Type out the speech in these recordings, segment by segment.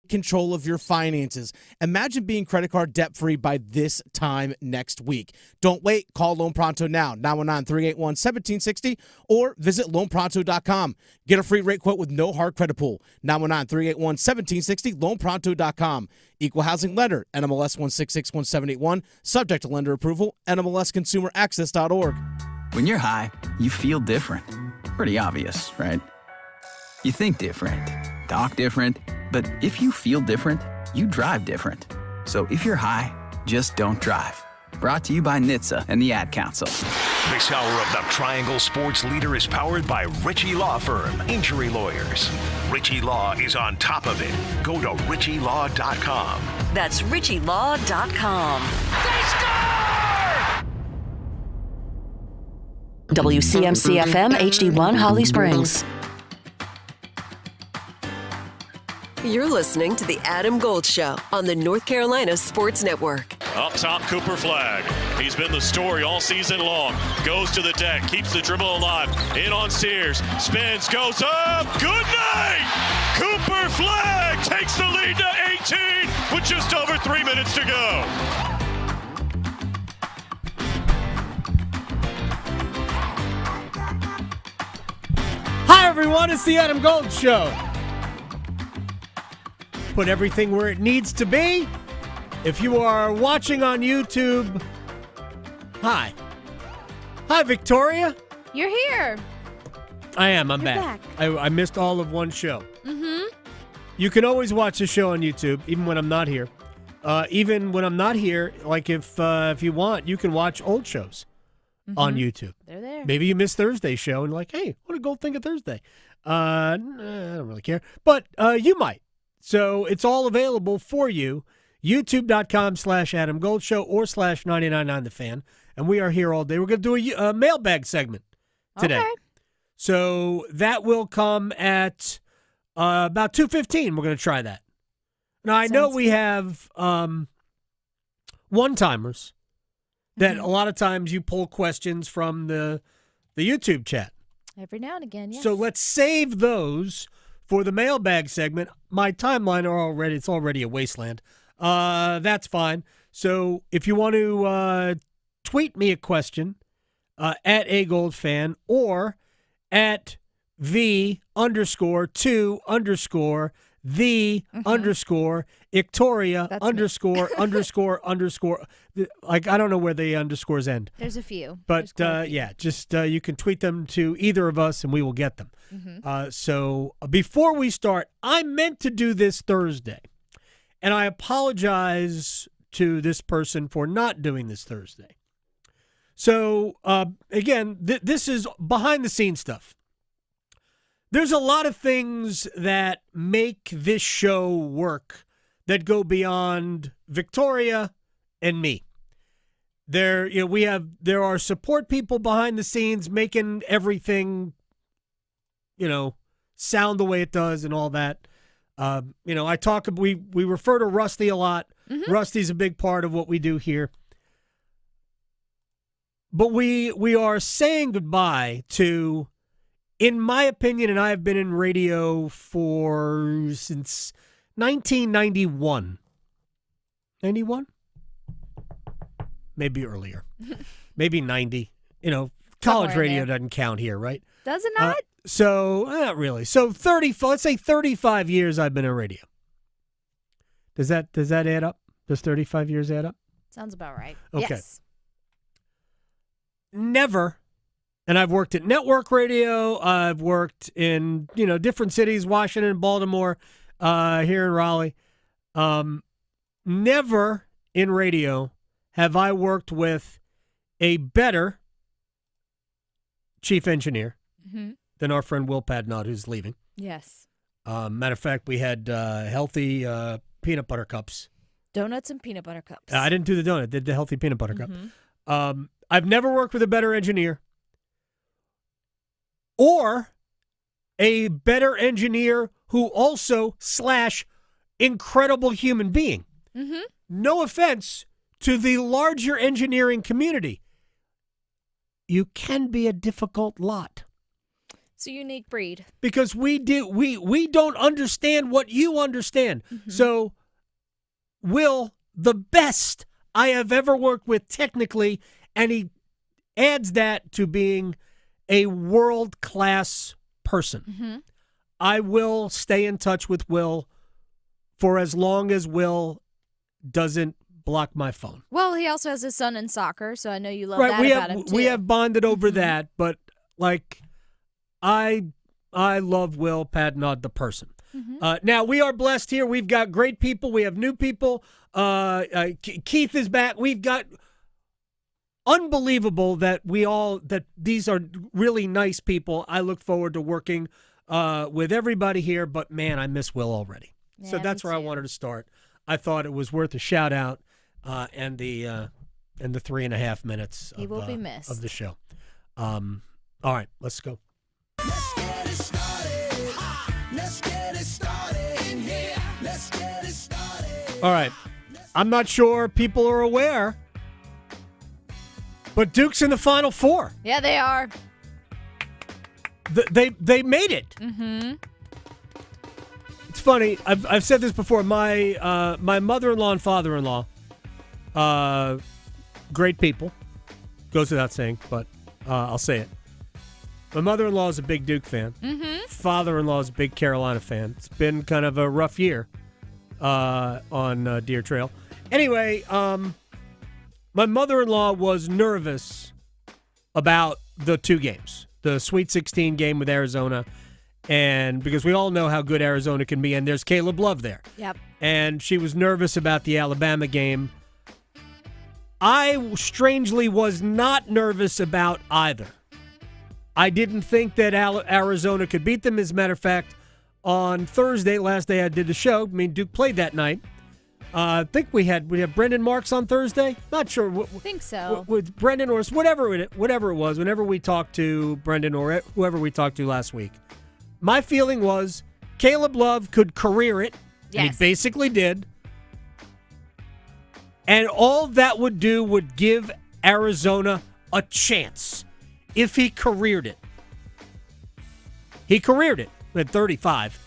control of your finances. Imagine being credit card debt-free by this time next week. Don't wait. Call Loan Pronto now, 919-381-1760, or visit loanpronto.com. Get a free rate quote with no hard credit pull, 919-381-1760, loanpronto.com. Equal housing lender, NMLS 1661781, subject to lender approval, NMLSconsumeraccess.org. When you're high, you feel different. Pretty obvious, right? You think different, talk different, but if you feel different, you drive different. So if you're high, just don't drive. Brought to you by NHTSA and the Ad Council. This hour of the Triangle Sports Leader is powered by Ritchie Law Firm, injury lawyers. Ritchie Law is on top of it. Go to ritchielaw.com. That's ritchielaw.com. They score! WCMC-FM HD1 Holly Springs. You're listening to The Adam Gold Show on the North Carolina Sports Network. Up top, Cooper Flagg. He's been the story all season long. Goes to the deck, keeps the dribble alive. In on Sears, spins, goes up. Good night! Cooper Flagg takes the lead to 18 with just over 3 minutes to go. Hi, everyone. It's the Adam Gold Show. Put everything where it needs to be. If you are watching on YouTube, hi. Hi, Victoria. You're here. I am. I'm You're back. back. I missed all of one show. Mm-hmm. You can always watch the show on YouTube, even when I'm not here. Even when I'm not here, like if you want, you can watch old shows on YouTube. They're there. Maybe you missed Thursday's show and like, hey, what did Gold think of Thursday? I don't really care. But you might. So it's all available for you. YouTube.com/Adam Gold Show or /999 The Fan. And we are here all day. We're going to do a mailbag segment today. Okay. So that will come at about 2:15. We're going to try that. Now, I know we have one-timers that a lot of times you pull questions from the YouTube chat. Every now and again, yes. So let's save those for the mailbag segment. My timeline it's already a wasteland. That's fine. So if you want to tweet me a question at @agoldfan or at _the_Ictoria _ like I don't know where the underscores end. There's a few. But yeah, just you can tweet them to either of us and we will get them. So before we start, I meant to do this Thursday, and I apologize to this person for not doing this Thursday. So again, this is behind the scenes stuff. There's a lot of things that make this show work that go beyond Victoria and me. There are support people behind the scenes making everything, sound the way it does and all that. We refer to Rusty a lot. Mm-hmm. Rusty's a big part of what we do here. But we are saying goodbye to, in my opinion, and I have been in radio since 1991. 91? Maybe earlier. Maybe 90. College radio doesn't count here, right? Does it not? So, not really. So, let's say 35 years I've been in radio. Does that add up? Does 35 years add up? Sounds about right. Okay. Yes. Never, and I've worked at network radio. I've worked in, different cities, Washington, Baltimore, here in Raleigh. Never in radio have I worked with a better chief engineer than our friend Will Padnott, who's leaving. Yes. Matter of fact, we had healthy peanut butter cups. Donuts and peanut butter cups. I didn't do the donut. I did the healthy peanut butter cup. I've never worked with a better engineer or a better engineer who also / incredible human being. Mm-hmm. No offense to the larger engineering community. You can be a difficult lot. It's a unique breed. Because we don't understand what you understand. So, Will, the best I have ever worked with technically, and he adds that to being a world-class person. I will stay in touch with Will for as long as Will doesn't block my phone. Well, he also has his son in soccer, so I know you love Right, that about him too. we have bonded over that, but like I love Will Padnod, the person. Now, we are blessed here. We've got great people. We have new people. Keith is back. We've got unbelievable that these are really nice people. I look forward to working with everybody here, but man, I miss Will already. Yeah, so that's where I wanted to start. I thought it was worth a shout out and the 3.5 minutes He will be missed. of the show. All right, let's go. Let's get it started. Let's get it started in here. Let's get it started. All right. I'm not sure people are aware, but Duke's in the Final Four. Yeah, they are. They made it. It's funny. I've said this before. My mother-in-law and father-in-law, great people. Goes without saying, but I'll say it. My mother-in-law is a big Duke fan. Father-in-law is a big Carolina fan. It's been kind of a rough year on Deer Trail. Anyway, my mother-in-law was nervous about the two games, the Sweet 16 game with Arizona, and because we all know how good Arizona can be, and there's Caleb Love there. Yep. And she was nervous about the Alabama game. I strangely was not nervous about either. I didn't think that Arizona could beat them. As a matter of fact, on Thursday, last day I did the show, Duke played that night. I think we had Brendan Marks on Thursday. Not sure. I think so. With Brendan or whatever it was, whenever we talked to Brendan or whoever we talked to last week, my feeling was Caleb Love could career it, and he basically did. And all that would do would give Arizona a chance if he careered it. He careered it at 35.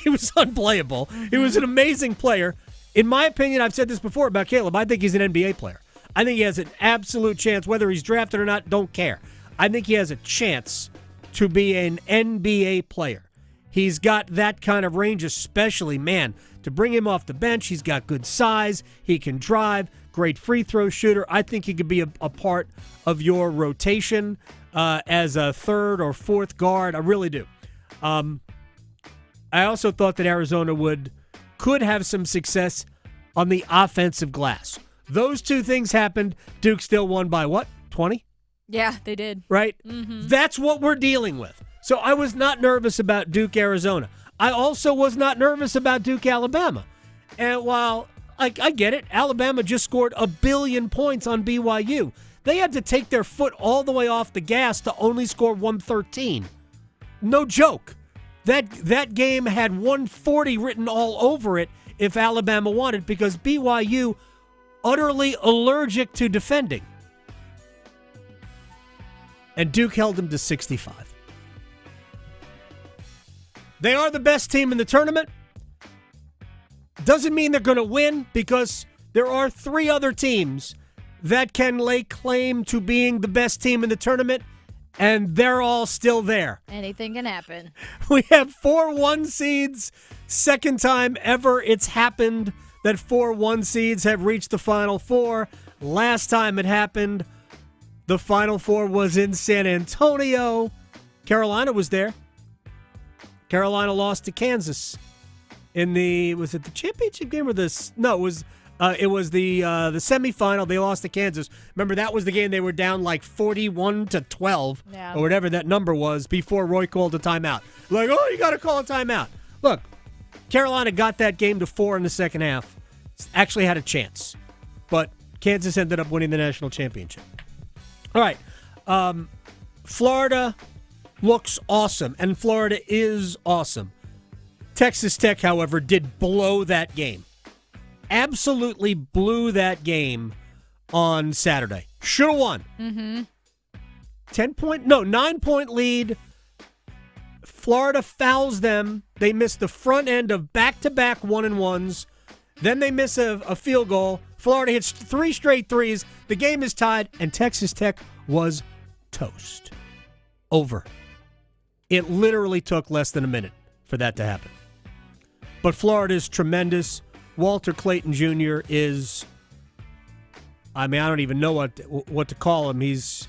He was unplayable. He was an amazing player. In my opinion, I've said this before about Caleb, I think he's an NBA player. I think he has an absolute chance, whether he's drafted or not, don't care. I think he has a chance to be an NBA player. He's got that kind of range, especially, man, to bring him off the bench. He's got good size. He can drive. Great free throw shooter. I think he could be a part of your rotation as a third or fourth guard. I really do. I also thought that Arizona could have some success on the offensive glass. Those two things happened. Duke still won by what? 20? Yeah, they did. Right? That's what we're dealing with. So I was not nervous about Duke, Arizona. I also was not nervous about Duke, Alabama. And while I get it, Alabama just scored 1 billion points on BYU. They had to take their foot all the way off the gas to only score 113. No joke. That game had 140 written all over it if Alabama wanted, because BYU utterly allergic to defending. And Duke held them to 65. They are the best team in the tournament. Doesn't mean they're going to win, because there are 3 other teams that can lay claim to being the best team in the tournament, and they're all still there. Anything can happen. We have 4 1 seeds. Second time ever it's happened that 4 1 seeds have reached the Final Four. Last time it happened, the Final Four was in San Antonio. Carolina was there. Carolina lost to Kansas in was it the championship game or this? No, it was the semifinal. They lost to Kansas. Remember, that was the game they were down like 41-12 or whatever that number was before Roy called a timeout. Like, oh, you got to call a timeout. Look, Carolina got that game to 4 in the second half. Actually had a chance, but Kansas ended up winning the national championship. All right, Florida looks awesome, and Florida is awesome. Texas Tech, however, did blow that game. Absolutely blew that game on Saturday. Should have won. 9-point lead. Florida fouls them. They miss the front end of back-to-back 1-and-1s. Then they miss a field goal. Florida hits 3 straight threes. The game is tied, and Texas Tech was toast. Over. It literally took less than a minute for that to happen. But Florida is tremendous. Walter Clayton Jr. is, I don't even know what to call him. Is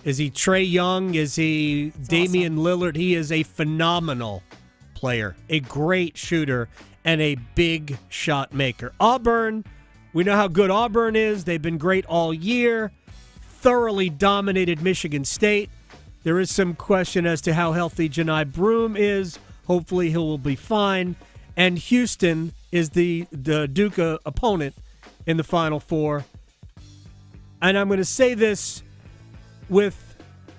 he Trae Young? Is he Damian Lillard? He is a phenomenal player, a great shooter, and a big shot maker. Auburn, we know how good Auburn is. They've been great all year. Thoroughly dominated Michigan State. There is some question as to how healthy Janai Broome is. Hopefully he will be fine. And Houston is the Duke opponent in the Final Four. And I'm going to say this with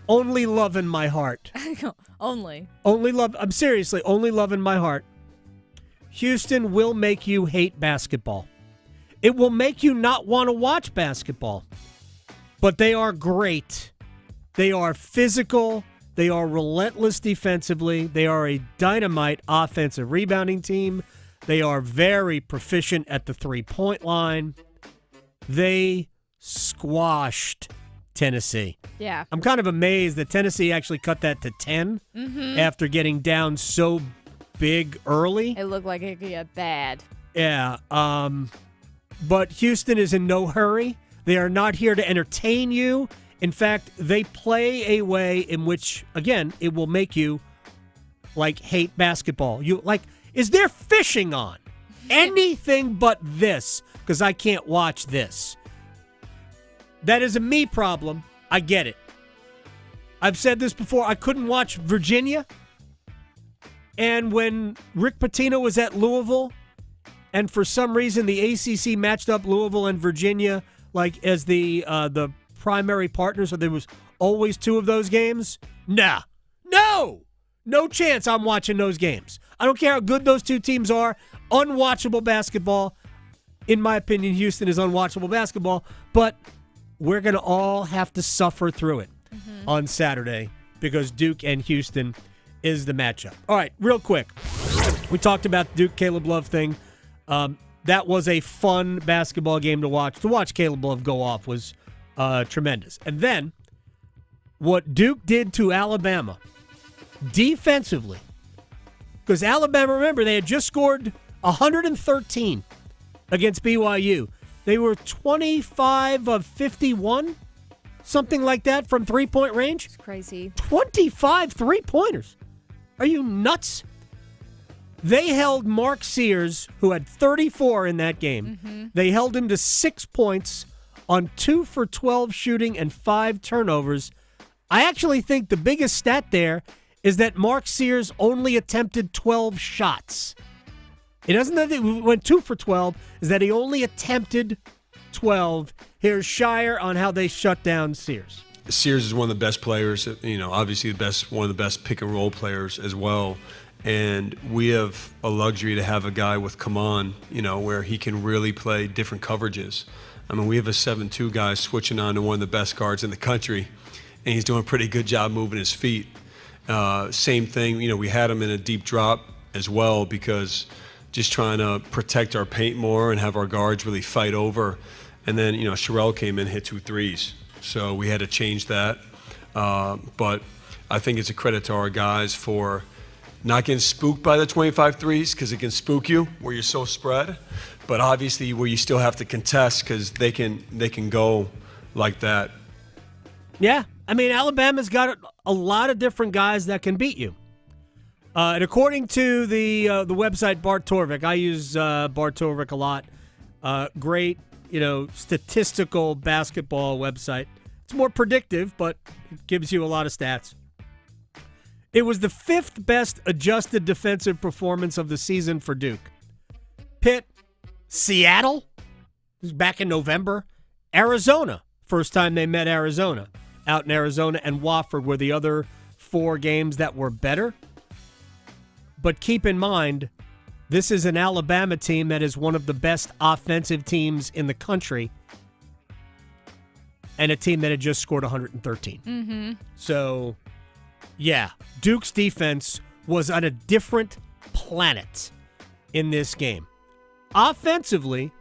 only love in my heart. Only love. I'm seriously, only love in my heart. Houston will make you hate basketball. It will make you not want to watch basketball. But they are great. They are physical. They are relentless defensively. They are a dynamite offensive rebounding team. They are very proficient at the three-point line. They squashed Tennessee. Yeah. I'm kind of amazed that Tennessee actually cut that to 10 after getting down so big early. It looked like it could get bad. Yeah. But Houston is in no hurry. They are not here to entertain you. In fact, they play a way in which, again, it will make you, hate basketball. Is there fishing on? Anything but this, because I can't watch this. That is a me problem. I get it. I've said this before. I couldn't watch Virginia. And when Rick Pitino was at Louisville, and for some reason the ACC matched up Louisville and Virginia as the primary partners, so there was always 2 of those games. No chance I'm watching those games. I don't care how good those 2 teams are. Unwatchable basketball. In my opinion, Houston is unwatchable basketball, but we're going to all have to suffer through it on Saturday because Duke and Houston is the matchup. All right, real quick. We talked about the Duke-Caleb Love thing. That was a fun basketball game to watch. To watch Caleb Love go off was tremendous. And then what Duke did to Alabama defensively, because Alabama, remember, they had just scored 113 against BYU. They were 25 of 51, something like that, from three-point range. It's crazy. 25 three-pointers. Are you nuts? They held Mark Sears, who had 34 in that game. They held him to 6 points on 2 for 12 shooting and 5 turnovers. I actually think the biggest stat there is that Mark Sears only attempted 12 shots. It doesn't that he went 2 for 12, is that he only attempted 12. Here's Shire on how they shut down Sears. Sears is one of the best players, obviously one of the best pick and roll players as well. And we have a luxury to have a guy with Kaman, where he can really play different coverages. We have a 7-2 guy switching on to one of the best guards in the country, and he's doing a pretty good job moving his feet. Same thing, we had him in a deep drop as well because just trying to protect our paint more and have our guards really fight over. And then, Sherelle came in, hit 2 threes. So we had to change that. But I think it's a credit to our guys for not getting spooked by the 25 threes because it can spook you where you're so spread. But obviously where you still have to contest because they can go like that. Yeah. Alabama's got a lot of different guys that can beat you. And according to the website Bart Torvik, I use Bart Torvik a lot. Great, statistical basketball website. It's more predictive, but it gives you a lot of stats. It was the 5th best adjusted defensive performance of the season for Duke. Pitt, Seattle, this was back in November. Arizona, first time they met Arizona, out in Arizona, and Wofford were the other 4 games that were better. But keep in mind, this is an Alabama team that is one of the best offensive teams in the country. and a team that had just scored 113. Mm-hmm. So, yeah, Duke's defense was on a different planet in this game. Offensively,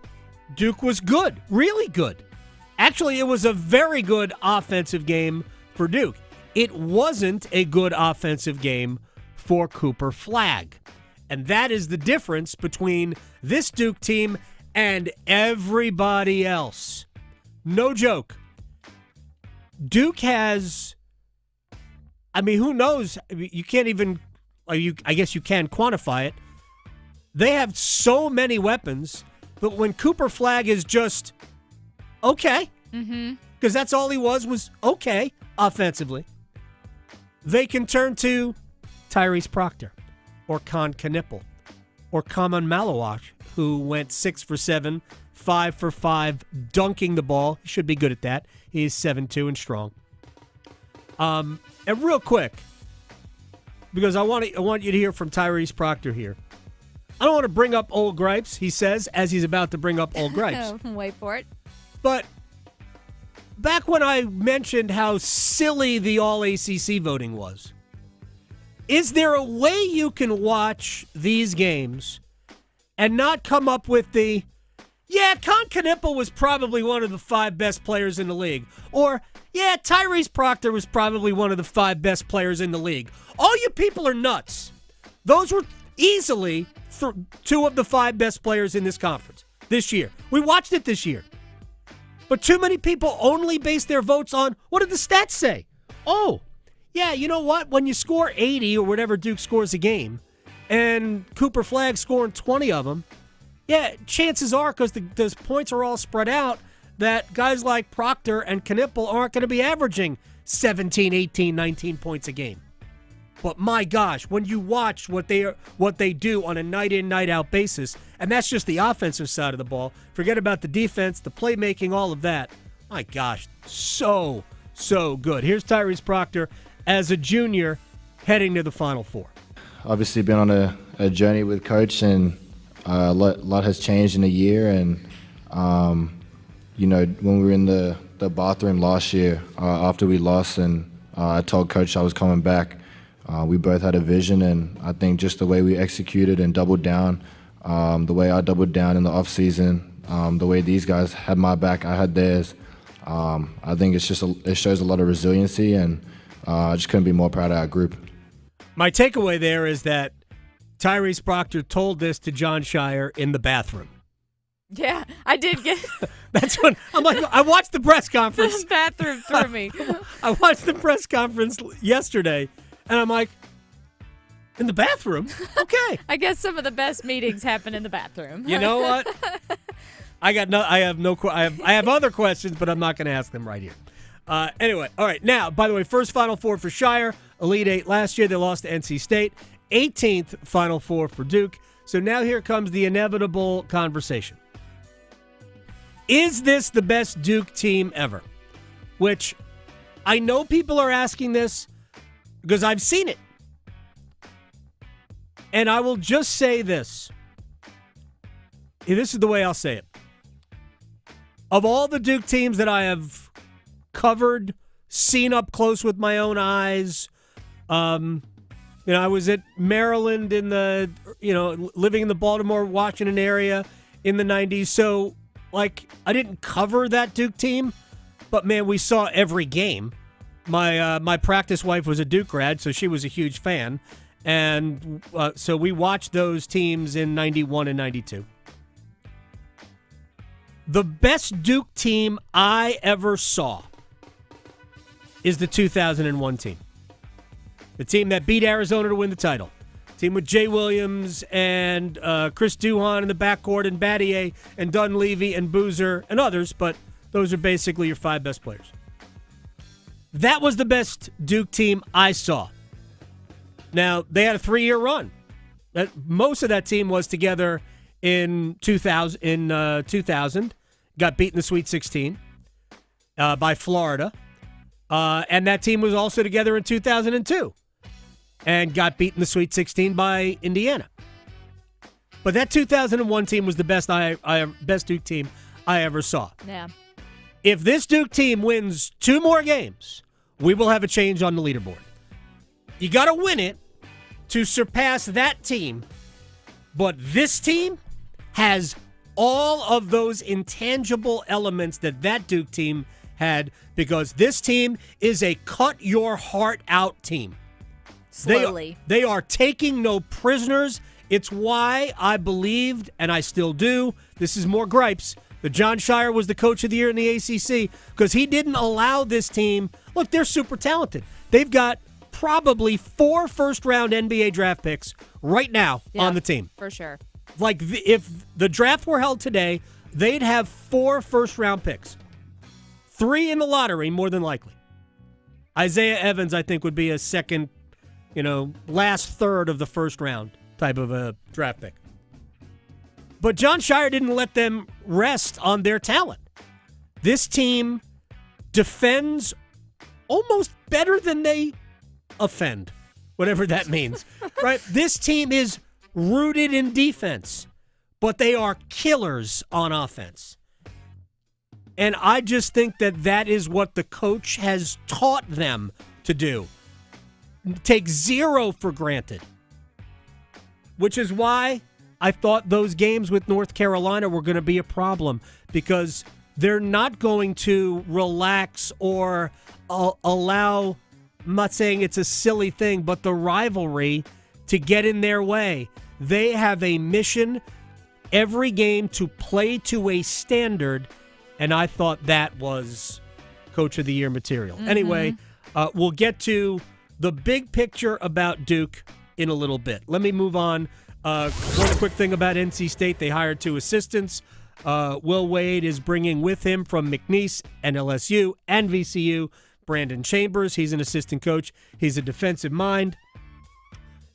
Duke was good, really good. Actually, it was a very good offensive game for Duke. It wasn't a good offensive game for Cooper Flagg. And that is the difference between this Duke team and everybody else. No joke. Duke has, I mean, who knows? You can't even, I guess you can quantify it. They have so many weapons, but when Cooper Flagg is just okay, because that's all he was okay offensively, they can turn to Tyrese Proctor or Con Knipple or Kaman Malawash, who went 6 for 7, 5 for 5, dunking the ball. He should be good at that. He's 7'2" and strong. And real quick, because I want you to hear from Tyrese Proctor here. I don't want to bring up old gripes, he says, as he's about to bring up old gripes. Wait for it. But back when I mentioned how silly the All-ACC voting was, is there a way you can watch these games and not come up with the, yeah, Con Knipple was probably one of the 5 best players in the league, or, yeah, Tyrese Proctor was probably one of the 5 best players in the league? All you people are nuts. Those were easily 2 of the 5 best players in this conference this year. We watched it this year. But too many people only base their votes on, what did the stats say? Oh, yeah, you know what? When you score 80 or whatever Duke scores a game, and Cooper Flagg scoring 20 of them, yeah, chances are, because those points are all spread out, that guys like Proctor and Knipple aren't going to be averaging 17, 18, 19 points a game. But my gosh, when you watch what they do on a night-in, night-out basis, and that's just the offensive side of the ball, forget about the defense, the playmaking, all of that. My gosh, so good. Here's Tyrese Proctor as a junior heading to the Final Four. Obviously been on a journey with Coach, and a lot has changed in a year. And, you know, when we were in the bathroom last year after we lost, and I told Coach I was coming back, we both had a vision, and I think just the way we executed and doubled down, the way I doubled down in the offseason, the way these guys had my back, I had theirs, I think it shows a lot of resiliency, and I just couldn't be more proud of our group. My takeaway there is that Tyrese Proctor told this to John Shire in the bathroom. Yeah, I did get. That's when I'm like, I watched the press conference. The bathroom threw me. I watched the press conference yesterday, and I'm like, in the bathroom? Okay. I guess some of the best meetings happen in the bathroom. You know what? I have other questions, but I'm not going to ask them right here. Anyway, all right. Now, by the way, first Final Four for Shire, Elite Eight last year. They lost to NC State. 18th Final Four for Duke. So now here comes the inevitable conversation. Is this the best Duke team ever? Which I know people are asking this because I've seen it. And I will just say this. This is the way I'll say it. Of all the Duke teams that I have covered, seen up close with my own eyes, I was at Maryland living in the Baltimore, Washington area in the 90s. So, I didn't cover that Duke team, but man, we saw every game. My practice wife was a Duke grad, so she was a huge fan. And so we watched those teams in 91 and 92. The best Duke team I ever saw is the 2001 team. The team that beat Arizona to win the title. Team with Jay Williams and Chris Duhon in the backcourt, and Battier and Dunleavy and Boozer and others, but those are basically your 5 best players. That was the best Duke team I saw. Now, they had a 3-year run. Most of that team was together in 2000. Got beat in the Sweet 16 by Florida. And that team was also together in 2002 and got beat in the Sweet 16 by Indiana. But that 2001 team was the best best Duke team I ever saw. Yeah. If this Duke team wins 2 more games, we will have a change on the leaderboard. You got to win it to surpass that team, but this team has all of those intangible elements that Duke team had, because this team is a cut-your-heart-out team. Slowly. They are taking no prisoners. It's why I believed, and I still do, this is more gripes, that John Shire was the coach of the year in the ACC, because he didn't allow this team. Look, they're super talented. They've got probably 4 first-round NBA draft picks right now on the team. For sure. Like, if the draft were held today, they'd have 4 first-round picks. 3 in the lottery, more than likely. Isaiah Evans, I think, would be a second, last third of the first round type of a draft pick. But John Shire didn't let them rest on their talent. This team defends almost better than they offend, whatever that means, right? This team is rooted in defense, but they are killers on offense. And I just think that is what the coach has taught them to do. Take 0 for granted. Which is why I thought those games with North Carolina were going to be a problem, because they're not going to relax or allow, I'm not saying it's a silly thing, but the rivalry to get in their way. They have a mission every game to play to a standard, and I thought that was Coach of the Year material. Mm-hmm. Anyway, we'll get to the big picture about Duke in a little bit. Let me move on. One quick thing about NC State. They hired 2 assistants. Will Wade is bringing with him from McNeese and LSU and VCU Brandon Chambers. He's an assistant coach. He's a defensive mind.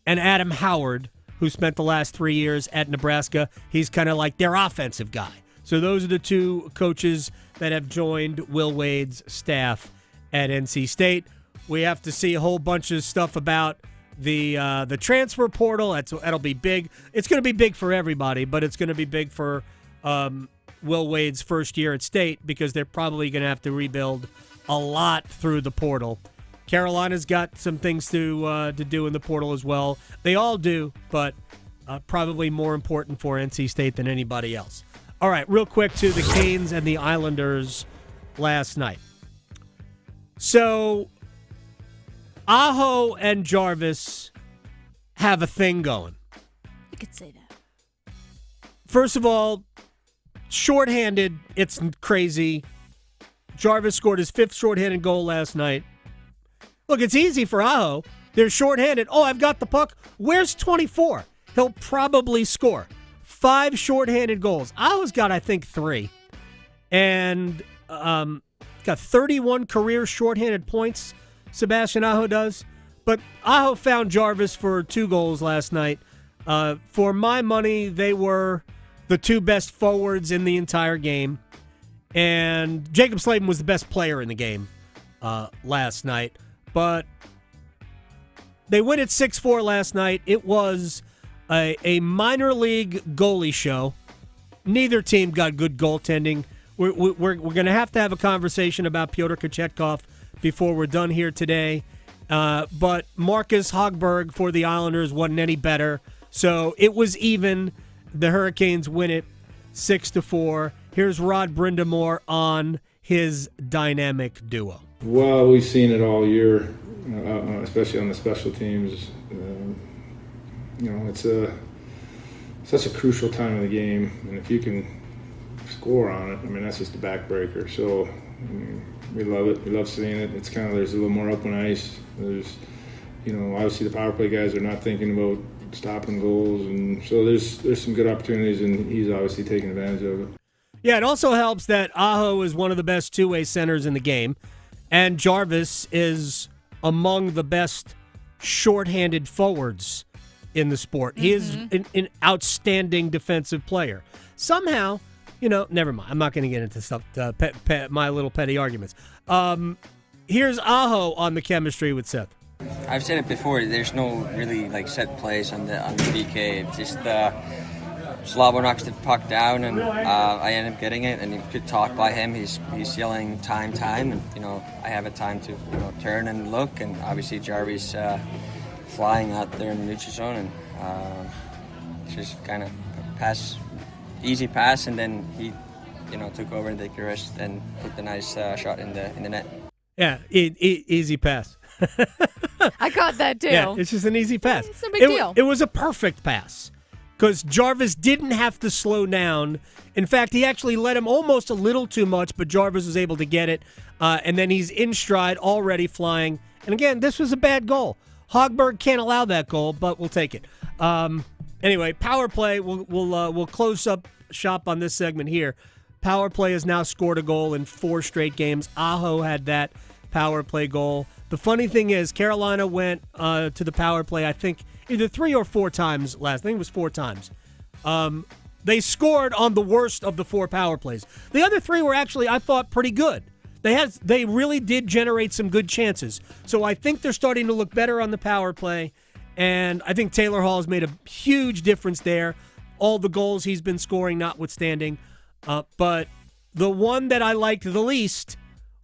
And Adam Howard, who spent the last 3 years at Nebraska, he's kind of like their offensive guy. So those are the 2 coaches that have joined Will Wade's staff at NC State. We have to see a whole bunch of stuff about the transfer portal. That'll be big. It's going to be big for everybody, but it's going to be big for Will Wade's first year at State, because they're probably going to have to rebuild a lot through the portal. Carolina's got some things to do in the portal as well. They all do, but probably more important for NC State than anybody else. All right, real quick to the Canes and the Islanders last night. So Aho and Jarvis have a thing going. You could say that. First of all, shorthanded, it's crazy. Jarvis scored his 5th shorthanded goal last night. Look, it's easy for Aho. They're shorthanded. Oh, I've got the puck. Where's 24? He'll probably score. 5 shorthanded goals. Aho's got, I think, 3. And got 31 career shorthanded points, Sebastian Aho does. But Aho found Jarvis for 2 goals last night. For my money, they were the 2 best forwards in the entire game. And Jacob Slavin was the best player in the game last night. But they win at 6-4 last night. It was a minor league goalie show. Neither team got good goaltending. We're going to have a conversation about Pyotr Kochetkov before we're done here today. But Marcus Hogberg for the Islanders wasn't any better. So it was even. The Hurricanes win it 6-4. Here's Rod Brindamore on his dynamic duo. Well, we've seen it all year, especially on the special teams. It's such a crucial time of the game, and if you can score on it, that's just a backbreaker. So we love it. We love seeing it. It's kind of, there's a little more open ice. There's, obviously the power play guys are not thinking about stopping goals, and so there's some good opportunities, and he's obviously taking advantage of it. Yeah, it also helps that Aho is one of the best two-way centers in the game, and Jarvis is among the best shorthanded forwards in the sport. He is an outstanding defensive player. Somehow, never mind. I'm not going to get into stuff, my little petty arguments. Here's Aho on the chemistry with Seth. I've said it before. There's no really set plays on the PK. It's just Slavo knocks the puck down, and I end up getting it. And you could talk by him. He's yelling time, and I have a time to turn and look. And obviously Jarvis flying out there in the neutral zone, and just kind of easy pass, and then he took over and take the rest and put the nice shot in the net. Yeah, easy pass. I caught that too. Yeah, it's just an easy pass. It's no big deal. It was a perfect pass because Jarvis didn't have to slow down. In fact, he actually let him almost a little too much, but Jarvis was able to get it, and then he's in stride, already flying. And again, this was a bad goal. Hogberg can't allow that goal, but we'll take it. Anyway, power play. We'll close up shop on this segment here. Power play has now scored a goal in 4 straight games. Aho had that power play goal. The funny thing is, Carolina went to the power play, I think, either 3 or 4 times last. I think it was 4 times. They scored on the worst of the 4 power plays. The other 3 were actually, I thought, pretty good. They really did generate some good chances. So I think they're starting to look better on the power play, and I think Taylor Hall has made a huge difference there. All the goals he's been scoring notwithstanding. But the one that I liked the least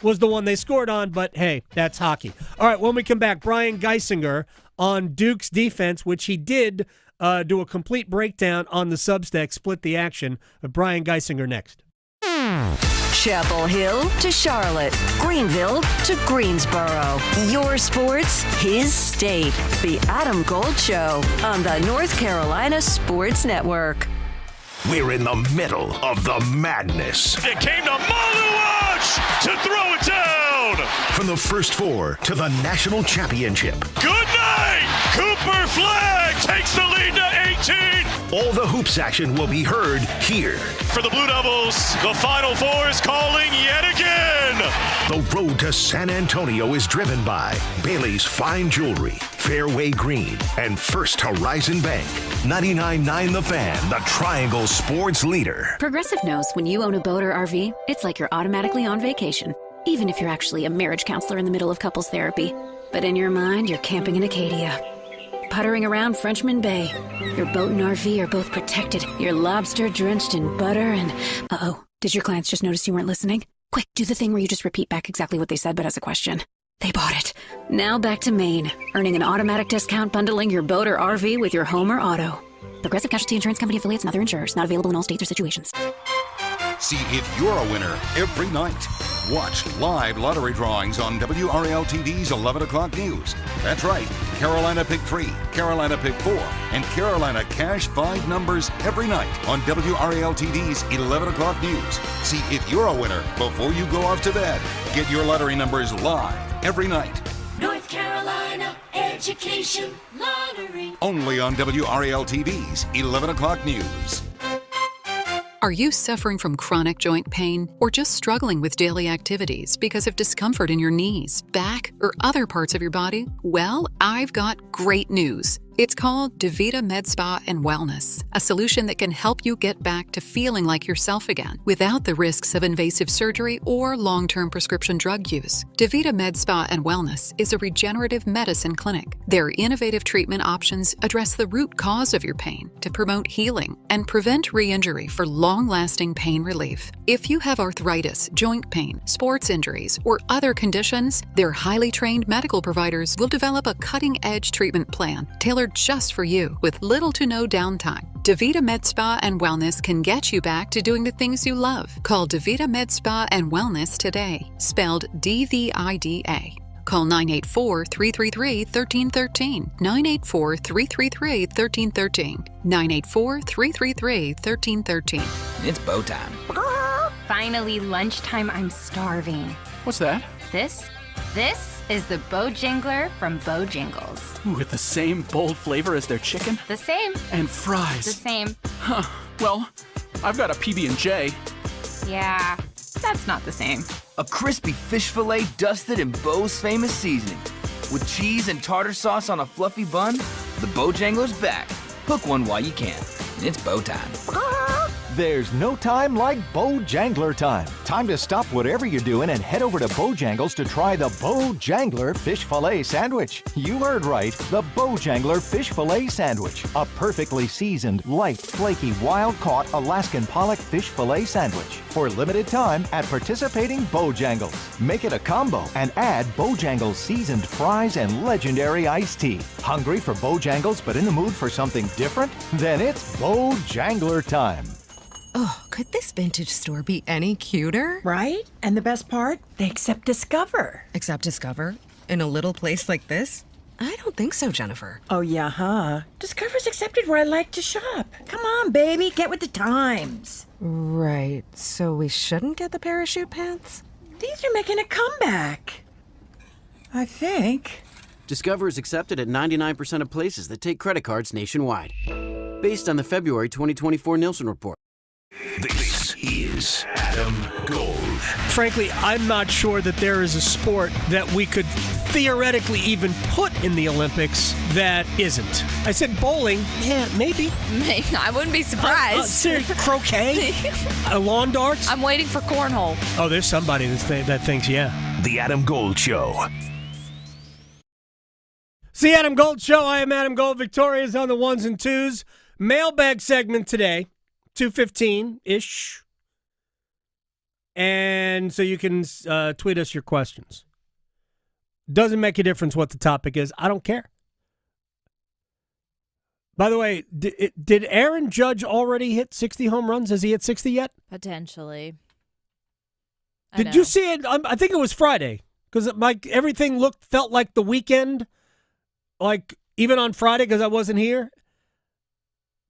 was the one they scored on, but hey, that's hockey. All right, when we come back, Brian Geisinger on Duke's defense, which he did do a complete breakdown on the Substack, Split the Action. Brian Geisinger next. Chapel Hill to Charlotte, Greenville to Greensboro. Your sports, his state. The Adam Gold Show on the North Carolina Sports Network. We're in the middle of the madness. It came to Maluach to throw it down. From the first 4 to the national championship. Good night! Cooper Flag takes the lead to 18. All the hoops action will be heard here. For the Blue Devils, the Final Four is calling yet again. The road to San Antonio is driven by Bailey's Fine Jewelry, Fairway Green, and First Horizon Bank. 99.9 The Fan, the Triangle Sports leader. Progressive knows when you own a boat or RV, it's like you're automatically on vacation, even if you're actually a marriage counselor in the middle of couples therapy. But in your mind, you're camping in Acadia, puttering around Frenchman Bay. Your boat and RV are both protected. You're lobster drenched in butter and... Uh-oh, did your clients just notice you weren't listening? Quick, do the thing where you just repeat back exactly what they said, but as a question. They bought it. Now back to Maine, earning an automatic discount bundling your boat or RV with your home or auto. Progressive Casualty Insurance Company affiliates and other insurers. Not available in all states or situations. See if you're a winner every night. Watch live lottery drawings on WRAL TV's 11 o'clock news. That's right, Carolina Pick 3, Carolina Pick 4, and Carolina Cash 5 numbers every night on WRAL TV's 11 o'clock news. See if you're a winner before you go off to bed. Get your lottery numbers live every night. North Carolina Education Lottery. Only on WRAL TV's 11 o'clock news. Are you suffering from chronic joint pain or just struggling with daily activities because of discomfort in your knees, back, or other parts of your body? Well, I've got great news. It's called DaVita Med Spa and Wellness, a solution that can help you get back to feeling like yourself again without the risks of invasive surgery or long-term prescription drug use. DaVita Med Spa and Wellness is a regenerative medicine clinic. Their innovative treatment options address the root cause of your pain to promote healing and prevent re-injury for long-lasting pain relief. If you have arthritis, joint pain, sports injuries, or other conditions, their highly trained medical providers will develop a cutting-edge treatment plan tailored just for you with little to no downtime. DaVita Med Spa and Wellness can get you back to doing the things you love. Call DaVita Med Spa and Wellness today, spelled DVIDA. Call 984-333-1313, 984-333-1313, 984-333-1313. It's bow time. Finally, lunchtime. I'm starving. What's that? This is the Bojangler from Bojangles. Ooh, with the same bold flavor as their chicken? The same. And fries. The same. Huh. Well, I've got a PB&J. Yeah, that's not the same. A crispy fish fillet dusted in Bo's famous seasoning. With cheese and tartar sauce on a fluffy bun, the Bojangler's back. Hook one while you can. It's bow time. There's no time like Bojangler time. Time to stop whatever you're doing and head over to Bojangles to try the Bojangler Fish Fillet Sandwich. You heard right, the Bojangler Fish Fillet Sandwich. A perfectly seasoned, light, flaky, wild-caught Alaskan pollock fish fillet sandwich. For limited time at participating Bojangles. Make it a combo and add Bojangles seasoned fries and legendary iced tea. Hungry for Bojangles but in the mood for something different? Then it's Bojangler time. Oh, could this vintage store be any cuter? Right? And the best part? They accept Discover. Accept Discover? In a little place like this? I don't think so, Jennifer. Oh, yeah, huh? Discover's accepted where I like to shop. Come on, baby, get with the times. Right, so we shouldn't get the parachute pants? These are making a comeback. I think. Discover is accepted at 99% of places that take credit cards nationwide. Based on the February 2024 Nielsen report. This is Adam Gold. Frankly, I'm not sure that there is a sport that we could theoretically even put in the Olympics that isn't. I said bowling. Yeah, maybe. I wouldn't be surprised. Croquet? Lawn darts? I'm waiting for cornhole. Oh, there's somebody that thinks, yeah. The Adam Gold Show. It's the Adam Gold Show. I am Adam Gold. Victoria's on the ones and twos. Mailbag segment today. 2:15-ish. And so you can tweet us your questions. Doesn't make a difference what the topic is. I don't care. By the way, did Aaron Judge already hit 60 home runs? Has he hit 60 yet? Potentially. Did you see it? I think it was Friday because everything felt like the weekend, like even on Friday because I wasn't here.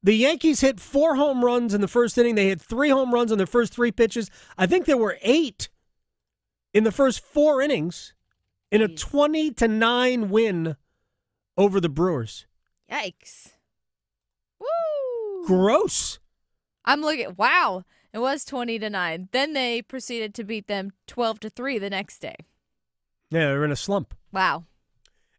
The Yankees hit 4 home runs in the first inning. They hit 3 home runs on their first 3 pitches. I think there were 8 in the first 4 innings in a 20-9 win over the Brewers. Yikes. Woo! Gross. I'm looking. Wow. It was 20-9. Then they proceeded to beat them 12-3 the nenext day. Yeah, they're in a slump. Wow.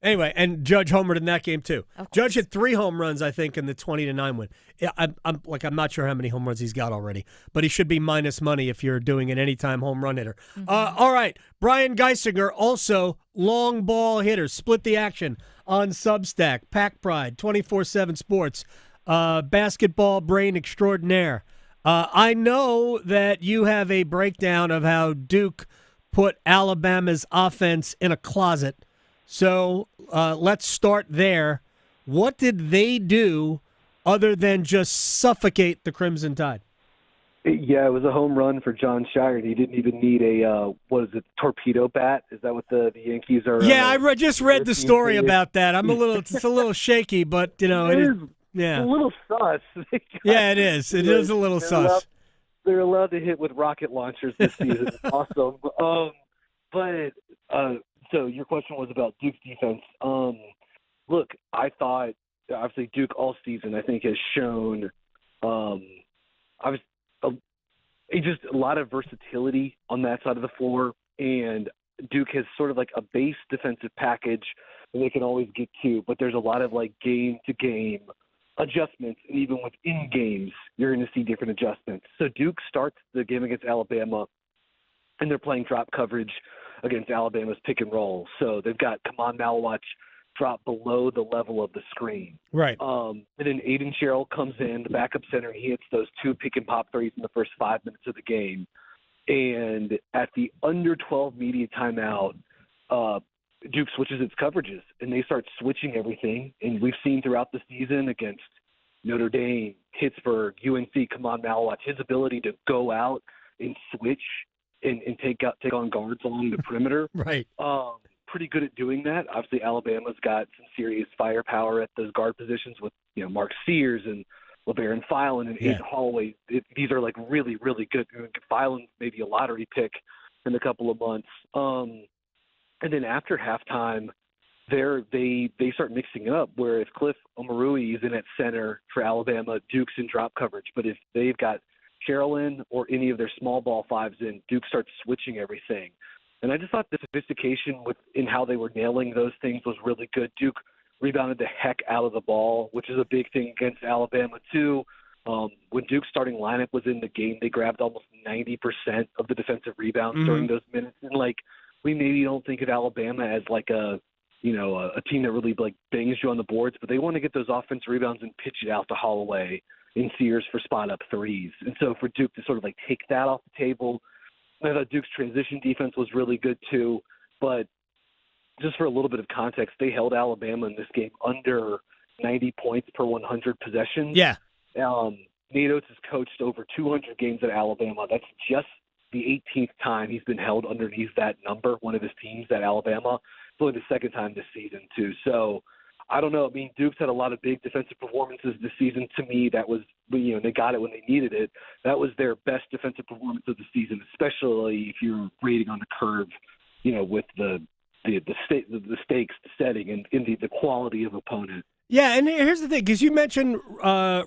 Anyway, and Judge homered in that game too. Judge hit 3 home runs, I think, in the 20-9 win. Yeah, I'm not sure how many home runs he's got already, but he should be minus money if you're doing an anytime home run hitter. Mm-hmm. All right, Brian Geisinger, also long ball hitter, split the action on Substack, Pack Pride, 24/7 Sports, basketball brain extraordinaire. I know that you have a breakdown of how Duke put Alabama's offense in a closet. So let's start there. What did they do other than just suffocate the Crimson Tide? Yeah, it was a home run for John Shire. He didn't even need a, torpedo bat? Is that what the Yankees are? Yeah, I just read the story about that. It's a little shaky, but, it is. Yeah. It's a little sus. Yeah, it is. It is a little sus. They're allowed to hit with rocket launchers this season. Awesome. So your question was about Duke's defense. Look, I thought obviously Duke all season I think has shown just a lot of versatility on that side of the floor, and Duke has sort of like a base defensive package that they can always get to, but there's a lot of like game to game adjustments, and even within games you're going to see different adjustments. So Duke starts the game against Alabama, and they're playing drop coverage against Alabama's pick and roll. So they've got Kaman Malawach drop below the level of the screen. Right. And then Aiden Sherrill comes in, the backup center, and he hits those 2 pick and pop threes in the first 5 minutes of the game. And at the under 12 media timeout, Duke switches its coverages, and they start switching everything. And we've seen throughout the season against Notre Dame, Pittsburgh, UNC, Kaman Malawach, his ability to go out and switch and take on guards along the perimeter. Right. Pretty good at doing that. Obviously, Alabama's got some serious firepower at those guard positions with Mark Sears and LeBaron Filan and Aiden Holloway. These are like really, really good. Filan maybe a lottery pick in a couple of months. And then after halftime, they start mixing it up. Where if Cliff Omarui is in at center for Alabama, Duke's in drop coverage. But if they've got Sherilyn or any of their small ball fives in, Duke starts switching everything. And I just thought the sophistication in how they were nailing those things was really good. Duke rebounded the heck out of the ball, which is a big thing against Alabama too. But they were able to When Duke's starting lineup was in the game, they grabbed almost 90% of the defensive rebounds during those minutes. And like, we maybe don't think of Alabama as like a team that really like bangs you on the boards, but they want to get those offensive rebounds and pitch it out to Holloway and Sears for spot up threes. And so for Duke to sort of like take that off the table, I thought Duke's transition defense was really good too. But just for a little bit of context, they held Alabama in this game under 90 points per 100 possessions. Yeah. Nate Oates has coached over 200 games at Alabama. That's just the 18th time he's been held underneath that number, one of his teams at Alabama. It's only the second time this season, too. So I don't know. I mean, Duke's had a lot of big defensive performances this season. To me, that was, they got it when they needed it. That was their best defensive performance of the season, especially if you're grading on the curve, with the stakes, the setting, and in the quality of opponent. Yeah, and here's the thing, because you mentioned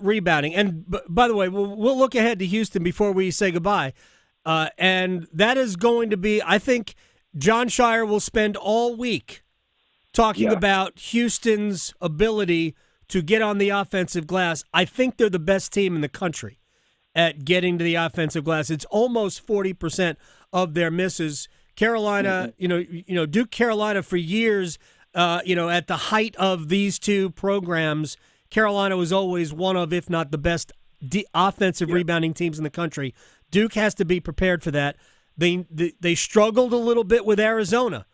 rebounding. And by the way, we'll look ahead to Houston before we say goodbye. And that is going to be, I think, John Shire will spend all week talking about Houston's ability to get on the offensive glass. I think they're the best team in the country at getting to the offensive glass. It's almost 40% of their misses. Carolina, Duke Carolina for years, at the height of these two programs, Carolina was always one of, if not the best offensive rebounding teams in the country. Duke has to be prepared for that. They struggled a little bit with Arizona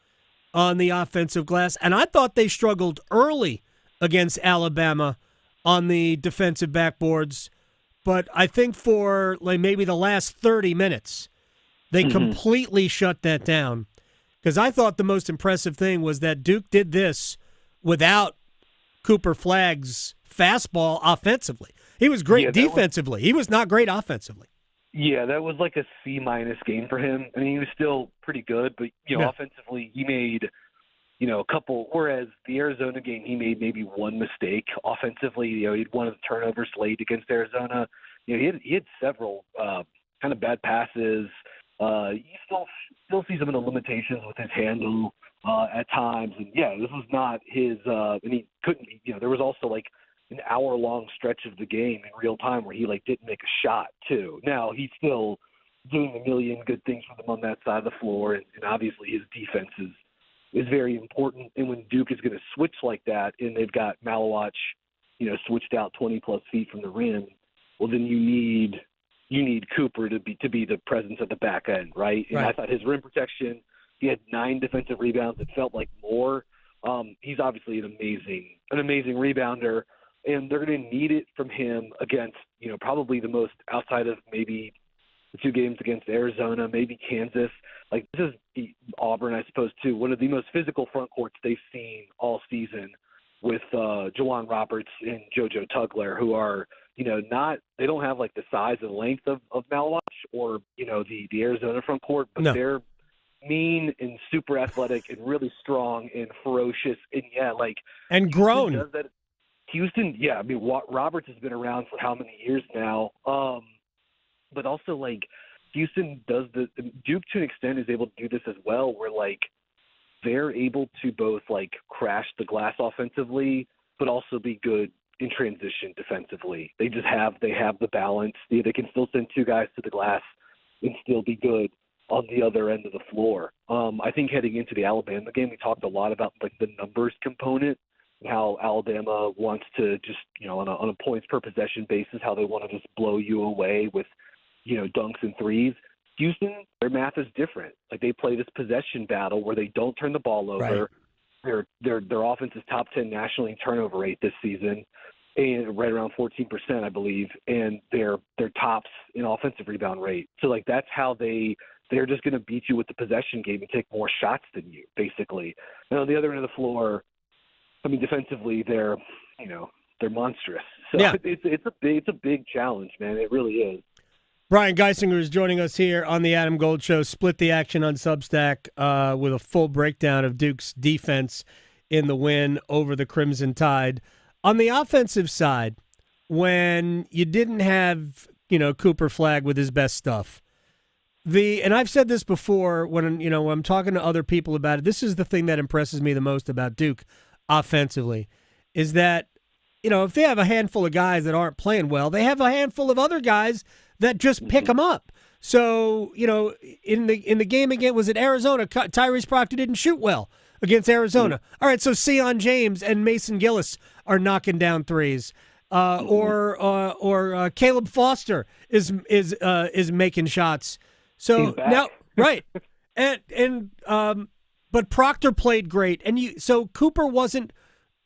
on the offensive glass, and I thought they struggled early against Alabama on the defensive backboards. But I think for like maybe the last 30 minutes, they completely shut that down. Because I thought the most impressive thing was that Duke did this without Cooper Flagg's fastball offensively. He was great defensively. He was not great offensively. Yeah, that was like a C- game for him. I mean, he was still pretty good, but offensively he made a couple. Whereas the Arizona game, he made maybe one mistake offensively. He had one of the turnovers late against Arizona. He had several kind of bad passes. You still see some of the limitations with his handle at times, and this was not his. And he couldn't. There was also like an hour-long stretch of the game in real time where he didn't make a shot too. Now he's still doing a million good things for them on that side of the floor, and obviously his defense is very important. And when Duke is going to switch like that, and they've got Malawach, switched out 20+ feet from the rim, well then you need Cooper to be the presence at the back end, right? And I thought his rim protection, he had 9 defensive rebounds. It felt like more. He's obviously an amazing rebounder, and they're going to need it from him against, probably the most, outside of maybe the 2 games against Arizona, maybe Kansas. Like, this is Auburn, I suppose, too. One of the most physical front courts they've seen all season with Jawan Roberts and JoJo Tugler, who are – they don't have like the size and length of Malawach or, the Arizona front court, but they're mean and super athletic and really strong and ferocious. And and grown. Houston, I mean, Roberts has been around for how many years now? But also Houston does Duke to an extent is able to do this as well, where they're able to both crash the glass offensively, but also be good in transition defensively. They have the balance. They can still send 2 guys to the glass and still be good on the other end of the floor. I think heading into the Alabama game, we talked a lot about the numbers component and how Alabama wants to just, on a points per possession basis, how they want to just blow you away with, dunks and threes. Houston, their math is different. They play this possession battle where they don't turn the ball over. Right. Their offense is top 10 nationally in turnover rate this season, and right around 14%, I believe, and they're tops in offensive rebound rate. So that's how they're just going to beat you with the possession game and take more shots than you, basically. And on the other end of the floor, I mean, defensively, they're monstrous. So it's a big challenge, man. It really is. Brian Geisinger is joining us here on the Adam Gold Show. Split the action on Substack with a full breakdown of Duke's defense in the win over the Crimson Tide. On the offensive side, when you didn't have, Cooper Flagg with his best stuff, and I've said this before when I'm talking to other people about it, this is the thing that impresses me the most about Duke offensively, is that if they have a handful of guys that aren't playing well, they have a handful of other guys that just pick them up. So, in the game again, was it Arizona? Tyrese Proctor didn't shoot well against Arizona. All right, so Sion James and Mason Gillis are knocking down threes. Or Caleb Foster is making shots. So now, right, but Proctor played great, and so Cooper wasn't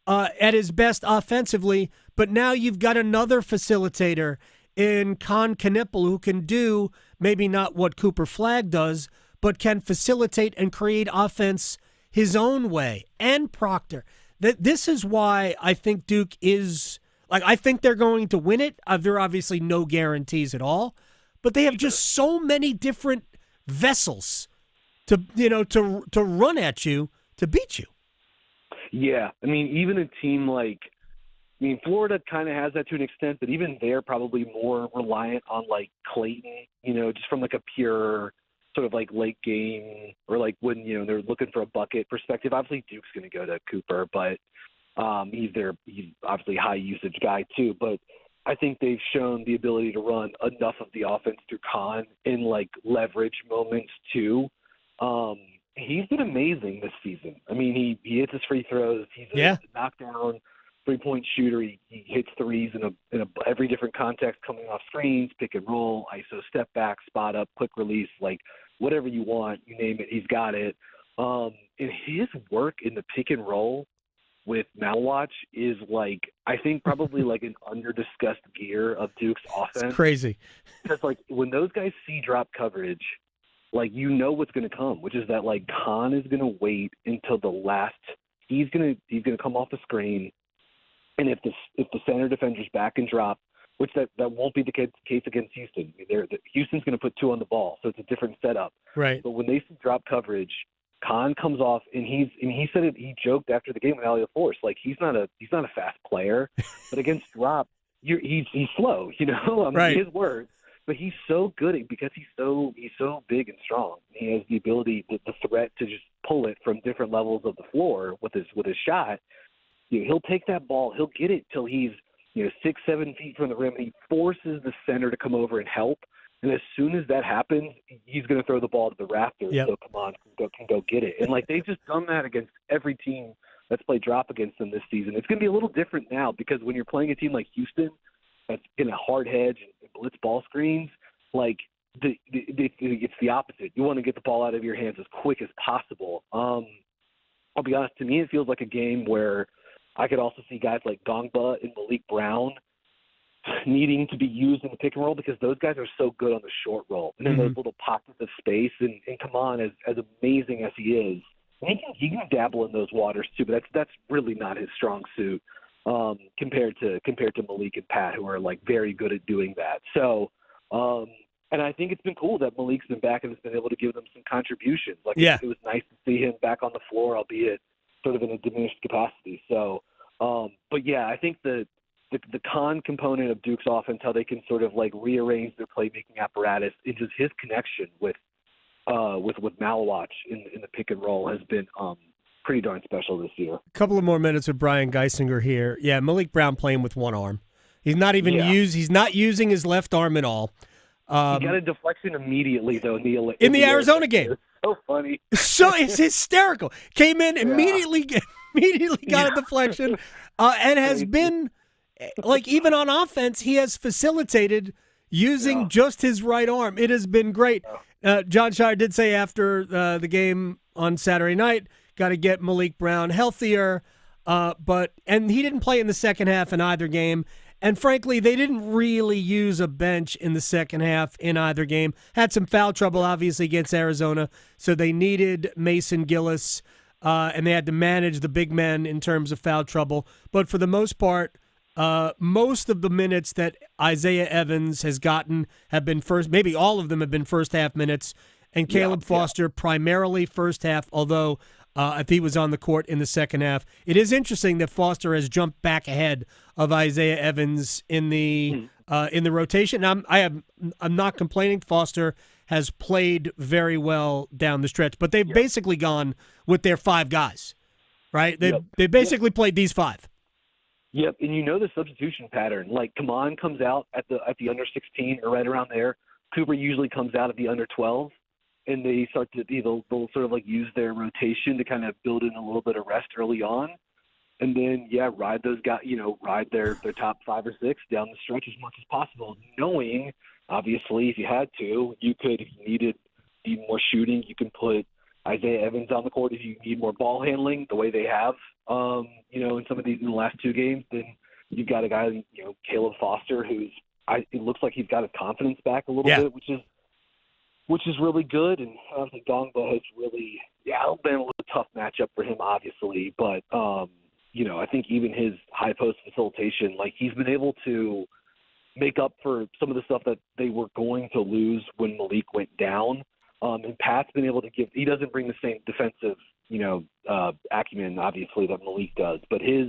at his best offensively. But now you've got another facilitator in Con Knipple who can do maybe not what Cooper Flagg does, but can facilitate and create offense his own way. And Proctor, this is why I think Duke is. I think they're going to win it. There are obviously no guarantees at all, but they have just so many different vessels to run at you to beat you. Yeah, I mean, even a team like, Florida kind of has that to an extent, but even they're probably more reliant on like Clayton, just from like a pure sort of like late game or like when they're looking for a bucket perspective. Obviously, Duke's going to go to Cooper, but. He's obviously a high usage guy too, but I think they've shown the ability to run enough of the offense through Con in like leverage moments too. He's been amazing this season. I mean, he hits his free throws. He's a knockdown 3-point shooter. He hits threes in every different context, coming off screens, pick and roll, ISO step back, spot up, quick release, like whatever you want, you name it, he's got it. And his work in the pick and roll with Malwatch is like, I think probably like an under-discussed gear of Duke's offense. It's crazy. Because like when those guys see drop coverage, like what's going to come, which is that like Con is going to wait until the last. He's going to come off the screen, and if the center defender's back and drop, which that won't be the case against Houston. Houston's going to put 2 on the ball, so it's a different setup. Right. But when they see drop coverage, Con comes off, and he said it. He joked after the game with Elliot Force, like he's not a fast player, but against drop, he's slow. Right. His words, but he's so good at because he's so big and strong. He has the ability, the threat to just pull it from different levels of the floor with his shot. He'll take that ball, he'll get it till he's 6-7 feet from the rim, and he forces the center to come over and help. And as soon as that happens, he's going to throw the ball to the rafters. Yep. So come on, can go get it. And like they've just done that against every team that's played drop against them this season. It's going to be a little different now because when you're playing a team like Houston that's in a hard hedge and blitz ball screens, like it's the opposite. You want to get the ball out of your hands as quick as possible. I'll be honest, to me it feels like a game where I could also see guys like Gongba and Malik Brown needing to be used in the pick and roll because those guys are so good on the short roll and in those little pockets of space. And come on, as amazing as he is, he can dabble in those waters too, but that's really not his strong suit compared to Malik and Pat, who are like very good at doing that. So, and I think it's been cool that Malik's been back and has been able to give them some contributions. Like it was nice to see him back on the floor, albeit sort of in a diminished capacity. So, but yeah, I think the Con component of Duke's offense, how they can sort of like rearrange their playmaking apparatus, it's just his connection with Malwatch in the pick and roll has been pretty darn special this year. A couple of more minutes with Brian Geisinger here. Yeah, Malik Brown playing with one arm. He's not even he's not using his left arm at all. He got a deflection immediately though in the Arizona game. It's so funny. So it's hysterical. Came in immediately got a deflection, and has been. Like, even on offense, he has facilitated using just his right arm. It has been great. John Shire did say after the game on Saturday night, got to get Malik Brown healthier. And he didn't play in the second half in either game. And frankly, they didn't really use a bench in the second half in either game. Had some foul trouble, obviously, against Arizona. So they needed Mason Gillis, and they had to manage the big men in terms of foul trouble. But for the most part, most of the minutes that Isaiah Evans has gotten have been first, maybe all of them have been first half minutes, and Caleb Foster primarily first half, although if he was on the court in the second half. It is interesting that Foster has jumped back ahead of Isaiah Evans in the rotation. I'm not complaining. Foster has played very well down the stretch, but they've basically gone with their 5 guys, right? They basically played these 5. Yep, and you know the substitution pattern. Like, Kaman comes out at the under 16 or right around there. Cooper usually comes out at the under 12, and they start to they'll sort of like use their rotation to kind of build in a little bit of rest early on, and then ride those guys. Ride their top 5 or 6 down the stretch as much as possible, knowing obviously if you had to, you could, if you need more shooting, you can put Isaiah Evans on the court. If you need more ball handling, the way they have, in some of these in the last 2 games, then you've got a guy, Caleb Foster, it looks like he's got his confidence back a little bit, which is really good. And I don't think Dongbo has really, Alabama was a tough matchup for him, obviously, but I think even his high post facilitation, like, he's been able to make up for some of the stuff that they were going to lose when Malik went down. And Pat's been able to he doesn't bring the same defensive, acumen, obviously, that Malik does, but his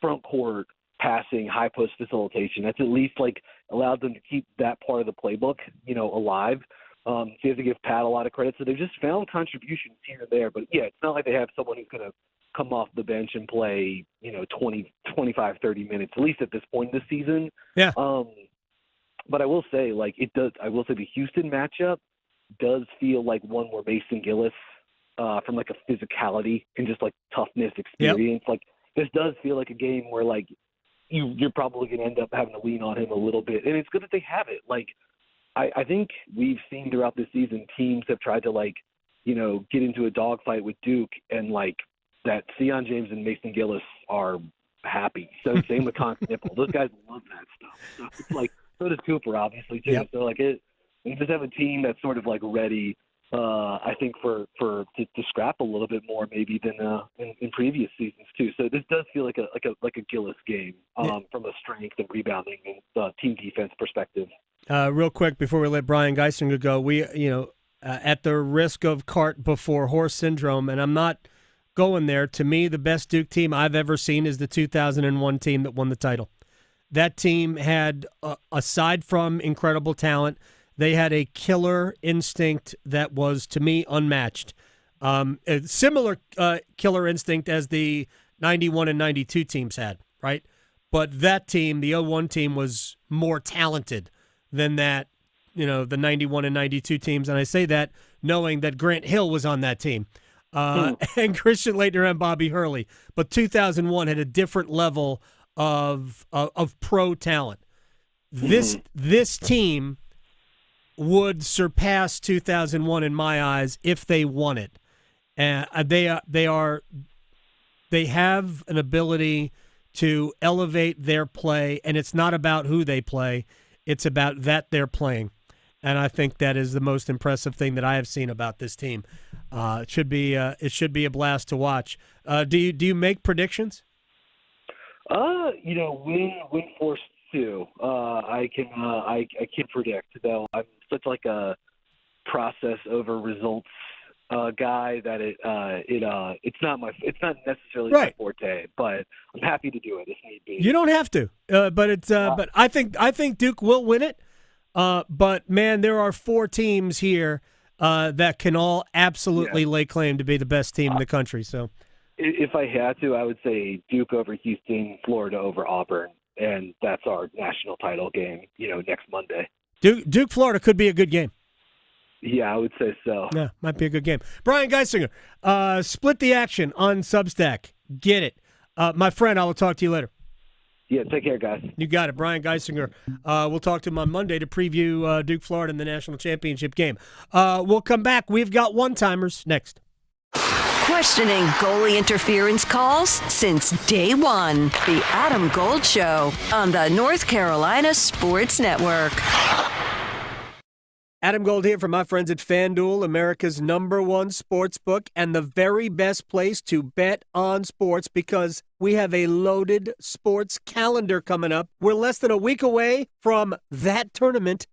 front court passing, high post facilitation, that's at least like allowed them to keep that part of the playbook, alive. So you have to give Pat a lot of credit. So they've just found contributions here and there, but it's not like they have someone who's going to come off the bench and play, 20, 25, 30 minutes, at least at this point in the season. Yeah. But I will say, the Houston matchup does feel like one where Mason Gillis, from like a physicality and just like toughness experience, like this does feel like a game where like you're probably going to end up having to lean on him a little bit. And it's good that they have it. Like, I think we've seen throughout the season, teams have tried to get into a dogfight with Duke, and like that Sion James and Mason Gillis are happy. So same with Con Nipple. Those guys love that stuff. So it's like, so does Cooper, obviously, too. Yep. So like you just have a team that's sort of like ready, I think, to scrap a little bit more maybe than in previous seasons too. So this does feel like a Gillis game from a strength and rebounding and team defense perspective. Real quick before we let Brian Geisinger go, we at the risk of cart before horse syndrome, and I'm not going there. To me, the best Duke team I've ever seen is the 2001 team that won the title. That team had, aside from incredible talent, they had a killer instinct that was, to me, unmatched. A similar killer instinct as the 91 and 92 teams had, right? But that team, the 01 team, was more talented than that, the 91 and 92 teams. And I say that knowing that Grant Hill was on that team and Christian Laettner and Bobby Hurley. But 2001 had a different level of pro talent. This team would surpass 2001 in my eyes if they won it. And they have an ability to elevate their play, and it's not about who they play, it's about that they're playing. And I think that is the most impressive thing that I have seen about this team. It should be a blast to watch. Do you make predictions? When forced to, I can predict, though I'm such like a process over results guy that it's not necessarily my forte, but I'm happy to do it if need be. You don't have to, but I think Duke will win it. But man, there are 4 teams here that can all absolutely lay claim to be the best team in the country. So, if I had to, I would say Duke over Houston, Florida over Auburn, and that's our national title game. Next Monday. Duke Florida could be a good game. Yeah, I would say so. Yeah, might be a good game. Brian Geisinger, split the action on Substack. Get it. My friend, I will talk to you later. Yeah, take care, guys. You got it. Brian Geisinger. We'll talk to him on Monday to preview Duke, Florida in the national championship game. We'll come back. We've got one-timers next. Questioning goalie interference calls since day one. The Adam Gold Show on the North Carolina Sports Network. Adam Gold here from my friends at FanDuel, America's #1 sports book and the very best place to bet on sports because we have a loaded sports calendar coming up. We're less than a week away from that tournament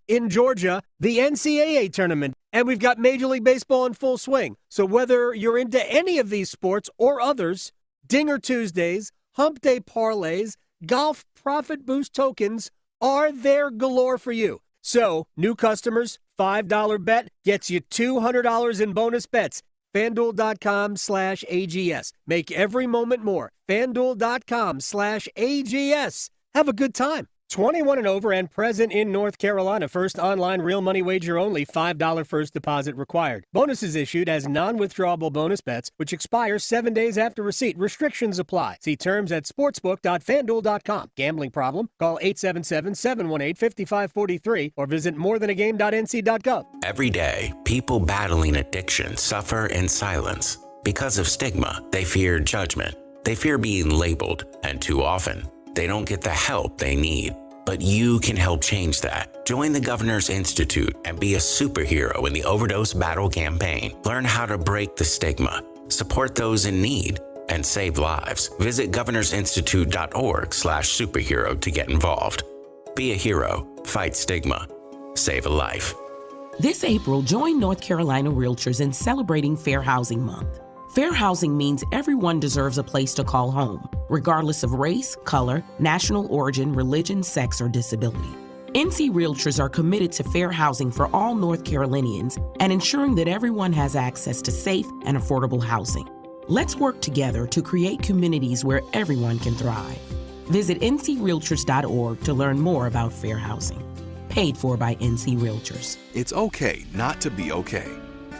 in Georgia, the NCAA tournament. And we've got Major League Baseball in full swing. So whether you're into any of these sports or others, Dinger Tuesdays, Hump Day parlays, golf profit boost tokens are there galore for you. So, new customers, $5 bet gets you $200 in bonus bets. FanDuel.com/AGS. Make every moment more. FanDuel.com/AGS. Have a good time. 21 and over and present in North Carolina. First online real money wager only. $5 first deposit required. Bonuses issued as non-withdrawable bonus bets, which expire 7 days after receipt. Restrictions apply. See terms at sportsbook.fanduel.com. Gambling problem? Call 877-718-5543 or visit morethanagame.nc.gov. Every day, people battling addiction suffer in silence. Because of stigma, they fear judgment. They fear being labeled, and too often, they don't get the help they need. But you can help change that. Join the Governor's Institute and be a superhero in the overdose battle campaign. Learn how to break the stigma, support those in need, and save lives. Visit governorsinstitute.org/superhero to get involved. Be a hero, fight stigma, save a life. This April, join North Carolina Realtors in celebrating Fair Housing Month. Fair housing means everyone deserves a place to call home, regardless of race, color, national origin, religion, sex, or disability. NC Realtors are committed to fair housing for all North Carolinians and ensuring that everyone has access to safe and affordable housing. Let's work together to create communities where everyone can thrive. Visit ncrealtors.org to learn more about fair housing. Paid for by NC Realtors. It's okay not to be okay.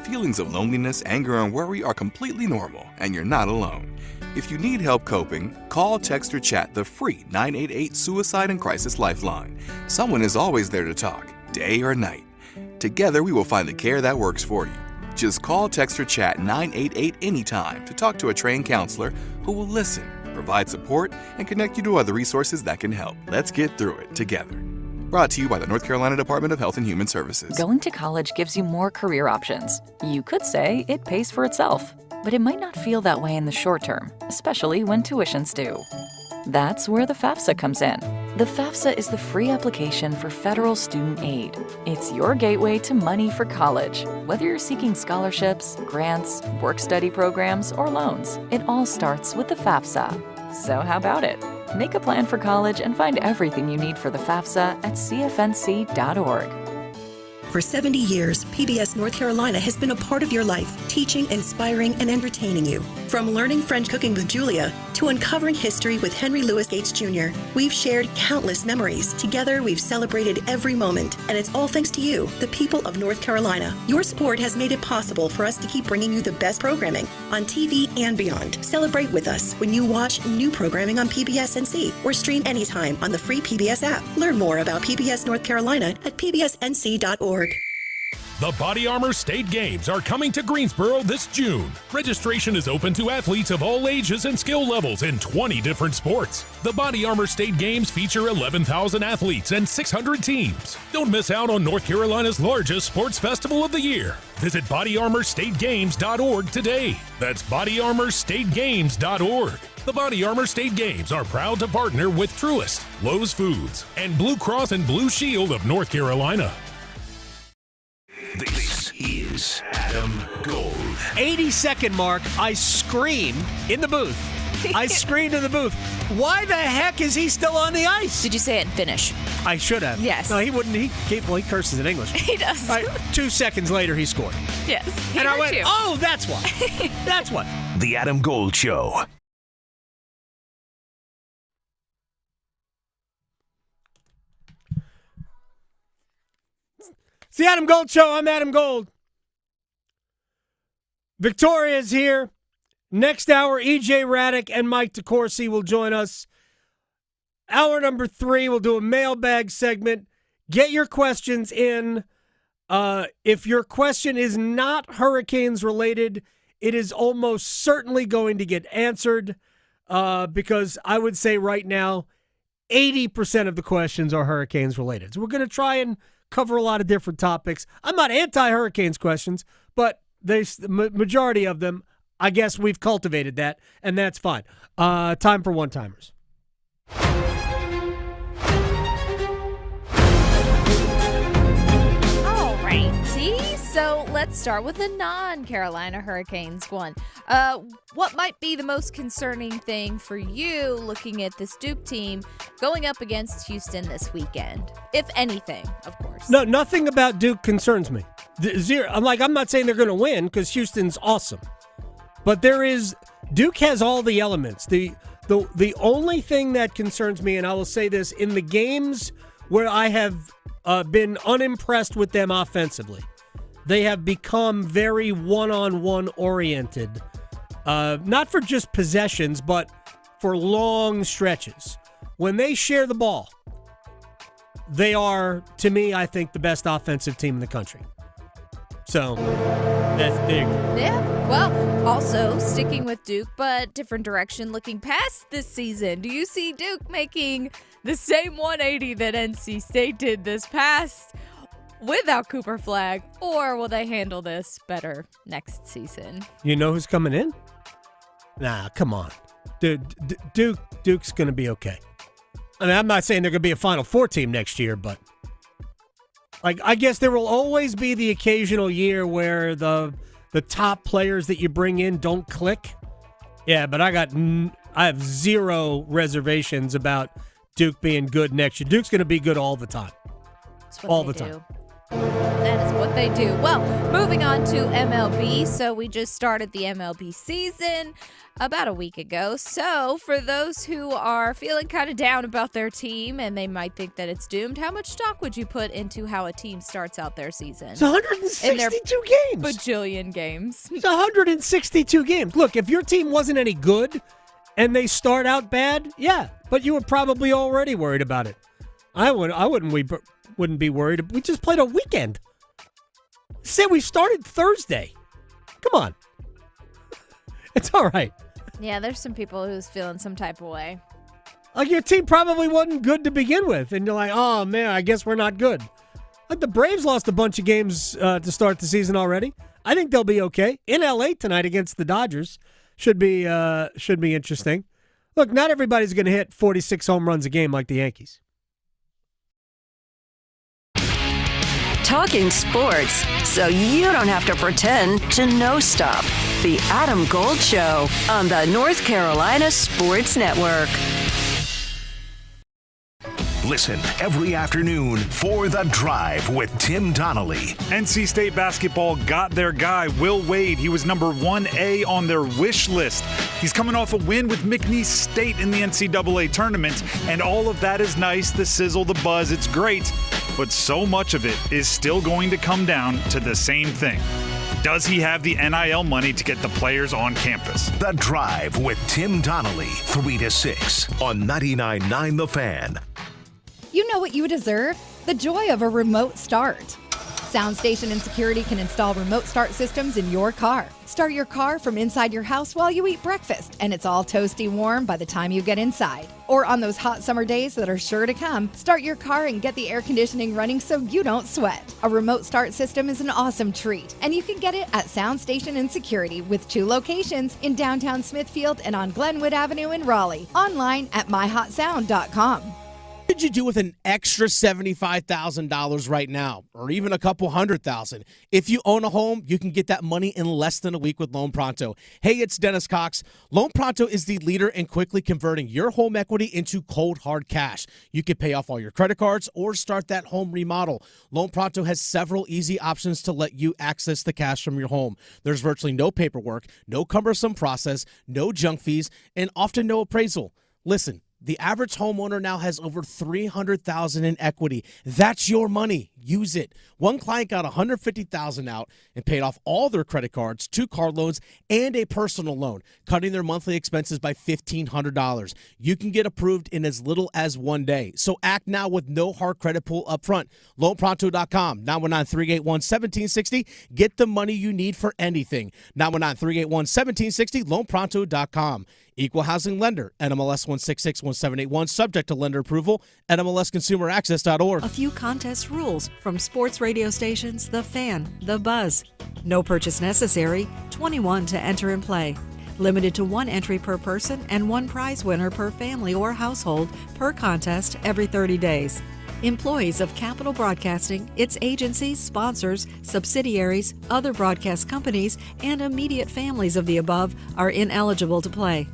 Feelings of loneliness, anger, and worry are completely normal, and you're not alone. If you need help coping, call, text, or chat the free 988 Suicide and Crisis Lifeline. Someone is always there to talk, day or night. Together, we will find the care that works for you. Just call, text, or chat 988 anytime to talk to a trained counselor who will listen, provide support, and connect you to other resources that can help. Let's get through it together. Brought to you by the North Carolina Department of Health and Human Services. Going to college gives you more career options. You could say it pays for itself, but it might not feel that way in the short term, especially when tuitions do. That's where the FAFSA comes in. The FAFSA is the free application for federal student aid. It's your gateway to money for college. Whether you're seeking scholarships, grants, work-study programs, or loans, it all starts with the FAFSA. So how about it? Make a plan for college and find everything you need for the FAFSA at cfnc.org. For 70 years, PBS North Carolina has been a part of your life, teaching, inspiring, and entertaining you. From learning French cooking with Julia to uncovering history with Henry Louis Gates Jr., we've shared countless memories. Together, we've celebrated every moment, and it's all thanks to you, the people of North Carolina. Your support has made it possible for us to keep bringing you the best programming on TV and beyond. Celebrate with us when you watch new programming on PBS NC or stream anytime on the free PBS app. Learn more about PBS North Carolina at pbsnc.org. The Body Armor State Games are coming to Greensboro this June. Registration is open to athletes of all ages and skill levels in 20 different sports. The Body Armor State Games feature 11,000 athletes and 600 teams. Don't miss out on North Carolina's largest sports festival of the year. Visit bodyarmorstategames.org today. That's bodyarmorstategames.org. The Body Armor State Games are proud to partner with Truist, Lowe's Foods, and Blue Cross and Blue Shield of North Carolina. This is Adam Gold. 80-second mark, I scream in the booth. I screamed in the booth. Why the heck is he still on the ice? Did you say it in Finnish? I should have. Yes. No, he wouldn't. He curses in English. He does. All right, 2 seconds later, he scored. Yes. And I went, oh, that's why. That's what. The Adam Gold Show. It's the Adam Gold Show. I'm Adam Gold. Victoria's here. Next hour, EJ Hradek and Mike DeCourcy will join us. Hour number 3, we'll do a mailbag segment. Get your questions in. If your question is not Hurricanes related, it is almost certainly going to get answered because I would say right now, 80% of the questions are Hurricanes related. So we're going to try and cover a lot of different topics. I'm not anti-Hurricanes questions, but there's the majority of them, I guess we've cultivated that, and that's fine. Time for one-timers. Alrighty, so let's let's start with the non-Carolina Hurricanes one. What might be the most concerning thing for you looking at this Duke team going up against Houston this weekend? If anything, of course. No, nothing about Duke concerns me. Zero. I'm not saying they're going to win because Houston's awesome. But Duke has all the elements. The only thing that concerns me, and I will say this, in the games where I have been unimpressed with them offensively, they have become very one-on-one oriented. Not for just possessions, but for long stretches. When they share the ball, they are, to me, I think, the best offensive team in the country. So, that's big. Yeah, well, also sticking with Duke, but different direction, looking past this season. Do you see Duke making the same 180 that NC State did this past without Cooper Flagg, or will they handle this better next season? You know who's coming in? Nah, come on. Duke's going to be okay. I mean, I'm not saying they're going to be a Final Four team next year, but I guess there will always be the occasional year where the top players that you bring in don't click. Yeah, but I have zero reservations about Duke being good next year. Duke's going to be good all the time. All the time. That is what they do. Well, moving on to MLB. So we just started the MLB season about a week ago. So for those who are feeling kind of down about their team and they might think that it's doomed, how much stock would you put into how a team starts out their season? It's 162 games. Bajillion games. It's 162 games. Look, if your team wasn't any good and they start out bad, yeah, but you were probably already worried about it. I wouldn't be worried. We just played a weekend. Say we started Thursday. Come on. It's all right. Yeah, there's some people who's feeling some type of way. Like your team probably wasn't good to begin with, and you're like, oh, man, I guess we're not good. Like the Braves lost a bunch of games to start the season already. I think they'll be okay. In L.A. tonight against the Dodgers should be interesting. Look, not everybody's going to hit 46 home runs a game like the Yankees. Talking sports, so you don't have to pretend to know stuff. The Adam Gold Show on the North Carolina Sports Network. Listen every afternoon for The Drive with Tim Donnelly. NC State basketball got their guy, Will Wade. He was number 1A on their wish list. He's coming off a win with McNeese State in the NCAA tournament, and all of that is nice, the sizzle, the buzz, it's great. But so much of it is still going to come down to the same thing. Does he have the NIL money to get the players on campus? The Drive with Tim Donnelly, 3 to 6 on 99.9 The Fan. You know what you deserve? The joy of a remote start. SoundStation and Security can install remote start systems in your car. Start your car from inside your house while you eat breakfast, and it's all toasty warm by the time you get inside. Or on those hot summer days that are sure to come, start your car and get the air conditioning running so you don't sweat. A remote start system is an awesome treat, and you can get it at SoundStation and Security with 2 locations in downtown Smithfield and on Glenwood Avenue in Raleigh. Online at myhotsound.com. What could you do with an extra $75,000 right now, or even a couple $100,000? If you own a home, you can get that money in less than a week with Loan Pronto. Hey, it's Dennis Cox. Loan Pronto is the leader in quickly converting your home equity into cold, hard cash. You can pay off all your credit cards or start that home remodel. Loan Pronto has several easy options to let you access the cash from your home. There's virtually no paperwork, no cumbersome process, no junk fees, and often no appraisal. Listen. The average homeowner now has over $300,000 in equity. That's your money. Use it. One client got $150,000 out and paid off all their credit cards, 2 car loans, and a personal loan, cutting their monthly expenses by $1,500. You can get approved in as little as 1 day. So act now with no hard credit pull up front. LoanPronto.com, 919-381-1760. Get the money you need for anything. 919-381-1760, LoanPronto.com. Equal housing lender, NMLS 1661781, subject to lender approval, NMLSconsumeraccess.org. A few contest rules from sports radio stations The Fan, The Buzz. No purchase necessary, 21 to enter and play. Limited to 1 entry per person and 1 prize winner per family or household per contest every 30 days. Employees of Capital Broadcasting, its agencies, sponsors, subsidiaries, other broadcast companies, and immediate families of the above are ineligible to play.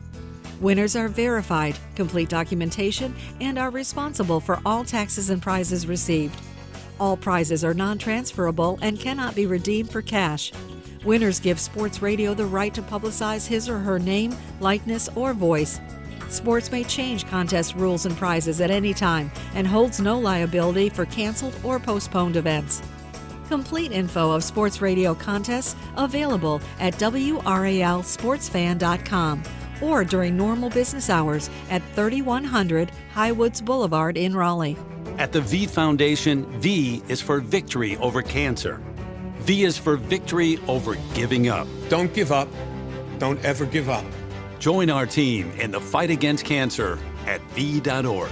Winners are verified, complete documentation, and are responsible for all taxes and prizes received. All prizes are non-transferable and cannot be redeemed for cash. Winners give Sports Radio the right to publicize his or her name, likeness, or voice. Sports may change contest rules and prizes at any time and holds no liability for canceled or postponed events. Complete info of Sports Radio contests available at WRALSportsFan.com or during normal business hours at 3100 Highwoods Boulevard in Raleigh. At the V Foundation, V is for victory over cancer. V is for victory over giving up. Don't give up. Don't ever give up. Join our team in the fight against cancer at V.org.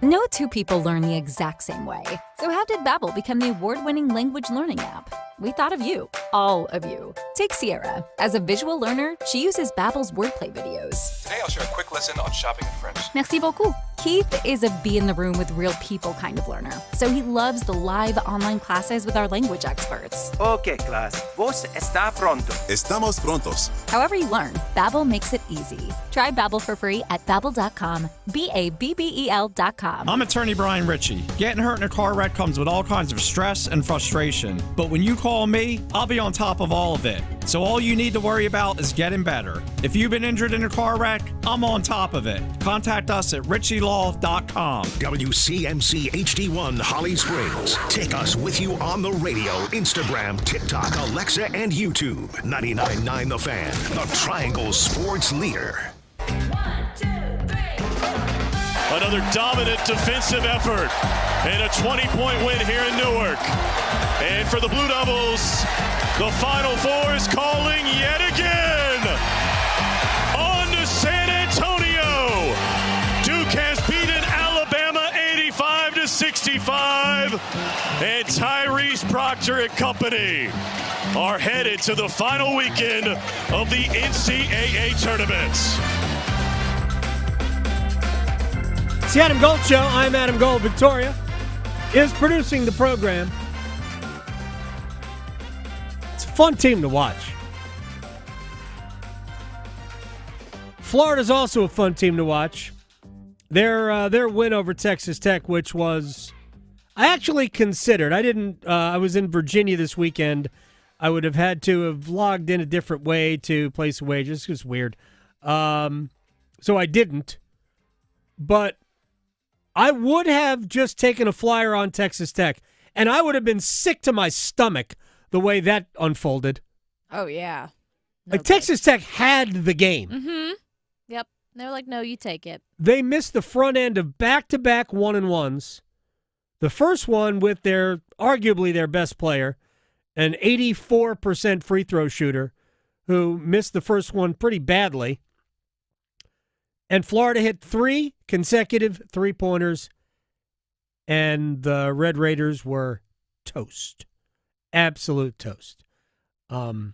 No two people learn the exact same way. So how did Babbel become the award-winning language learning app? We thought of you, all of you. Take Sierra. As a visual learner, she uses Babbel's wordplay videos. Today I'll share a quick lesson on shopping in French. Merci beaucoup. Keith is a be in the room with real people kind of learner, so he loves the live online classes with our language experts. Okay, class. Vos está pronto. Estamos prontos. However you learn, Babbel makes it easy. Try Babbel for free at Babbel.com, Babbel.com. I'm attorney Brian Ritchie. Getting hurt in a car wreck comes with all kinds of stress and frustration. But when you call me, I'll be on top of all of it. So all you need to worry about is getting better. If you've been injured in a car wreck, I'm on top of it. Contact us at ritchielaw.com. WCMC HD1 Holly Springs. Take us with you on the radio, Instagram, TikTok, Alexa, and YouTube. 99.9 The Fan, the Triangle Sports Leader. Another dominant defensive effort and a 20-point win here in Newark. And for the Blue Devils, the Final Four is calling yet again. On to San Antonio. Duke has beaten Alabama 85-65. And Tyrese Proctor and company are headed to the final weekend of the NCAA tournaments. It's the Adam Gold Show. I'm Adam Gold. Victoria is producing the program. It's a fun team to watch. Florida's also a fun team to watch. Their win over Texas Tech, which was, I actually considered. I was in Virginia this weekend. I would have had to have logged in a different way to place a wager. It's just weird. So I didn't. But I would have just taken a flyer on Texas Tech, and I would have been sick to my stomach the way that unfolded. Oh, yeah. Texas Tech had the game. Mm-hmm. Yep. They're like, no, you take it. They missed the front end of back-to-back 1-and-1s. The first one with arguably their best player, an 84% free throw shooter who missed the first one pretty badly. And Florida hit 3 consecutive three-pointers, and the Red Raiders were toast. Absolute toast. But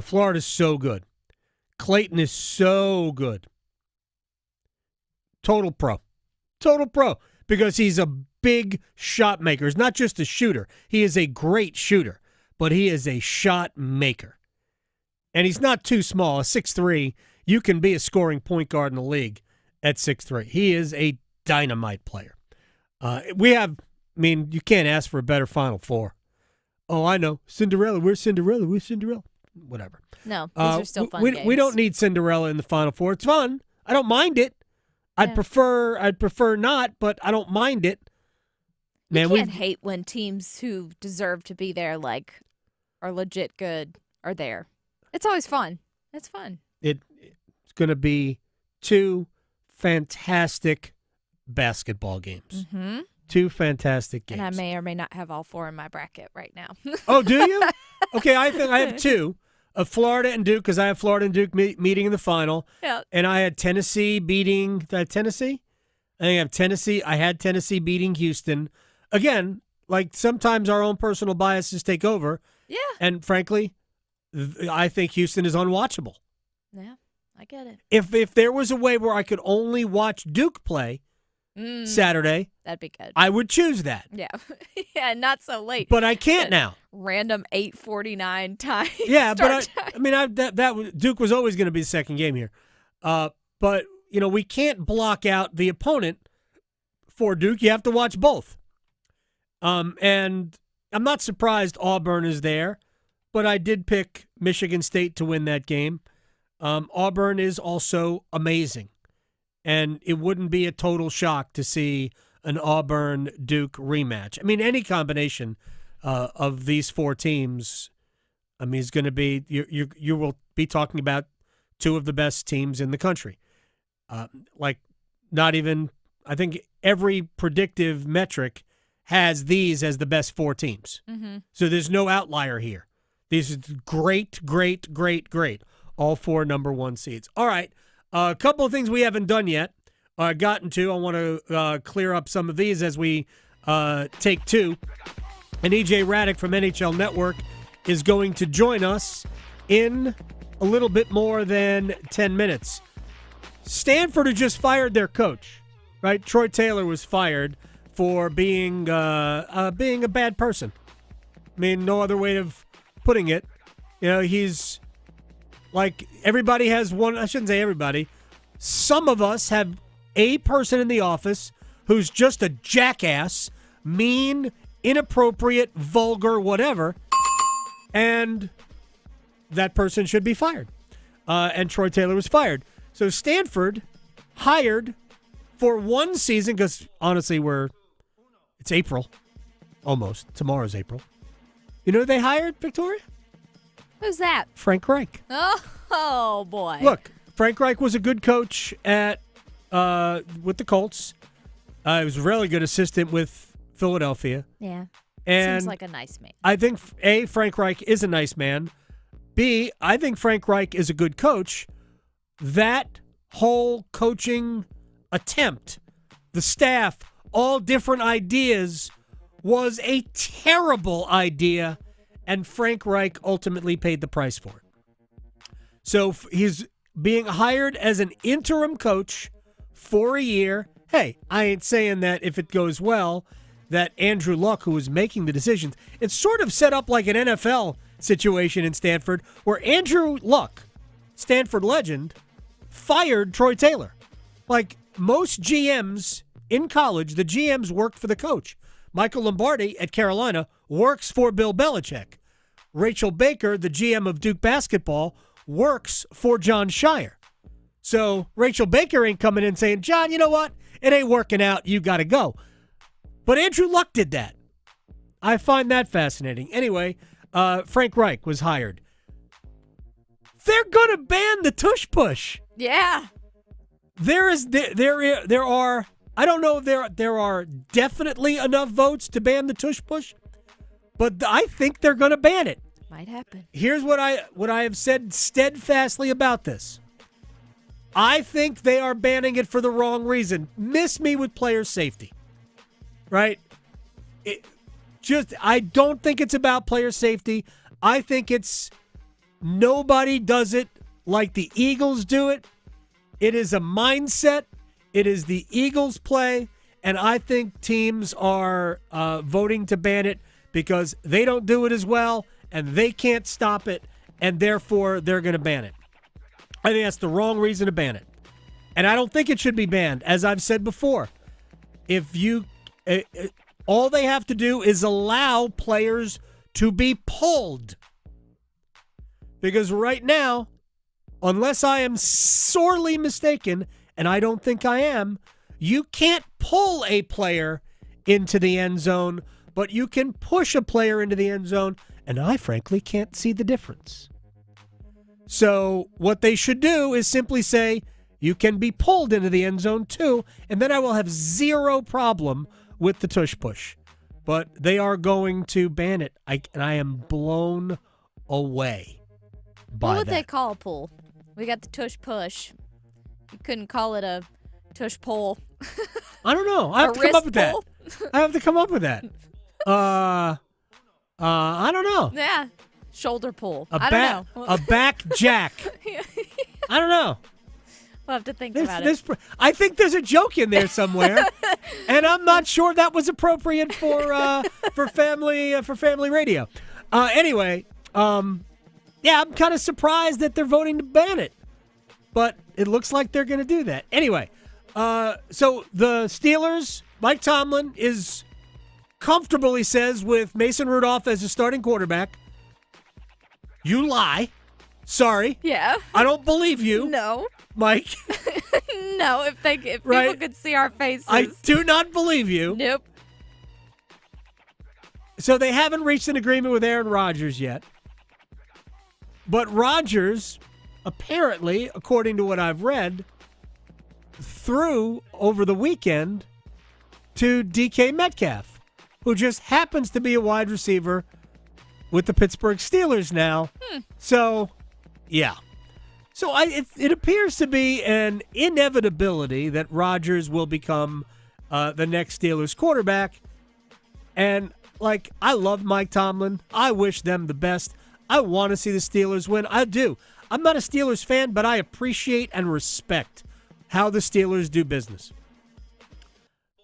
Florida's so good. Clayton is so good. Total pro. Total pro. Because he's a big shot maker. He's not just a shooter. He is a great shooter, but he is a shot maker. And he's not too small. A 6'3", you can be a scoring point guard in the league at 6'3". He is a dynamite player. You can't ask for a better Final Four. Oh, I know. Cinderella. We're Cinderella. We're Cinderella. Whatever. No, these are still fun games. We don't need Cinderella in the Final Four. It's fun. I don't mind it. I'd prefer not, but I don't mind it. Man, you can't hate when teams who deserve to be there, are legit good, are there. It's always fun. It's fun. It's going to be 2 fantastic basketball games. Mm-hmm. 2 fantastic games. And I may or may not have all 4 in my bracket right now. Oh, do you? Okay, I think I have 2. Of Florida and Duke, because I have Florida and Duke meeting in the final. Yeah. And I had Tennessee beating. Did I have Tennessee? I think I have Tennessee. I had Tennessee beating Houston. Again, sometimes our own personal biases take over. Yeah. And frankly, I think Houston is unwatchable. Yeah, I get it. If there was a way where I could only watch Duke play, Saturday, that'd be good. I would choose that. Yeah. Yeah, not so late. But I can't now. Random 8:49 time. Yeah, but Duke was always going to be the second game here. But, we can't block out the opponent for Duke. You have to watch both. And I'm not surprised Auburn is there, but I did pick Michigan State to win that game. Auburn is also amazing, and it wouldn't be a total shock to see an Auburn-Duke rematch. I mean, any combination of these four teams, is going to be you will be talking about two of the best teams in the country. Not even, I think every predictive metric has these as the best four teams. Mm-hmm. So there's no outlier here. These are great. All four number one seeds. All right. A couple of things we haven't done yet. Gotten to. I want to clear up some of these as we take two. And EJ Hradek from NHL Network is going to join us in a little bit more than 10 minutes. Stanford had just fired their coach, right? Troy Taylor was fired for being a bad person. I mean, no other way of putting it. He's like everybody has one. I shouldn't say everybody. Some of us have a person in the office who's just a jackass, mean, inappropriate, vulgar, whatever, and that person should be fired. And Troy Taylor was fired. So Stanford hired for one season, because honestly, it's April, almost. Tomorrow's April. You know who they hired, Victoria? Who's that? Frank Reich. Oh boy. Look, Frank Reich was a good coach with the Colts. He was a really good assistant with Philadelphia. Yeah. And seems like a nice man. I think, A, Frank Reich is a nice man. B, I think Frank Reich is a good coach. That whole coaching attempt, the staff, all different ideas, was a terrible idea, and Frank Reich ultimately paid the price for it. So he's being hired as an interim coach for a year. Hey, I ain't saying that if it goes well, that Andrew Luck, who was making the decisions, it's sort of set up like an NFL situation in Stanford where Andrew Luck, Stanford legend, fired Troy Taylor. Like most GMs in college, the GMs worked for the coach. Michael Lombardi at Carolina works for Bill Belichick. Rachel Baker, the GM of Duke basketball, works for John Shire. So Rachel Baker ain't coming in saying, John, you know what? It ain't working out. You got to go. But Andrew Luck did that. I find that fascinating. Anyway, Frank Reich was hired. They're going to ban the tush push. Yeah. There are, I don't know if there are definitely enough votes to ban the tush push, but I think they're going to ban it. Might happen. Here's what I have said steadfastly about this. I think they are banning it for the wrong reason. Miss me with player safety. Right? I don't think it's about player safety. I think it's nobody does it like the Eagles do it. It is a mindset. It is the Eagles play. And I think teams are voting to ban it because they don't do it as well and they can't stop it. And therefore, they're going to ban it. I think that's the wrong reason to ban it. And I don't think it should be banned. As I've said before, all they have to do is allow players to be pulled. Because right now, unless I am sorely mistaken, and I don't think I am, you can't pull a player into the end zone, but you can push a player into the end zone, and I frankly can't see the difference. So what they should do is simply say, you can be pulled into the end zone too, and then I will have zero problem with the tush push. But they are going to ban it, and I am blown away by What would that. they call a pull? We got the tush push. You couldn't call it a tush pull. I don't know. I have to come up with that. I have to come up with that. I don't know. Yeah. Shoulder pull. A I don't know. back jack. I don't know. We'll have to think about it. I think there's a joke in there somewhere, and I'm not sure that was appropriate for family radio. Anyway, yeah, I'm kind of surprised that they're voting to ban it, but it looks like they're going to do that. Anyway, so the Steelers, Mike Tomlin is comfortable, he says, with Mason Rudolph as a starting quarterback. You lie. Sorry. Yeah. I don't believe you. No. Mike. No, if people could see our faces. I do not believe you. Nope. So they haven't reached an agreement with Aaron Rodgers yet. But Rodgers, apparently, according to what I've read, threw over the weekend to DK Metcalf, who just happens to be a wide receiver with the Pittsburgh Steelers now. So, yeah. So it appears to be an inevitability that Rodgers will become the next Steelers quarterback. And, I love Mike Tomlin. I wish them the best. I want to see the Steelers win. I do. I'm not a Steelers fan, but I appreciate and respect how the Steelers do business.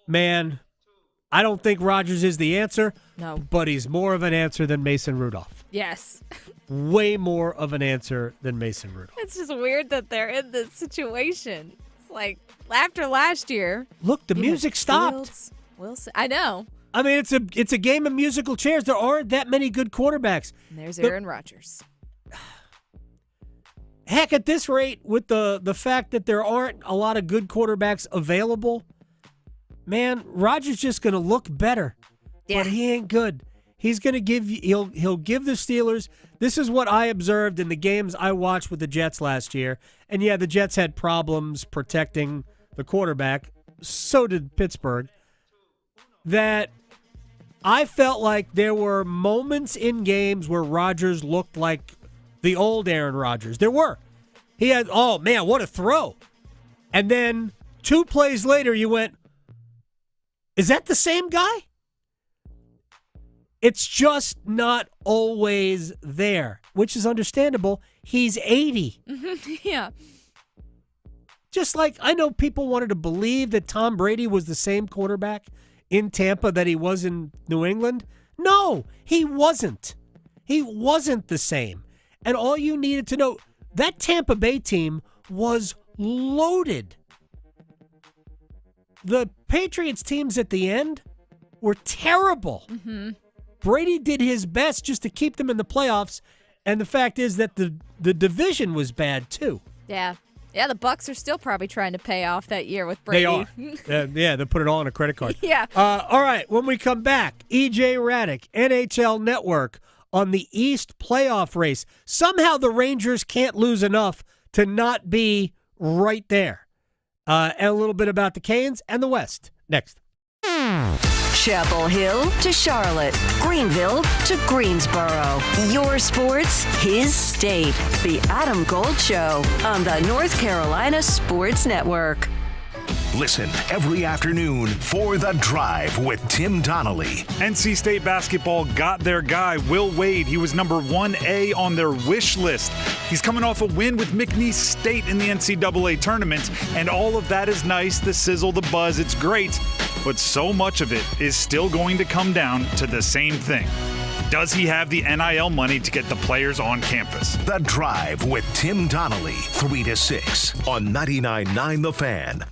Man, I don't think Rodgers is the answer. No. But he's more of an answer than Mason Rudolph. Yes. Way more of an answer than Mason Rudolph. It's just weird that they're in this situation. It's like after last year. Look, the music stopped. Wilson. I know. I mean, it's a game of musical chairs. There aren't that many good quarterbacks. And there's Aaron Rodgers. Heck, at this rate, with the fact that there aren't a lot of good quarterbacks available, man, Rodgers just going to look better. Yeah. But he ain't good. He's going to give you. He'll give the Steelers. This is what I observed in the games I watched with the Jets last year. And yeah, the Jets had problems protecting the quarterback. So did Pittsburgh. That I felt like there were moments in games where Rodgers looked like the old Aaron Rodgers. There were. He had, oh man, what a throw. And then 2 plays later, you went, is that the same guy? It's just not always there, which is understandable. He's 80. Yeah. Just like I know people wanted to believe that Tom Brady was the same quarterback in Tampa that he was in New England. No, he wasn't. He wasn't the same. And all you needed to know, that Tampa Bay team was loaded. The Patriots teams at the end were terrible. Mm-hmm. Brady did his best just to keep them in the playoffs, and the fact is that the division was bad too. Yeah. Yeah, the Bucs are still probably trying to pay off that year with Brady. They are. Yeah, they put it all on a credit card. Yeah. All right, when we come back, EJ Hradek, NHL Network, on the East playoff race. Somehow the Rangers can't lose enough to not be right there. And a little bit about the Canes and the West. Next. Chapel Hill to Charlotte, Greenville to Greensboro. Your sports, his state. The Adam Gold Show on the North Carolina Sports Network. Listen every afternoon for The Drive with Tim Donnelly. NC State basketball got their guy, Will Wade. He was number 1A on their wish list. He's coming off a win with McNeese State in the NCAA tournament, and all of that is nice, the sizzle, the buzz, it's great. But so much of it is still going to come down to the same thing. Does he have the NIL money to get the players on campus? The Drive with Tim Donnelly, 3 to 6 on 99.9 The Fan.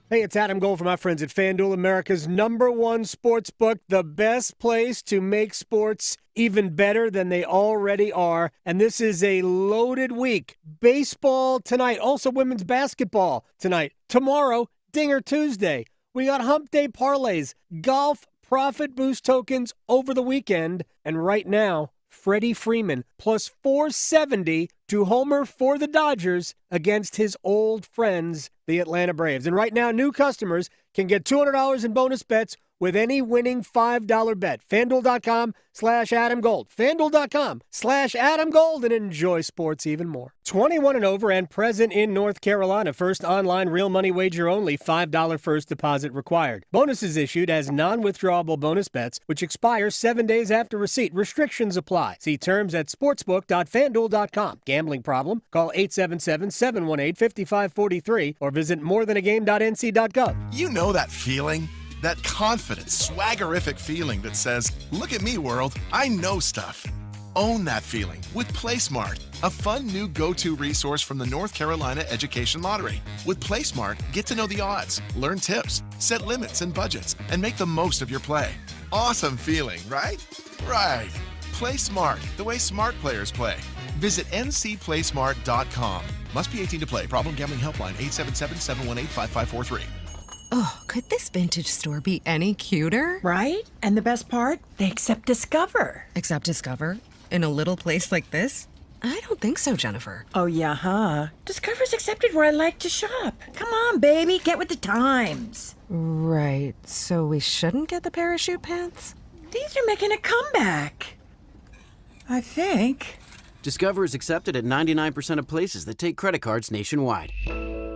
Hey, it's Adam Gold from my friends at FanDuel, America's #1 sports book, the best place to make sports even better than they already are. And this is a loaded week. Baseball tonight, also women's basketball tonight. Tomorrow, Dinger Tuesday. We got Hump Day parlays, golf, profit boost tokens over the weekend. And right now, Freddie Freeman plus 470 to homer for the Dodgers against his old friends, the Atlanta Braves. And right now, new customers can get $200 in bonus bets with any winning $5 bet. FanDuel.com/AdamGold. FanDuel.com/AdamGold, and enjoy sports even more. 21 and over and present in North Carolina. First online real money wager only. $5 first deposit required. Bonuses issued as non-withdrawable bonus bets, which expire 7 days after receipt. Restrictions apply. See terms at sportsbook.fanduel.com. Gambling problem? Call 877-718-5543 or visit morethanagame.nc.gov. You know that feeling? That confident, swaggerific feeling that says, look at me, world, I know stuff. Own that feeling with PlaySmart, a fun new go-to resource from the North Carolina Education Lottery. With PlaySmart, get to know the odds, learn tips, set limits and budgets, and make the most of your play. Awesome feeling, right? Right. Play smart, the way smart players play. Visit ncplaysmart.com. Must be 18 to play. Problem gambling helpline 877-718-5543. Oh, could this vintage store be any cuter? Right? And the best part? They accept Discover. Accept Discover? In a little place like this? I don't think so, Jennifer. Oh, yeah, huh? Discover's accepted where I like to shop. Come on, baby, get with the times. Right, so we shouldn't get the parachute pants? These are making a comeback. I think. Discover is accepted at 99% of places that take credit cards nationwide.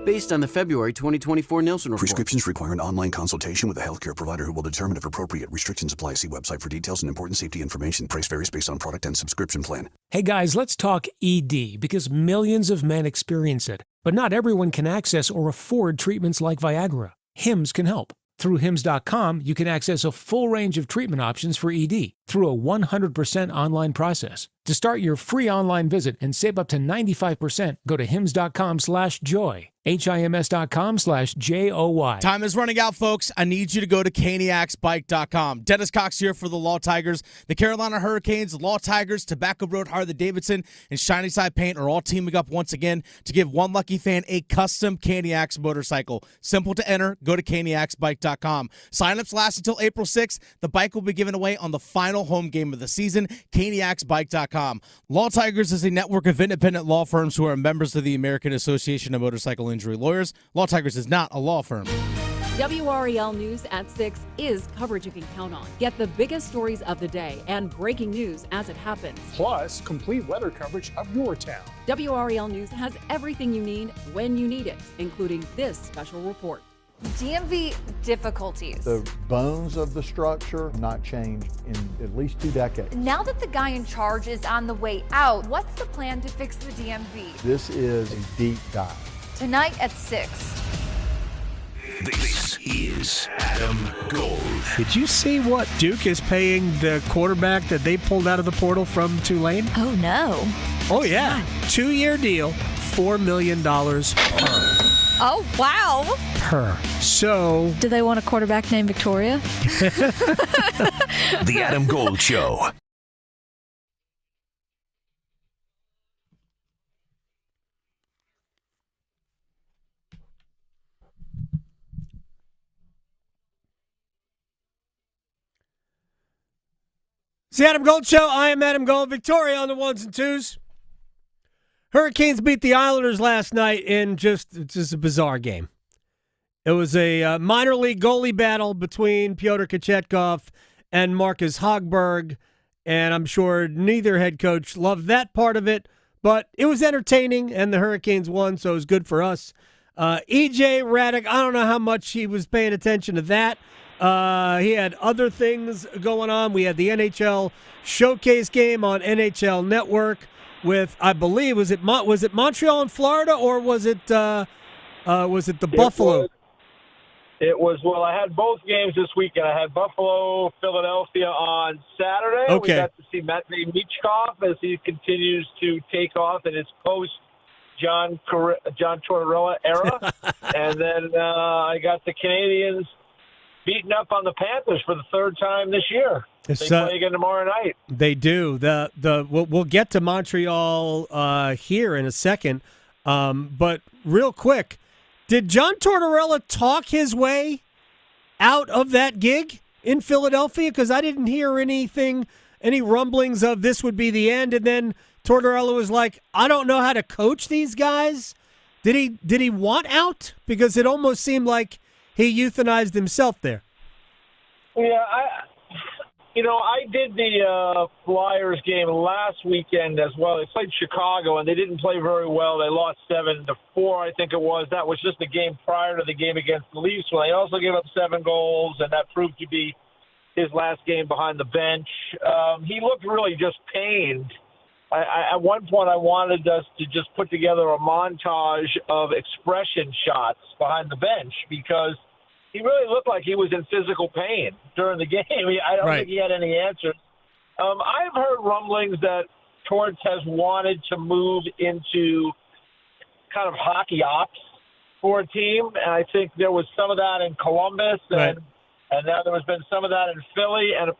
Based on the February 2024 Nielsen report. Prescriptions require an online consultation with a healthcare provider who will determine if appropriate. Restrictions apply. See website for details and important safety information. Price varies based on product and subscription plan. Hey guys, let's talk ED because millions of men experience it. But not everyone can access or afford treatments like Viagra. Hims can help. Through Hims.com, you can access a full range of treatment options for ED through a 100% online process. To start your free online visit and save up to 95%, go to Hims.com/joy. HIMS.com/JOY. Time is running out, folks. I need you to go to CaniacsBike.com. Dennis Cox here for the Law Tigers. The Carolina Hurricanes, Law Tigers, Tobacco Road, Harley-Davidson, and Shiny Side Paint are all teaming up once again to give one lucky fan a custom Caniacs motorcycle. Simple to enter. Go to CaniacsBike.com. Sign-ups last until April 6th. The bike will be given away on the final home game of the season. CaniacsBike.com. Law Tigers is a network of independent law firms who are members of the American Association of Motorcycle Injury Lawyers. Law Tigers is not a law firm. WREL News at 6 is coverage you can count on. Get the biggest stories of the day and breaking news as it happens. Plus, complete weather coverage of your town. WREL News has everything you need when you need it, including this special report. DMV difficulties. The bones of the structure not changed in at least 2 decades. Now that the guy in charge is on the way out, what's the plan to fix the DMV? This is a deep dive. Tonight at 6. This is Adam Gold. Did you see what Duke is paying the quarterback that they pulled out of the portal from Tulane? Oh, no. Oh, yeah. 2-year deal, $4 million per. Oh, wow. Per. So. Do they want a quarterback named Victoria? The Adam Gold Show. It's the Adam Gold Show. I am Adam Gold. Victoria on the ones and twos. Hurricanes beat the Islanders last night in just a bizarre game. It was a minor league goalie battle between Pyotr Kochetkov and Marcus Hogberg, and I'm sure neither head coach loved that part of it, but it was entertaining, and the Hurricanes won, so it was good for us. EJ Hradek, I don't know how much he was paying attention to that. He had other things going on. We had the NHL Showcase game on NHL Network with, I believe, was it Montreal and Florida, or was it the Buffalo? Well, I had both games this weekend. I had Buffalo, Philadelphia on Saturday. Okay. We got to see Matvei Michkov as he continues to take off in his post-John Tortorella era. And then I got the Canadians beating up on the Panthers for the third time this year. They play again tomorrow night. They do. We'll get to Montreal here in a second. But real quick, did John Tortorella talk his way out of that gig in Philadelphia? Because I didn't hear any rumblings of this would be the end. And then Tortorella was like, I don't know how to coach these guys. Did he want out? Because it almost seemed like he euthanized himself there. Yeah, I did the Flyers game last weekend as well. They played Chicago, and they didn't play very well. They lost 7-4, I think it was. That was just the game prior to the game against the Leafs, when they also gave up 7 goals, and that proved to be his last game behind the bench. He looked really just pained. At one point, I wanted us to just put together a montage of expression shots behind the bench, because he really looked like he was in physical pain during the game. I don't think he had any answers. I've heard rumblings that Torts has wanted to move into kind of hockey ops for a team, and I think there was some of that in Columbus, and now there has been some of that in Philly. And,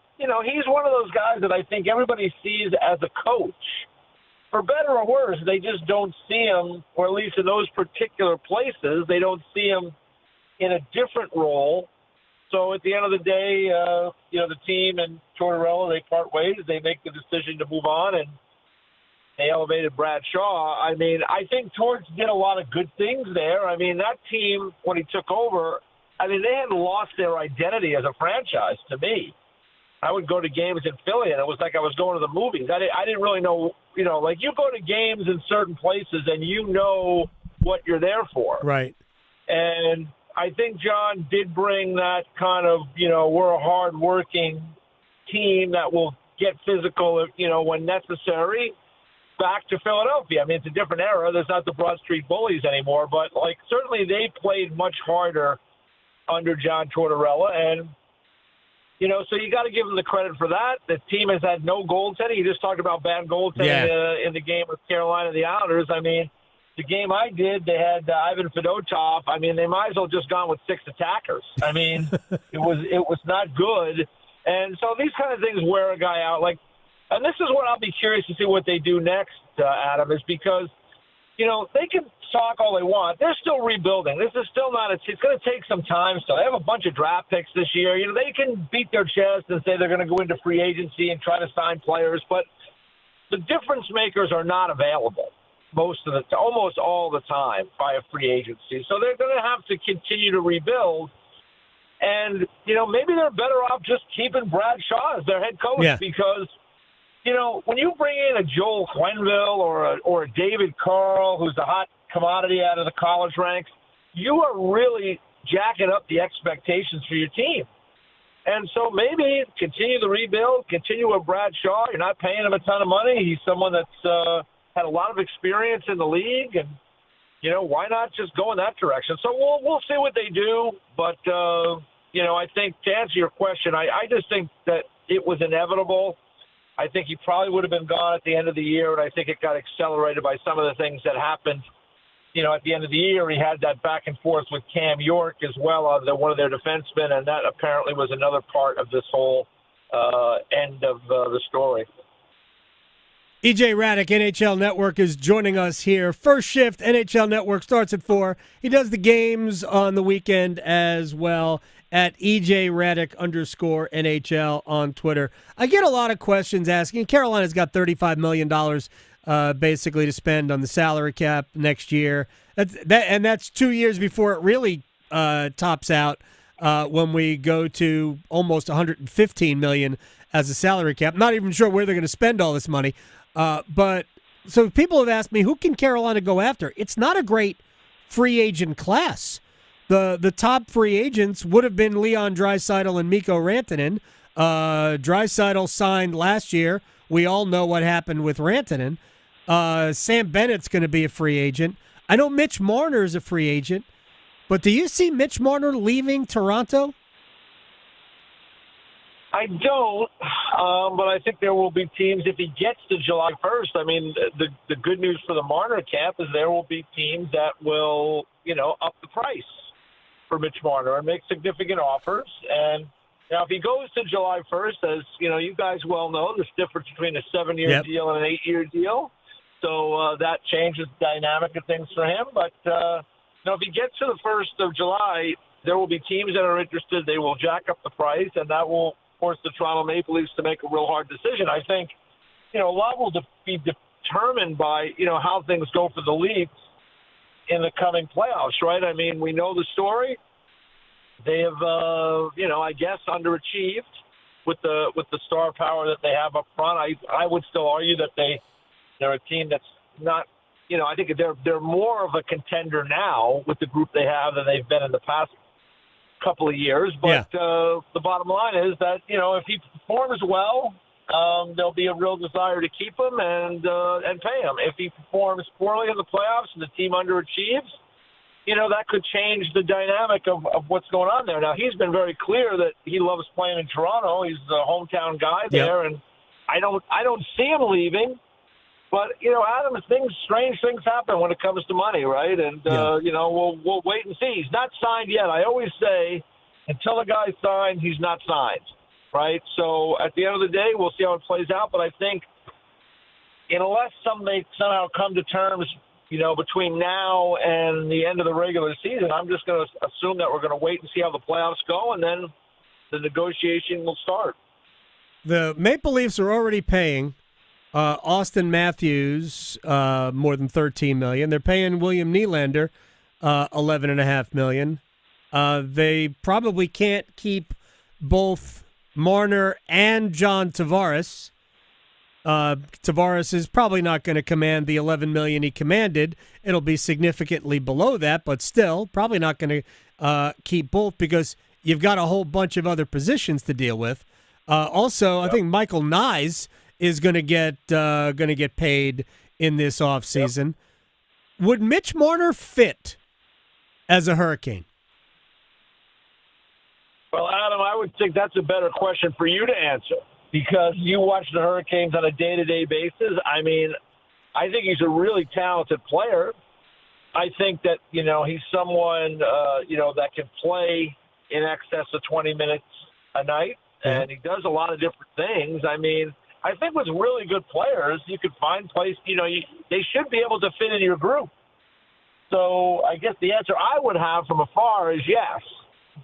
he's one of those guys that I think everybody sees as a coach. For better or worse, they just don't see him, or at least in those particular places, they don't see him in a different role. So at the end of the day, the team and Tortorella, they part ways. They make the decision to move on, and they elevated Brad Shaw. I mean, I think Torts did a lot of good things there. I mean, that team, when he took over, they hadn't lost their identity as a franchise to me. I would go to games in Philly, and it was like I was going to the movies. I didn't really know, you go to games in certain places, and you know what you're there for. Right. And I think John did bring that kind of, we're a hard-working team that will get physical, when necessary, back to Philadelphia. I mean, it's a different era. There's not the Broad Street Bullies anymore, but, certainly they played much harder under John Tortorella, and, so you got to give them the credit for that. The team has had no goaltending. You just talked about bad goaltending in the game with Carolina and the Islanders. I mean, the game I did, they had Ivan Fedotov. I mean, they might as well just gone with 6 attackers. I mean, it was not good. And so these kind of things wear a guy out. And this is what I'll be curious to see what they do next, Adam, is because, they can talk all they want. They're still rebuilding. This is still not – it's going to take some time. So they have a bunch of draft picks this year. They can beat their chest and say they're going to go into free agency and try to sign players. But the difference makers are not available almost all the time via free agency. So they're going to have to continue to rebuild. And, maybe they're better off just keeping Brad Shaw as their head coach because, when you bring in a Joel Quenneville or a David Carl, who's a hot commodity out of the college ranks, you are really jacking up the expectations for your team. And so maybe continue the rebuild, continue with Brad Shaw. You're not paying him a ton of money. He's someone that's had a lot of experience in the league, and why not just go in that direction? So we'll see what they do, but I think to answer your question, I just think that it was inevitable. I think he probably would have been gone at the end of the year, and I think it got accelerated by some of the things that happened. At the end of the year, he had that back and forth with Cam York as well, one of their defensemen, and that apparently was another part of this whole end of the story. EJ Hradek, NHL Network, is joining us here. First shift, NHL Network starts at 4. He does the games on the weekend as well at EJ Hradek _NHL on Twitter. I get a lot of questions asking. Carolina's got $35 million basically to spend on the salary cap next year. That's 2 years before it really tops out when we go to almost $115 million as a salary cap. Not even sure where they're going to spend all this money. But so people have asked me, who can Carolina go after? It's not a great free agent class. The top free agents would have been Leon Draisaitl and Mikko Rantanen. Draisaitl signed last year. We all know what happened with Rantanen. Sam Bennett's going to be a free agent. I know Mitch Marner is a free agent, but do you see Mitch Marner leaving Toronto? I don't, but I think there will be teams if he gets to July 1st. I mean, the good news for the Marner camp is there will be teams that will, up the price for Mitch Marner and make significant offers. And now if he goes to July 1st, as you guys well know, there's difference between a 7-year deal and an 8-year deal. So that changes the dynamic of things for him. But if he gets to the 1st of July, there will be teams that are interested. They will jack up the price, and that will force the Toronto Maple Leafs to make a real hard decision. I think, a lot will be determined by, how things go for the Leafs in the coming playoffs, right? I mean, we know the story. they have, I guess, underachieved with the star power that they have up front. I would still argue that they're a team that's not. I think they're more of a contender now with the group they have than they've been in the past couple of years. But the bottom line is that if he performs well, there'll be a real desire to keep him and pay him. If he performs poorly in the playoffs and the team underachieves, that could change the dynamic of what's going on there. Now, he's been very clear that he loves playing in Toronto. He's the hometown guy there, and I don't see him leaving. But, Adam, strange things happen when it comes to money, right? And, we'll wait and see. He's not signed yet. I always say, until the guy's signed, he's not signed, right? So at the end of the day, we'll see how it plays out. But I think unless they somehow come to terms, between now and the end of the regular season, I'm just going to assume that we're going to wait and see how the playoffs go, and then the negotiation will start. The Maple Leafs are already paying Austin Matthews more than $13 million. They're paying William Nylander $11.5 million. They probably can't keep both Marner and John Tavares. Tavares is probably not going to command the $11 million he commanded. It'll be significantly below that, but still probably not going to keep both because you've got a whole bunch of other positions to deal with. I think Michael Nyes is going to get paid in this offseason. Yep. Would Mitch Marner fit as a Hurricane? Well, Adam, I would think that's a better question for you to answer because you watch the Hurricanes on a day-to-day basis. I mean, I think he's a really talented player. I think that, he's someone, that can play in excess of 20 minutes a night, and he does a lot of different things. I mean, I think with really good players, you could find place, they should be able to fit in your group. So I guess the answer I would have from afar is yes.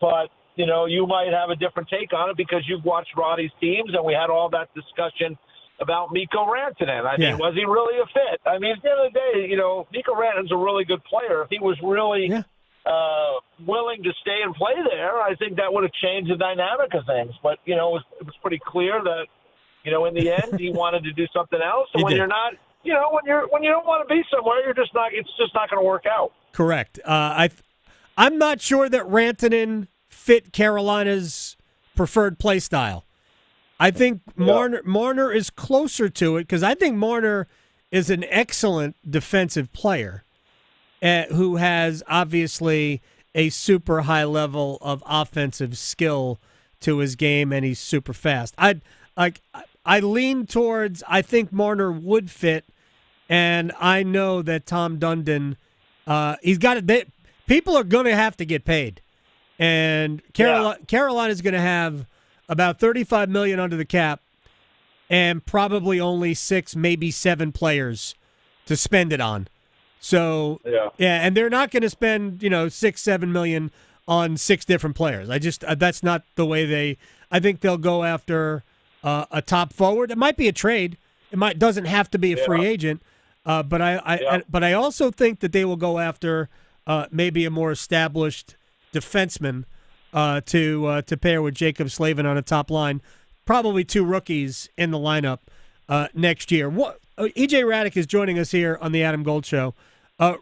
But, you might have a different take on it because you've watched Roddy's teams and we had all that discussion about Mikko Rantanen. I mean, was he really a fit? I mean, at the end of the day, Mikko Rantanen's a really good player. If he was really willing to stay and play there, I think that would have changed the dynamic of things. But, it was pretty clear that, in the end, he wanted to do something else. And when you're not, when you don't want to be somewhere, it's just not going to work out. Correct. I'm not sure that Rantanen fit Carolina's preferred play style. I think Marner is closer to it because I think Marner is an excellent defensive player who has obviously a super high level of offensive skill to his game, and he's super fast. I lean towards I think Marner would fit, and I know that Tom Dundon, he's got it. People are going to have to get paid, and Carolina's going to have about $35 million under the cap, and probably only 6, maybe 7 players to spend it on. So and they're not going to spend $6-7 million on 6 different players. That's not the way I think they'll go after a top forward. It might be a trade. It doesn't have to be a free agent. But I also think that they will go after maybe a more established defenseman to pair with Jacob Slavin on a top line. Probably 2 rookies in the lineup next year. EJ Hradek is joining us here on the Adam Gold Show.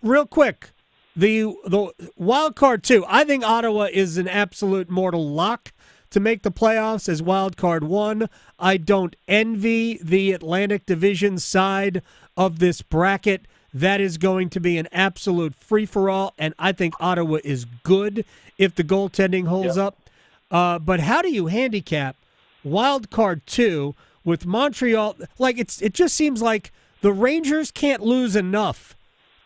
Real quick, the wild card 2. I think Ottawa is an absolute mortal lock to make the playoffs as wild card 1. I don't envy the Atlantic Division side of this bracket. That is going to be an absolute free-for-all, and I think Ottawa is good if the goaltending holds up. But how do you handicap wild card 2 with Montreal? It just seems like the Rangers can't lose enough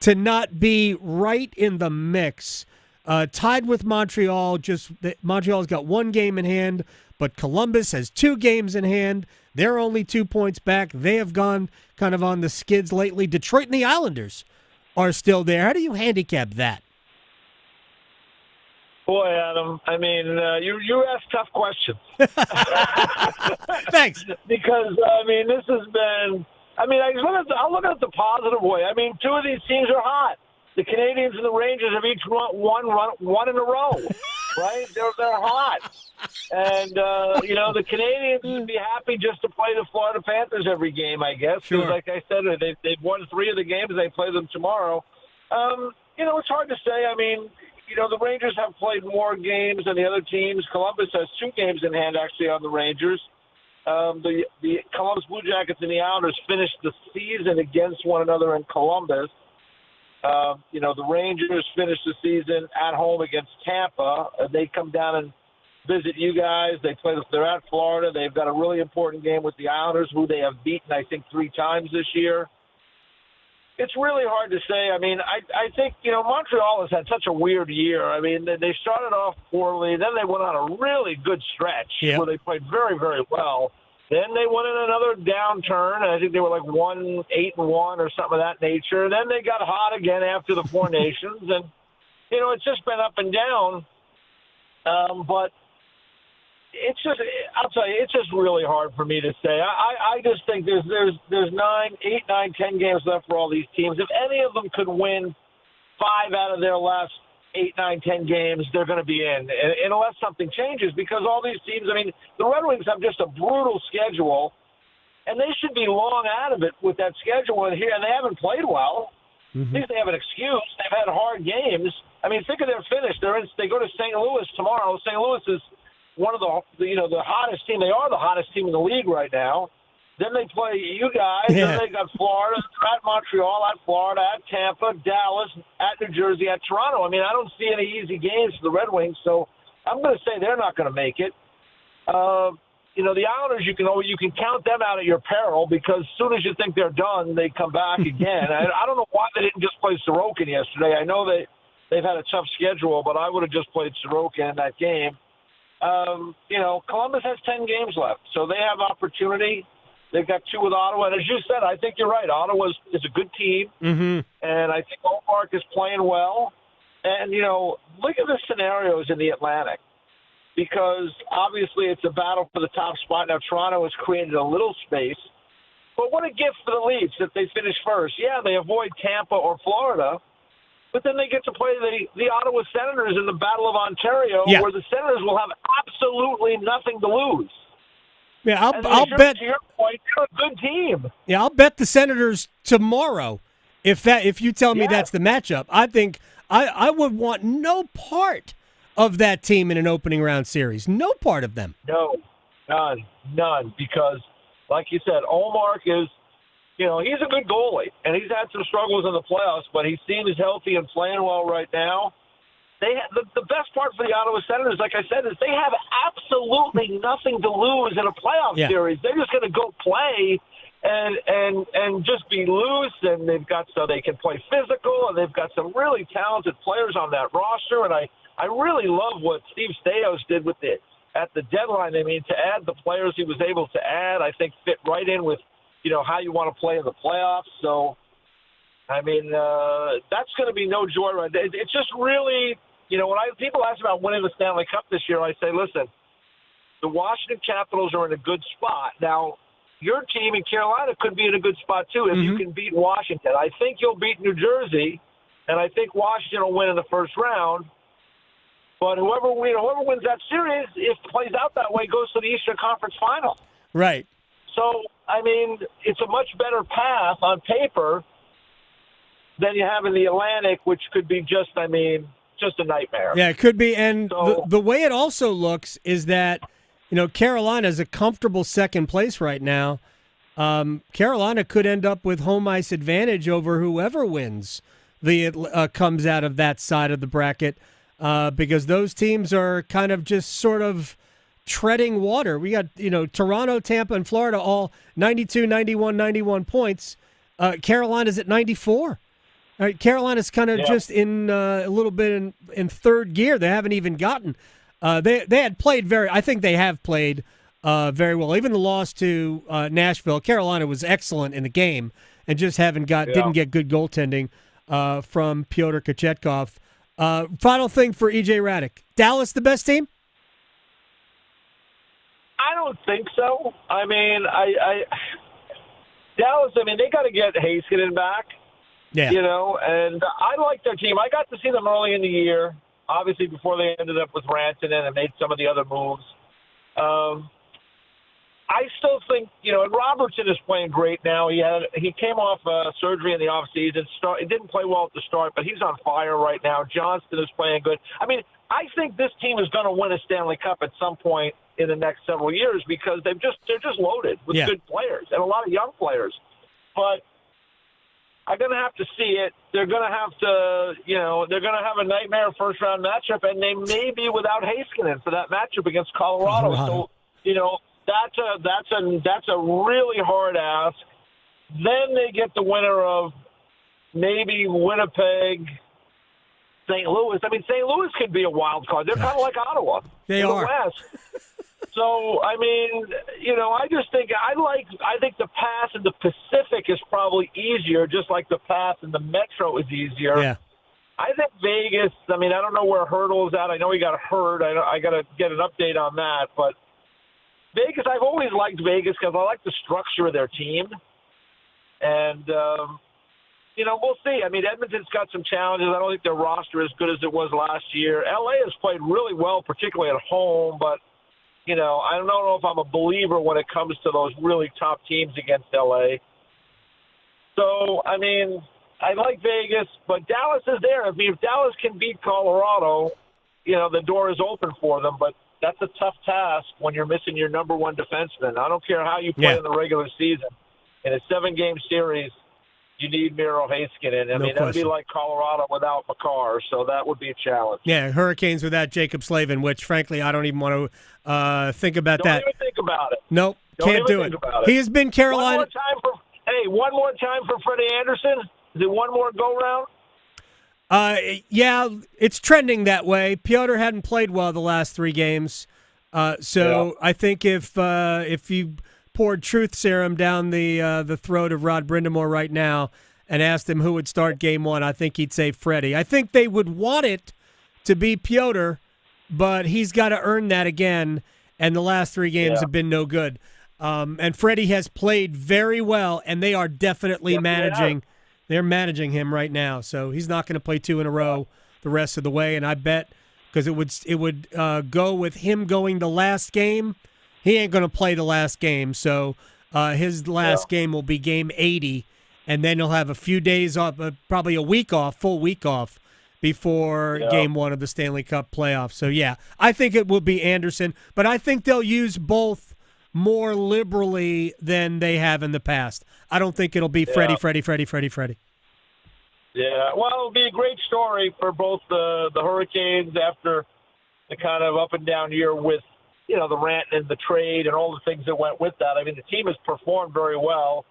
to not be right in the mix. Tied with Montreal, Montreal's got 1 game in hand, but Columbus has 2 games in hand. They're only 2 points back. They have gone kind of on the skids lately. Detroit and the Islanders are still there. How do you handicap that? Boy, Adam, I mean, you ask tough questions. Thanks. Because, I mean, this has been – I mean, I'll look at it the positive way. I mean, 2 of these teams are hot. The Canadians and the Rangers have each won in a row, right? They're hot. And, the Canadians would be happy just to play the Florida Panthers every game, I guess. Because, like I said, they've won 3 of the games. They play them tomorrow. It's hard to say. I mean, the Rangers have played more games than the other teams. Columbus has 2 games in hand, actually, on the Rangers. The Columbus Blue Jackets and the Islanders finished the season against one another in Columbus. The Rangers finished the season at home against Tampa. They come down and visit you guys. They're at Florida. They've got a really important game with the Islanders, who they have beaten, I think, 3 times this year. It's really hard to say. I mean, I think, Montreal has had such a weird year. I mean, they started off poorly. Then they went on a really good stretch where they played very, very well. Then they went in another downturn. I think they were like 8-1 or something of that nature. Then they got hot again after the Four Nations. And, it's just been up and down. But I'll tell you, it's just really hard for me to say. I just think there's 8, 9, 10 games left for all these teams. If any of them could win 5 out of their last 8, 9, 10 games, they're going to be in, unless something changes, because all these teams, I mean, the Red Wings have just a brutal schedule, and they should be long out of it with that schedule in here, and they haven't played well. At least they have an excuse. They've had hard games. I mean, think of their finish. They go to St. Louis tomorrow. St. Louis is one of the hottest team. They are the hottest team in the league right now. Then they play you guys. Then they got Florida, at Montreal, at Florida, at Tampa, Dallas, at New Jersey, at Toronto. I mean, I don't see any easy games for the Red Wings, so I'm going to say they're not going to make it. The Islanders, you can count them out at your peril, because as soon as you think they're done, they come back again. I don't know why they didn't just play Sorokin yesterday. I know they've had a tough schedule, but I would have just played Sorokin in that game. Columbus has 10 games left, so they have opportunity. They've got 2 with Ottawa. And as you said, I think you're right. Ottawa is a good team, and I think Ullmark is playing well. And, look at the scenarios in the Atlantic, because obviously it's a battle for the top spot. Now, Toronto has created a little space. But what a gift for the Leafs if they finish first. Yeah, they avoid Tampa or Florida, but then they get to play the Ottawa Senators in the Battle of Ontario, where the Senators will have absolutely nothing to lose. Yeah, I'll bet. To your point, they're a good team. Yeah, I'll bet the Senators tomorrow. If you tell me that's the matchup, I think I would want no part of that team in an opening round series. No part of them. No, none. Because, like you said, Ullmark is, he's a good goalie, and he's had some struggles in the playoffs, but he seems healthy and playing well right now. The best part for the Ottawa Senators, like I said, is they have absolutely nothing to lose in a playoff series. They're just going to go play and just be loose, and so they can play physical, and they've got some really talented players on that roster. And I really love what Steve Stajos did at the deadline. I mean, to add the players he was able to add, I think fit right in with how you want to play in the playoffs. So, I mean, that's going to be no joy right there. It's just really. When people ask about winning the Stanley Cup this year, I say, listen, the Washington Capitals are in a good spot. Now, your team in Carolina could be in a good spot, too, if you can beat Washington. I think you'll beat New Jersey, and I think Washington will win in the first round. But whoever wins that series, if it plays out that way, goes to the Eastern Conference Final. Right. So, I mean, it's a much better path on paper than you have in the Atlantic, which could be just a nightmare. Yeah, it could be. And the way it also looks is that, Carolina is a comfortable second place right now. Carolina could end up with home ice advantage over whoever wins comes out of that side of the bracket, because those teams are kind of just sort of treading water. We got, Toronto, Tampa, and Florida all 92, 91 points. Carolina's at 94. All right, Carolina's kind of just in a little bit in third gear. They haven't even gotten. They had played I think they have played very well. Even the loss to Nashville, Carolina was excellent in the game and just didn't get good goaltending from Pyotr Kochetkov. Final thing for EJ Hradek. Dallas the best team? I don't think so. I mean, Dallas. I mean, they got to get Heiskanen back. Yeah. And I like their team. I got to see them early in the year. obviously before they ended up with Rantanen and made some of the other moves. I still think, and Robertson is playing great now. He came off surgery in the offseason. He didn't play well at the start, but he's on fire right now. Johnston is playing good. I mean, I think this team is going to win a Stanley Cup at some point in the next several years because they're just loaded with good players and a lot of young players. But I'm going to have to see it. They're going to have to, they're going to have a nightmare first-round matchup, and they may be without Heiskanen for that matchup against Colorado. So, that's a really hard ask. Then they get the winner of maybe Winnipeg, St. Louis. I mean, St. Louis could be a wild card. They're kind of like Ottawa. They in are. The West. So, I mean, I just think I think the pass in the Pacific is probably easier, just like the pass in the Metro is easier. Yeah. I think Vegas, I don't know where Hurdle is at. I know he got hurt. I got to get an update on that. But Vegas, I've always liked Vegas because I like the structure of their team. And, we'll see. I mean, Edmonton's got some challenges. I don't think their roster is as good as it was last year. LA has played really well, particularly at home. But, I don't know if I'm a believer when it comes to those really top teams against LA. So, I mean, I like Vegas, but Dallas is there. I mean, if Dallas can beat Colorado, the door is open for them. But that's a tough task when you're missing your number one defenseman. I don't care how you play in the regular season. In a 7-game series, you need Miro Heiskanen. I mean, that would be like Colorado without Makar, so that would be a challenge. Yeah, Hurricanes without Jacob Slavin, which, frankly, I don't even want to think about that. Don't even think about it. Nope, can't do it. He has been Carolina. One more time for Freddie Anderson. Is it one more go-round? Yeah, it's trending that way. Piotr hadn't played well the last 3 games, so I think if you poured truth serum down the throat of Rod Brindamore right now and asked him who would start Game 1, I think he'd say Freddie. I think they would want it to be Piotr, but he's got to earn that again, and the last 3 games have been no good. And Freddie has played very well, and they are definitely managing. They're managing him right now, so he's not going to play 2 in a row the rest of the way. And I bet because it would go with him going the last game. He ain't going to play the last game, so his last game will be game 80, and then he'll have a few days off, probably a week off, full week off before Game 1 of the Stanley Cup playoffs. So yeah, I think it will be Anderson, but I think they'll use both more liberally than they have in the past. I don't think it'll be Freddie. Yeah, well, it'll be a great story for both the Hurricanes after the kind of up and down year with, the rant and the trade and all the things that went with that. I mean, the team has performed very well.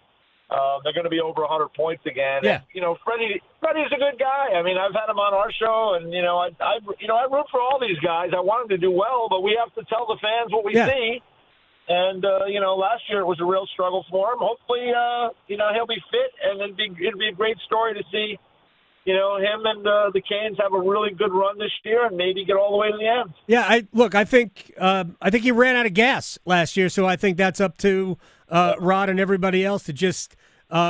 They're going to be over 100 points again. Yeah. And, Freddie's a good guy. I mean, I've had him on our show, and I root for all these guys. I want them to do well, but we have to tell the fans what we see. And, last year it was a real struggle for him. Hopefully, he'll be fit, and it'd be a great story to see, him and the Canes have a really good run this year and maybe get all the way to the end. Yeah, I think he ran out of gas last year, so I think that's up to Rod and everybody else to just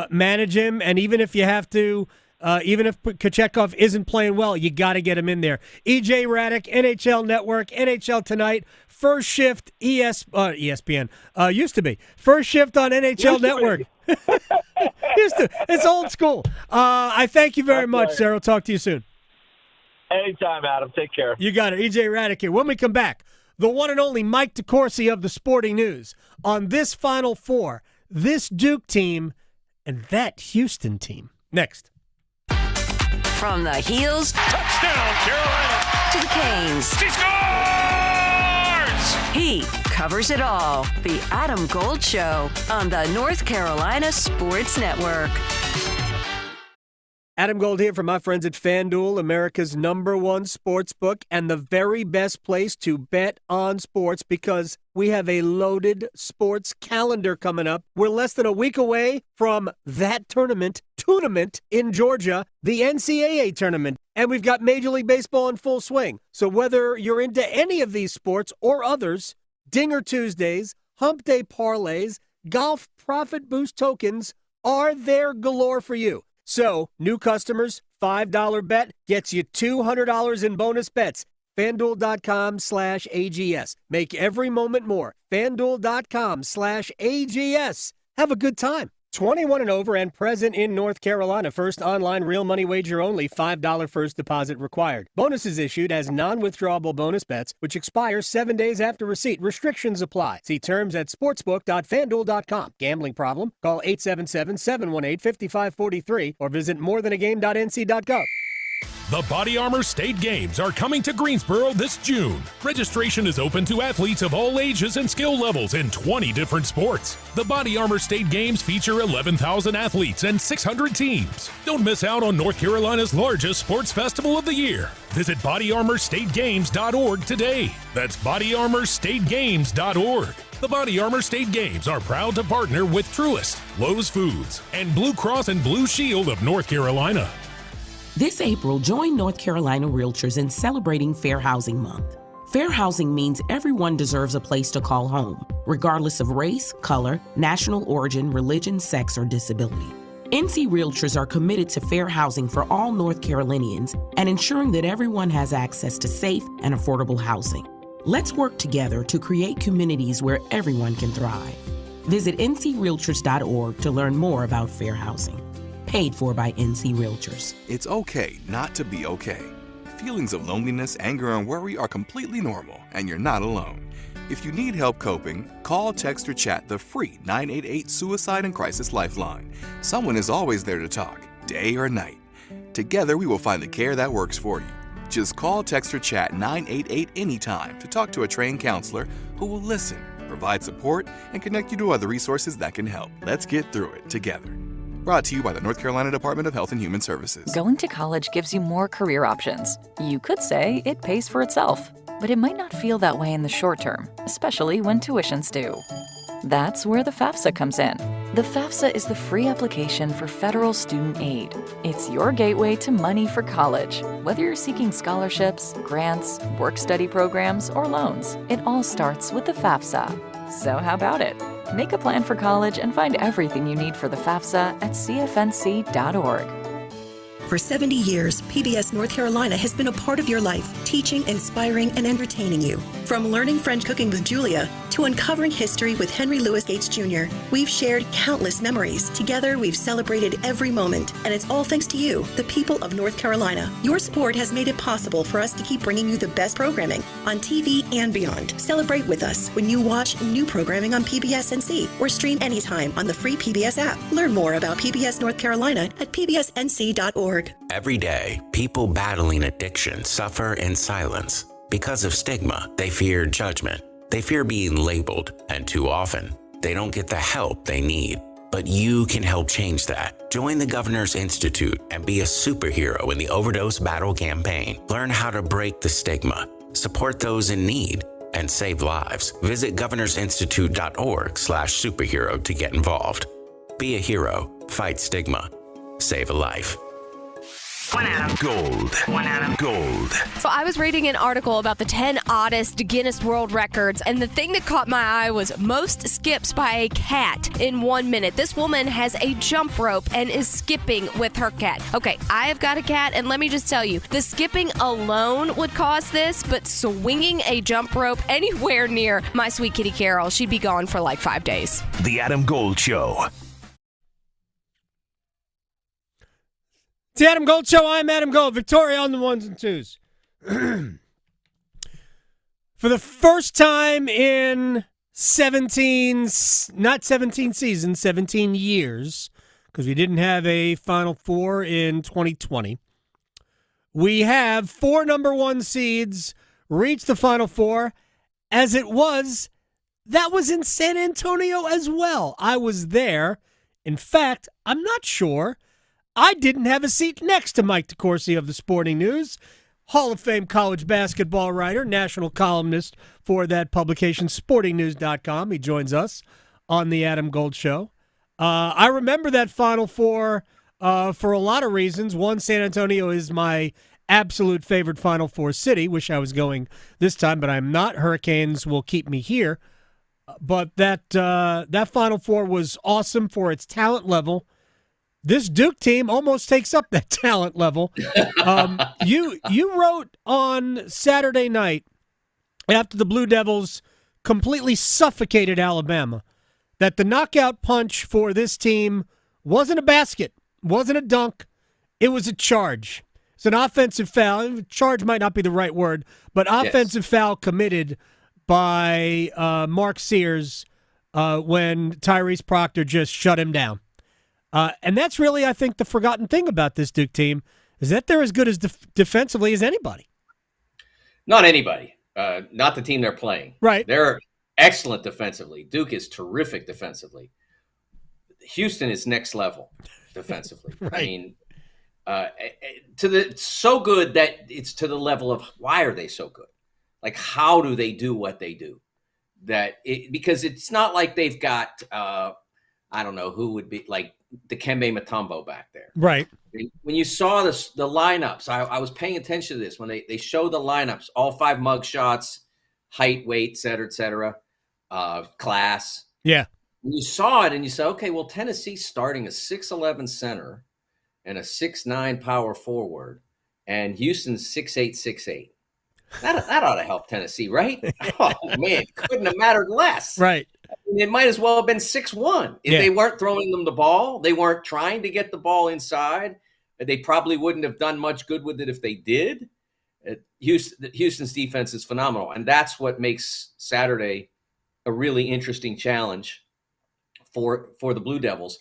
manage him. And even if you have to, even if Kochetkov isn't playing well, you got to get him in there. EJ Hradek, NHL Network, NHL Tonight, first shift ESPN. Used to be. First shift on NHL Network. It's old school. I thank you very much, Sarah. I'll talk to you soon. Anytime, Adam. Take care. You got it. EJ Hradek here. When we come back, the one and only Mike DeCourcy of the Sporting News on this Final Four, this Duke team, and that Houston team. Next. From the heels, touchdown, Carolina, to the Canes. She scores! He covers it all. The Adam Gold Show on the North Carolina Sports Network. Adam Gold here from my friends at FanDuel, America's #1 sports book and the very best place to bet on sports because we have a loaded sports calendar coming up. We're less than a week away from that tournament in Georgia, the NCAA tournament, and we've got Major League Baseball in full swing. So whether you're into any of these sports or others, Dinger Tuesdays, Hump Day parlays, golf profit boost tokens are there galore for you. So, new customers, $5 bet gets you $200 in bonus bets. FanDuel.com/AGS. Make every moment more. FanDuel.com/AGS. Have a good time. 21 and over and present in North Carolina. First online real money wager only. $5 first deposit required. Bonuses issued as non-withdrawable bonus bets, which expire 7 days after receipt. Restrictions apply. See terms at sportsbook.fanduel.com. Gambling problem? Call 877-718-5543 or visit morethanagame.nc.gov. The Body Armor State Games are coming to Greensboro this June. Registration is open to athletes of all ages and skill levels in 20 different sports. The Body Armor State Games feature 11,000 athletes and 600 teams. Don't miss out on North Carolina's largest sports festival of the year. Visit bodyarmorstategames.org today. That's bodyarmorstategames.org. The Body Armor State Games are proud to partner with Truist, Lowe's Foods, and Blue Cross and Blue Shield of North Carolina. This April, join North Carolina Realtors in celebrating Fair Housing Month. Fair housing means everyone deserves a place to call home, regardless of race, color, national origin, religion, sex, or disability. NC Realtors are committed to fair housing for all North Carolinians and ensuring that everyone has access to safe and affordable housing. Let's work together to create communities where everyone can thrive. Visit ncrealtors.org to learn more about fair housing. Paid for by NC Realtors. It's okay not to be okay. Feelings of loneliness, anger, and worry are completely normal, and you're not alone. If you need help coping, call, text, or chat the free 988 Suicide and Crisis Lifeline. Someone is always there to talk, day or night. Together, we will find the care that works for you. Just call, text, or chat 988 anytime to talk to a trained counselor who will listen, provide support, and connect you to other resources that can help. Let's get through it together. Brought to you by the North Carolina Department of Health and Human Services. Going to college gives you more career options. You could say it pays for itself, but it might not feel that way in the short term, especially when tuitions do. That's where the FAFSA comes in. The FAFSA is the free application for federal student aid. It's your gateway to money for college. Whether you're seeking scholarships, grants, work-study programs, or loans, it all starts with the FAFSA. So how about it? Make a plan for college and find everything you need for the FAFSA at cfnc.org. For 70 years, PBS North Carolina has been a part of your life, teaching, inspiring, and entertaining you. From learning French cooking with Julia to uncovering history with Henry Louis Gates Jr., we've shared countless memories. Together, we've celebrated every moment, and it's all thanks to you, the people of North Carolina. Your support has made it possible for us to keep bringing you the best programming on TV and beyond. Celebrate with us when you watch new programming on PBS NC or stream anytime on the free PBS app. Learn more about PBS North Carolina at pbsnc.org. Every day, people battling addiction suffer in silence. Because of stigma, they fear judgment. They fear being labeled, and too often, they don't get the help they need. But you can help change that. Join the Governor's Institute and be a superhero in the overdose battle campaign. Learn how to break the stigma, support those in need, and save lives. Visit governorsinstitute.org/superhero to get involved. Be a hero, fight stigma, save a life. Gold. Gold. So I was reading an article about the 10 oddest Guinness World Records, and the thing that caught my eye was most skips by a cat in 1 minute. This woman has a jump rope and is skipping with her cat. Okay, I have got a cat, and let me just tell you, the skipping alone would cause this, but swinging a jump rope anywhere near my sweet kitty Carol, she'd be gone for like 5 days. The Adam Gold Show. It's the Adam Gold Show. I'm Adam Gold. Victoria on the ones and twos. For the first time in 17 years, because we didn't have a Final Four in 2020, we have 4 number 1 seeds reach the Final Four. As it was, that was in San Antonio as well. I was there. In fact, I'm not sure I didn't have a seat next to Mike DeCourcy of the Sporting News, Hall of Fame college basketball writer, national columnist for that publication, sportingnews.com. He joins us on the Adam Gold Show. I remember that Final Four for a lot of reasons. One, San Antonio is my absolute favorite Final Four city. Wish I was going this time, but I'm not. Hurricanes will keep me here. But that Final Four was awesome for its talent level. this Duke team almost takes up that talent level. You wrote on Saturday night after the Blue Devils completely suffocated Alabama that the knockout punch for this team wasn't a basket, wasn't a dunk, it was a charge. It's an offensive foul. Charge might not be the right word, but offensive foul committed by Mark Sears when Tyrese Proctor just shut him down. And that's really, I think, the forgotten thing about this Duke team is that they're as good as defensively as anybody. Not anybody. Not the team they're playing. Right. They're excellent defensively. Duke is terrific defensively. Houston is next level defensively. Right. I mean, so good that it's to the level of why are they so good? Like, how do they do what they do? Because it's not like they've got I don't know who would be like Dikembe Mutombo back there. Right. When you saw the lineups, I was paying attention to this when they showed the lineups, all 5 mug shots, height, weight, et cetera, class. Yeah. When you saw it and you said, okay, well, Tennessee's starting a 6'11 center and a 6'9 power forward, and Houston's 6'8", 6'8". That ought to help Tennessee, right? Oh, man, couldn't have mattered less. Right. I mean, it might as well have been 6'1". If they weren't throwing them the ball, they weren't trying to get the ball inside, they probably wouldn't have done much good with it if they did. Houston's defense is phenomenal, and that's what makes Saturday a really interesting challenge for the Blue Devils.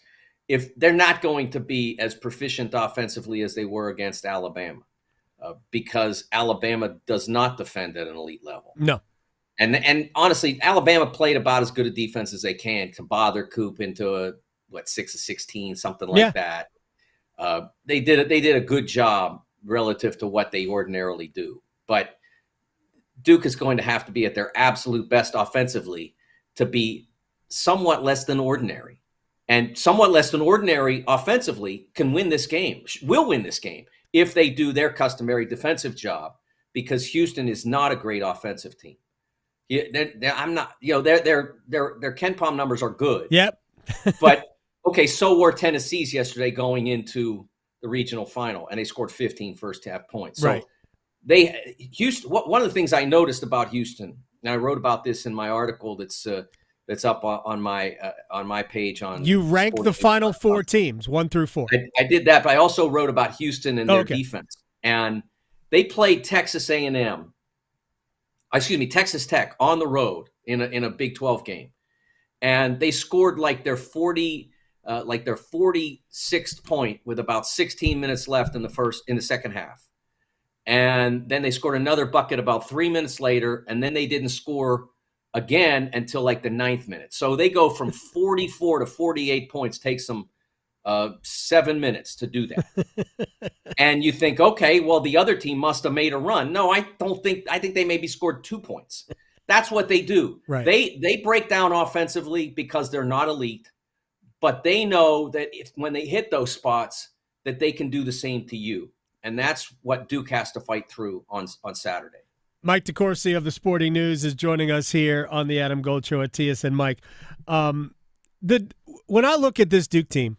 If they're not going to be as proficient offensively as they were against Alabama, because Alabama does not defend at an elite level. No. And honestly, Alabama played about as good a defense as they can to bother Coop into a 6-16, something like that. They did a good job relative to what they ordinarily do. But Duke is going to have to be at their absolute best offensively to be somewhat less than ordinary. And somewhat less than ordinary offensively can win this game, will win this game if they do their customary defensive job, because Houston is not a great offensive team. I'm not, their Ken Palm numbers are good. Yep. But okay, so were Tennessee's yesterday going into the regional final, and they scored 15 first half points. So Houston. One of the things I noticed about Houston, and I wrote about this in my article that's up on my page on. You rank the final 4 teams, 1 through 4. I did that, but I also wrote about Houston and their defense, and they played Texas Tech on the road in a Big 12 game, and they scored like their 46th point with about 16 minutes left in the second half, and then they scored another bucket about 3 minutes later, and then they didn't score again until like the 9th minute. So they go from 44 to 48 points, takes them 7 minutes to do that. And you think, okay, well, the other team must have made a run. No, I think they maybe scored 2 points. That's what they do. Right. They break down offensively because they're not elite, but they know that when they hit those spots that they can do the same to you. And that's what Duke has to fight through on Saturday. Mike DeCourcy of the Sporting News is joining us here on the Adam Gold Show at TSN. Mike, when I look at this Duke team,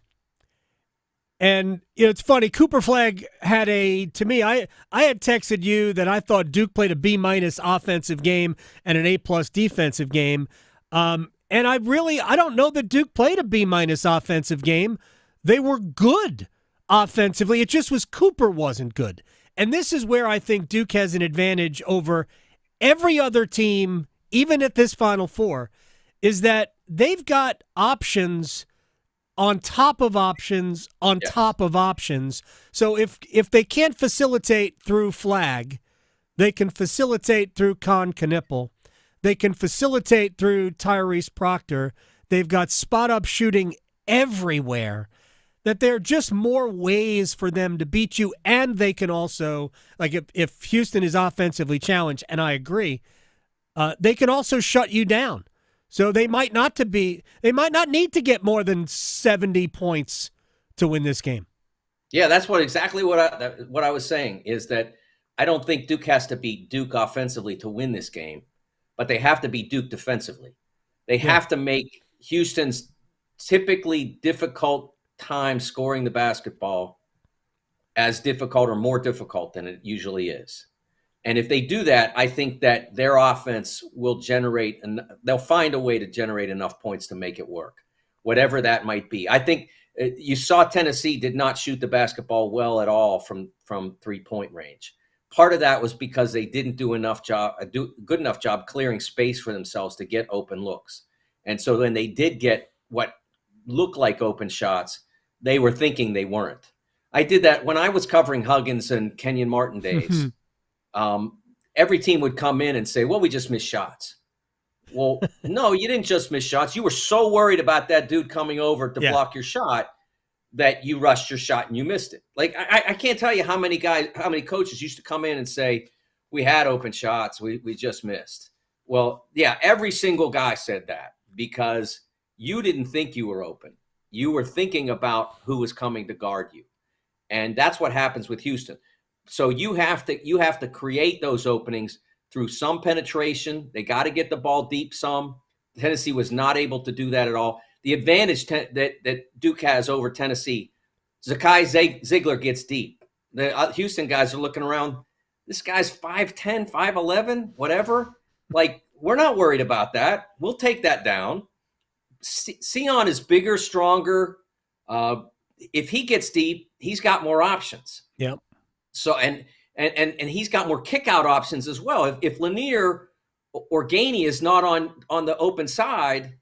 and it's funny, Cooper Flagg had I had texted you that I thought Duke played a B- offensive game and an A+ defensive game. And I don't know that Duke played a B- offensive game. They were good offensively. It just was Cooper wasn't good. And this is where I think Duke has an advantage over every other team, even at this Final Four, is that they've got options on top of options on top of options. So if they can't facilitate through Flagg, they can facilitate through Con Knipple. They can facilitate through Tyrese Proctor. They've got spot-up shooting everywhere. That there are just more ways for them to beat you, and they can also, like if Houston is offensively challenged, and I agree, they can also shut you down. So they might not need to get more than 70 points to win this game. Yeah, that's exactly what I was saying, is that I don't think Duke has to beat Duke offensively to win this game, but they have to beat Duke defensively. They have to make Houston's typically difficult time scoring the basketball as difficult or more difficult than it usually is. And if they do that, I think that their offense will generate, and they'll find a way to generate enough points to make it work, whatever that might be. I think you saw Tennessee did not shoot the basketball well at all from 3-point range. Part of that was because they didn't do a good enough job clearing space for themselves to get open looks. And so when they did get what looked like open shots, they were thinking they weren't. I did that when I was covering Huggins and Kenyon Martin days. Every team would come in and say, well, we just missed shots. Well, no, you didn't just miss shots. You were so worried about that dude coming over to block your shot that you rushed your shot and you missed it. Like, I can't tell you how many coaches used to come in and say, we had open shots, we just missed. Well, yeah, every single guy said that because you didn't think you were open. You were thinking about who was coming to guard you. And that's what happens with Houston. So you have to create those openings through some penetration. They got to get the ball deep some. Tennessee was not able to do that at all. The advantage that Duke has over Tennessee, Zakai Ziegler gets deep. The Houston guys are looking around. This guy's 5'10", 5'11", whatever. Like, we're not worried about that. We'll take that down. Sion is bigger, stronger. If he gets deep, he's got more options. Yep. So and he's got more kick out options as well. If Lanier or Gainey is not on the open side,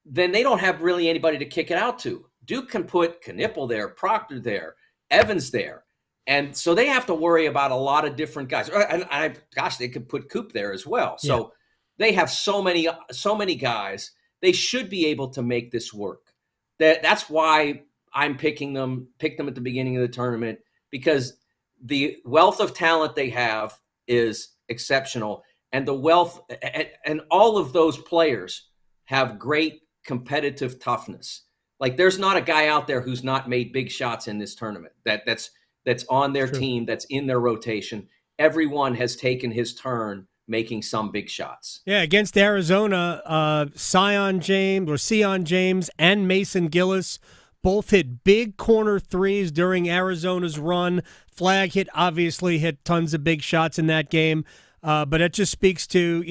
then they don't have really anybody to kick it out to. Duke can put Knipple there, Proctor there, Evans there. And so they have to worry about a lot of different guys. And they could put Coop there as well. So they have so many guys. They should be able to make this work. That's why I'm picked them at the beginning of the tournament, because the wealth of talent they have is exceptional. And the wealth and all of those players have great competitive toughness. Like, there's not a guy out there who's not made big shots in this tournament that's on their team, that's in their rotation. Everyone has taken his turn making some big shots. Yeah, against Arizona, Sion James and Mason Gillis both hit big corner threes during Arizona's run. Flag obviously hit tons of big shots in that game. But it just speaks to,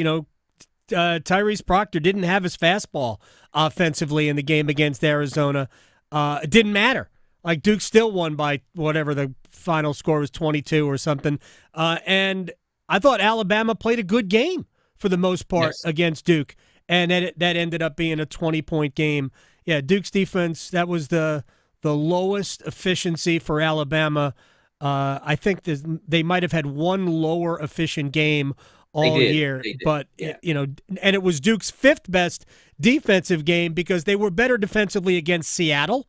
Tyrese Proctor didn't have his fastball offensively in the game against Arizona. It didn't matter. Like, Duke still won by whatever the final score was, 22 or something. And I thought Alabama played a good game for the most part against Duke. And that ended up being a 20-point game. Yeah, Duke's defense, that was the lowest efficiency for Alabama. I think they might have had one lower efficient game all year. But, and it was Duke's fifth best defensive game because they were better defensively against Seattle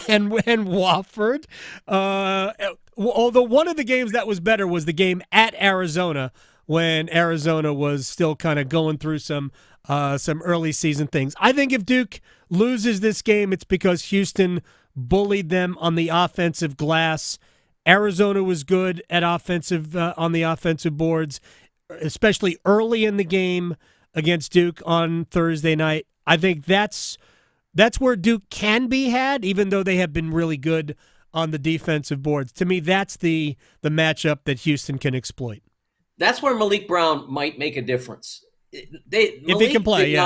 and Wofford. Although one of the games that was better was the game at Arizona, when Arizona was still kind of going through some early season things. I think if Duke loses this game, it's because Houston bullied them on the offensive glass. Arizona was good at on the offensive boards, especially early in the game against Duke on Thursday night. I think that's where Duke can be had, even though they have been really good on the defensive boards. To me, that's the matchup that Houston can exploit. That's where Malik Brown might make a difference. If he can play,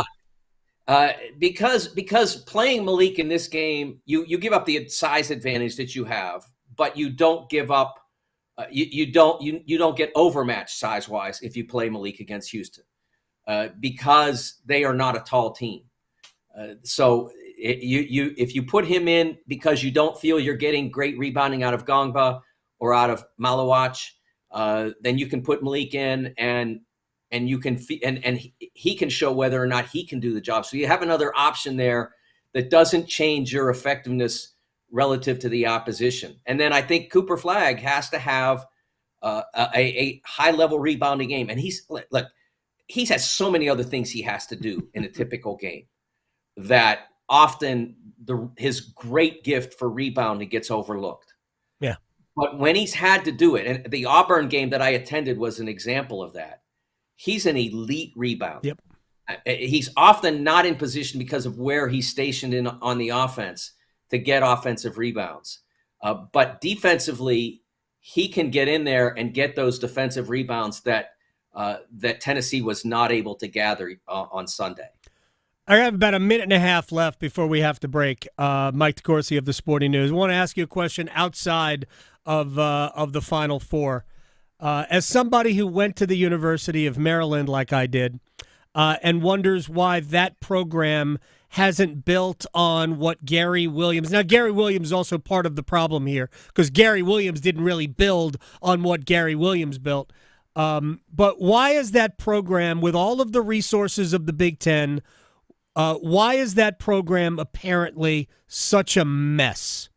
because playing Malik in this game, you give up the size advantage that you have, but you don't give up. You don't get overmatched size wise if you play Malik against Houston, because they are not a tall team. So if you put him in because you don't feel you're getting great rebounding out of Gongba or out of Malawach, then you can put Malik in and you can and he can show whether or not he can do the job. So you have another option there that doesn't change your effectiveness relative to the opposition. And then I think Cooper Flagg has to have a high level rebounding game. And he has so many other things he has to do in a typical game that often his great gift for rebounding gets overlooked. Yeah. But when he's had to do it, and the Auburn game that I attended was an example of that, he's an elite rebounder. Yep. He's often not in position because of where he's stationed on the offense to get offensive rebounds. But defensively, he can get in there and get those defensive rebounds that Tennessee was not able to gather on Sunday. I have about a minute and a half left before we have to break. Mike DeCourcy of the Sporting News. I want to ask you a question outside of the Final Four. As somebody who went to the University of Maryland like I did, and wonders why that program hasn't built on what Gary Williams. Now, Gary Williams is also part of the problem here because Gary Williams didn't really build on what Gary Williams built. But why is that program, with all of the resources of the Big Ten, why is that program apparently such a mess?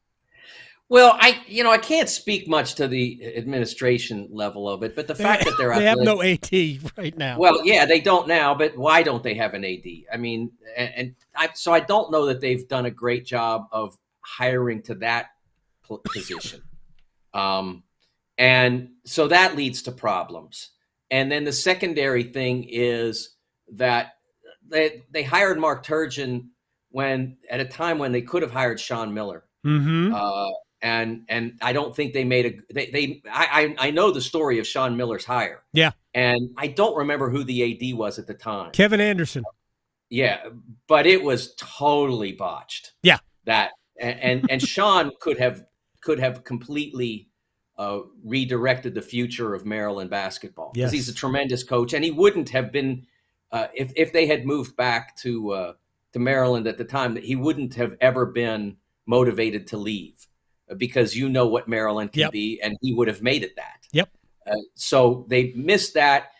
Well, I can't speak much to the administration level of it, but the fact that they have no AD right now. Well, yeah, they don't now, but why don't they have an AD? I mean, so I don't know that they've done a great job of hiring to that position. And so that leads to problems. And then the secondary thing is that they hired Mark Turgeon at a time when they could have hired Sean Miller. Mm-hmm. And I don't think they made I know the story of Sean Miller's hire. Yeah. And I don't remember who the AD was at the time. Kevin Anderson. Yeah, but it was totally botched. Yeah. And Sean could have completely redirected the future of Maryland basketball because he's a tremendous coach, and he wouldn't have been if they had moved back to Maryland at the time, that he wouldn't have ever been motivated to leave because you know what Maryland can be, and he would have made it that. Yep. So they missed that.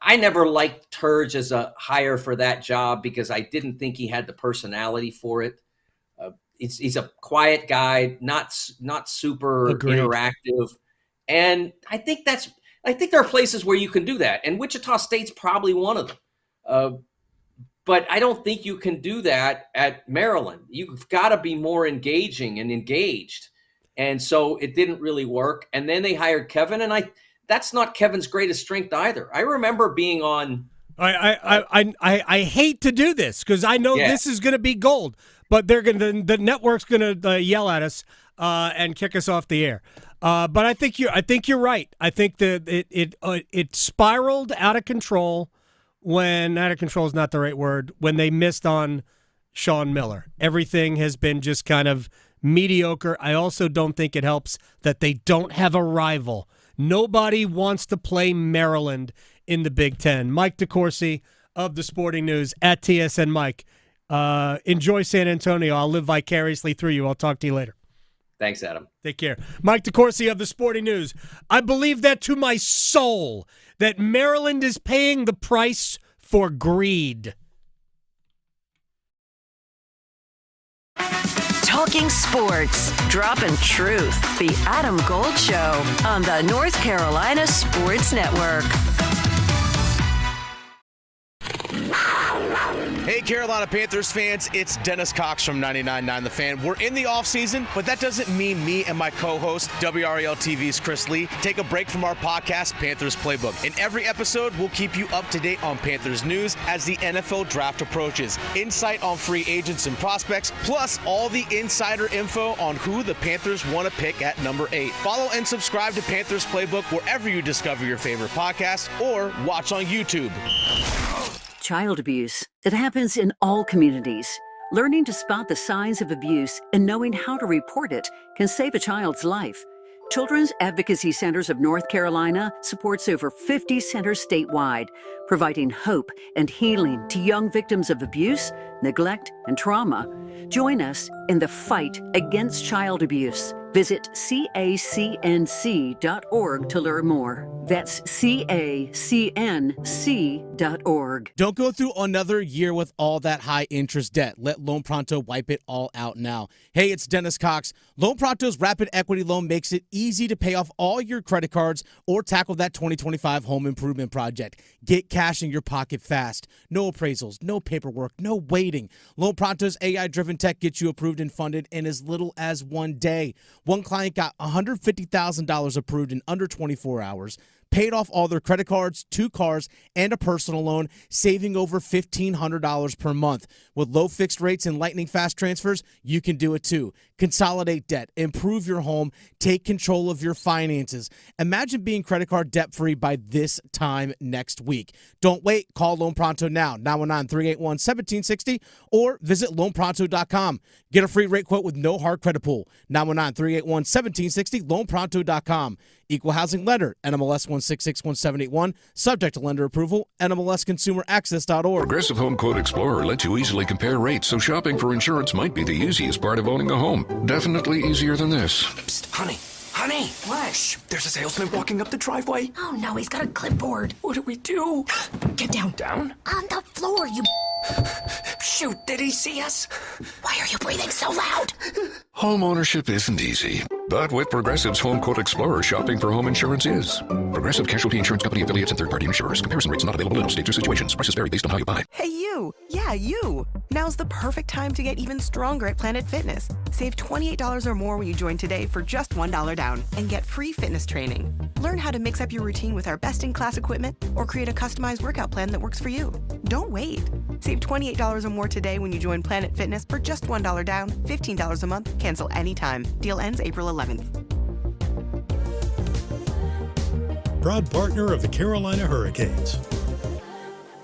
I never liked Turge as a hire for that job because I didn't think he had the personality for it. He's a quiet guy, not super interactive, and I think there are places where you can do that, and Wichita State's probably one of them. But I don't think you can do that at Maryland. You've got to be more engaging and engaged, and so it didn't really work. And then they hired Kevin, and that's not Kevin's greatest strength either. I remember being on. I hate to do this because I know this is going to be gold, but the network's going to yell at us and kick us off the air. But I think you're right. I think that it spiraled out of control. When out of control is not the right word. When they missed on Sean Miller, everything has been just kind of mediocre. I also don't think it helps that they don't have a rival. Nobody wants to play Maryland in the Big Ten. Mike DeCourcy of the Sporting News at TSN Mike. Enjoy San Antonio. I'll live vicariously through you. I'll talk to you later. Thanks, Adam. Take care. Mike DeCourcy of the Sporting News. I believe that to my soul, that Maryland is paying the price for greed. Talking sports, dropping truth. The Adam Gold Show on the North Carolina Sports Network. Hey, Carolina Panthers fans, it's Dennis Cox from 99.9 The Fan. We're in the offseason, but that doesn't mean me and my co-host, WRAL TV's Chris Lee, take a break from our podcast, Panthers Playbook. In every episode, we'll keep you up to date on Panthers news as the NFL draft approaches, insight on free agents and prospects, plus all the insider info on who the Panthers want to pick at number 8. Follow and subscribe to Panthers Playbook wherever you discover your favorite podcast or watch on YouTube. Child abuse. It happens in all communities. Learning to spot the signs of abuse and knowing how to report it can save a child's life. Children's Advocacy Centers of North Carolina supports over 50 centers statewide, providing hope and healing to young victims of abuse, neglect, and trauma. Join us in the fight against child abuse. Visit cacnc.org to learn more. That's cacnc.org. Don't go through another year with all that high interest debt. Let Loan Pronto wipe it all out now. Hey, it's Dennis Cox. Loan Pronto's Rapid Equity Loan makes it easy to pay off all your credit cards or tackle that 2025 home improvement project. Get cash in your pocket fast. No appraisals, no paperwork, no waiting. Loan Pronto's AI-driven tech gets you approved and funded in as little as 1 day. One client got $150,000 approved in under 24 hours. paid off all their credit cards, 2 cars, and a personal loan, saving over $1,500 per month. With low fixed rates and lightning fast transfers, you can do it too. Consolidate debt, improve your home, take control of your finances. Imagine being credit card debt-free by this time next week. Don't wait. Call Loan Pronto now, 919-381-1760, or visit loanpronto.com. Get a free rate quote with no hard credit pull, 919-381-1760, loanpronto.com. Equal housing lender, NMLS 1661781, subject to lender approval, NMLSconsumeraccess.org. Progressive Home Quote Explorer lets you easily compare rates, so shopping for insurance might be the easiest part of owning a home. Definitely easier than this. Psst, honey. Honey! What? Shh, there's a salesman walking up the driveway. Oh no, he's got a clipboard. What do we do? Get down. Down? On the floor, you... Shoot, did he see us? Why are you breathing so loud? Home ownership isn't easy, but with Progressive's Home Quote Explorer, shopping for home insurance is. Progressive Casualty Insurance Company affiliates and third-party insurers. Comparison rates not available in all states or situations. Prices vary based on how you buy. Hey, you! Yeah, you! Now's the perfect time to get even stronger at Planet Fitness. Save $28 or more when you join today for just $1 down and get free fitness training. Learn how to mix up your routine with our best-in-class equipment or create a customized workout plan that works for you. Don't wait. Save $28 or more today when you join Planet Fitness for just $1 down, $15 a month, cancel anytime. Deal ends April 11th. Proud partner of the Carolina Hurricanes.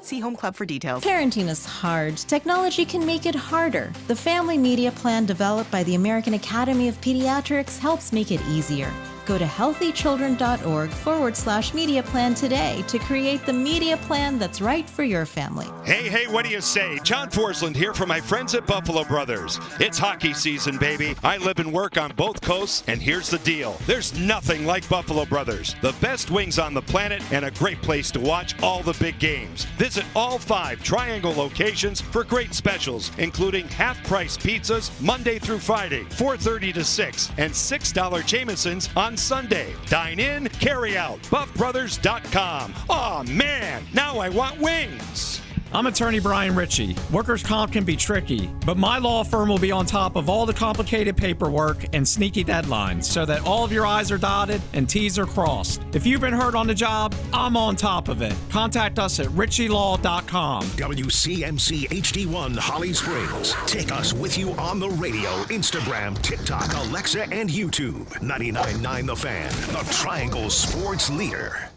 See Home Club for details. Parenting is hard. Technology can make it harder. The Family Media Plan developed by the American Academy of Pediatrics helps make it easier. Go to healthychildren.org/media plan today to create the media plan that's right for your family. Hey, what do you say? John Forsland here for my friends at Buffalo Brothers. It's hockey season, baby. I live and work on both coasts, and here's the deal. There's nothing like Buffalo Brothers. The best wings on the planet and a great place to watch all the big games. Visit all 5 Triangle locations for great specials, including half-price pizzas Monday through Friday, 4:30 to 6, and $6 Jamesons on Sunday. Dine in, carry out. BuffBrothers.com. Aw, man, now I want wings. I'm attorney Brian Ritchie. Workers' comp can be tricky, but my law firm will be on top of all the complicated paperwork and sneaky deadlines so that all of your I's are dotted and T's are crossed. If you've been hurt on the job, I'm on top of it. Contact us at ritchielaw.com. WCMC HD1 Holly Springs. Take us with you on the radio, Instagram, TikTok, Alexa, and YouTube. 99.9 The Fan, the Triangle Sports Leader.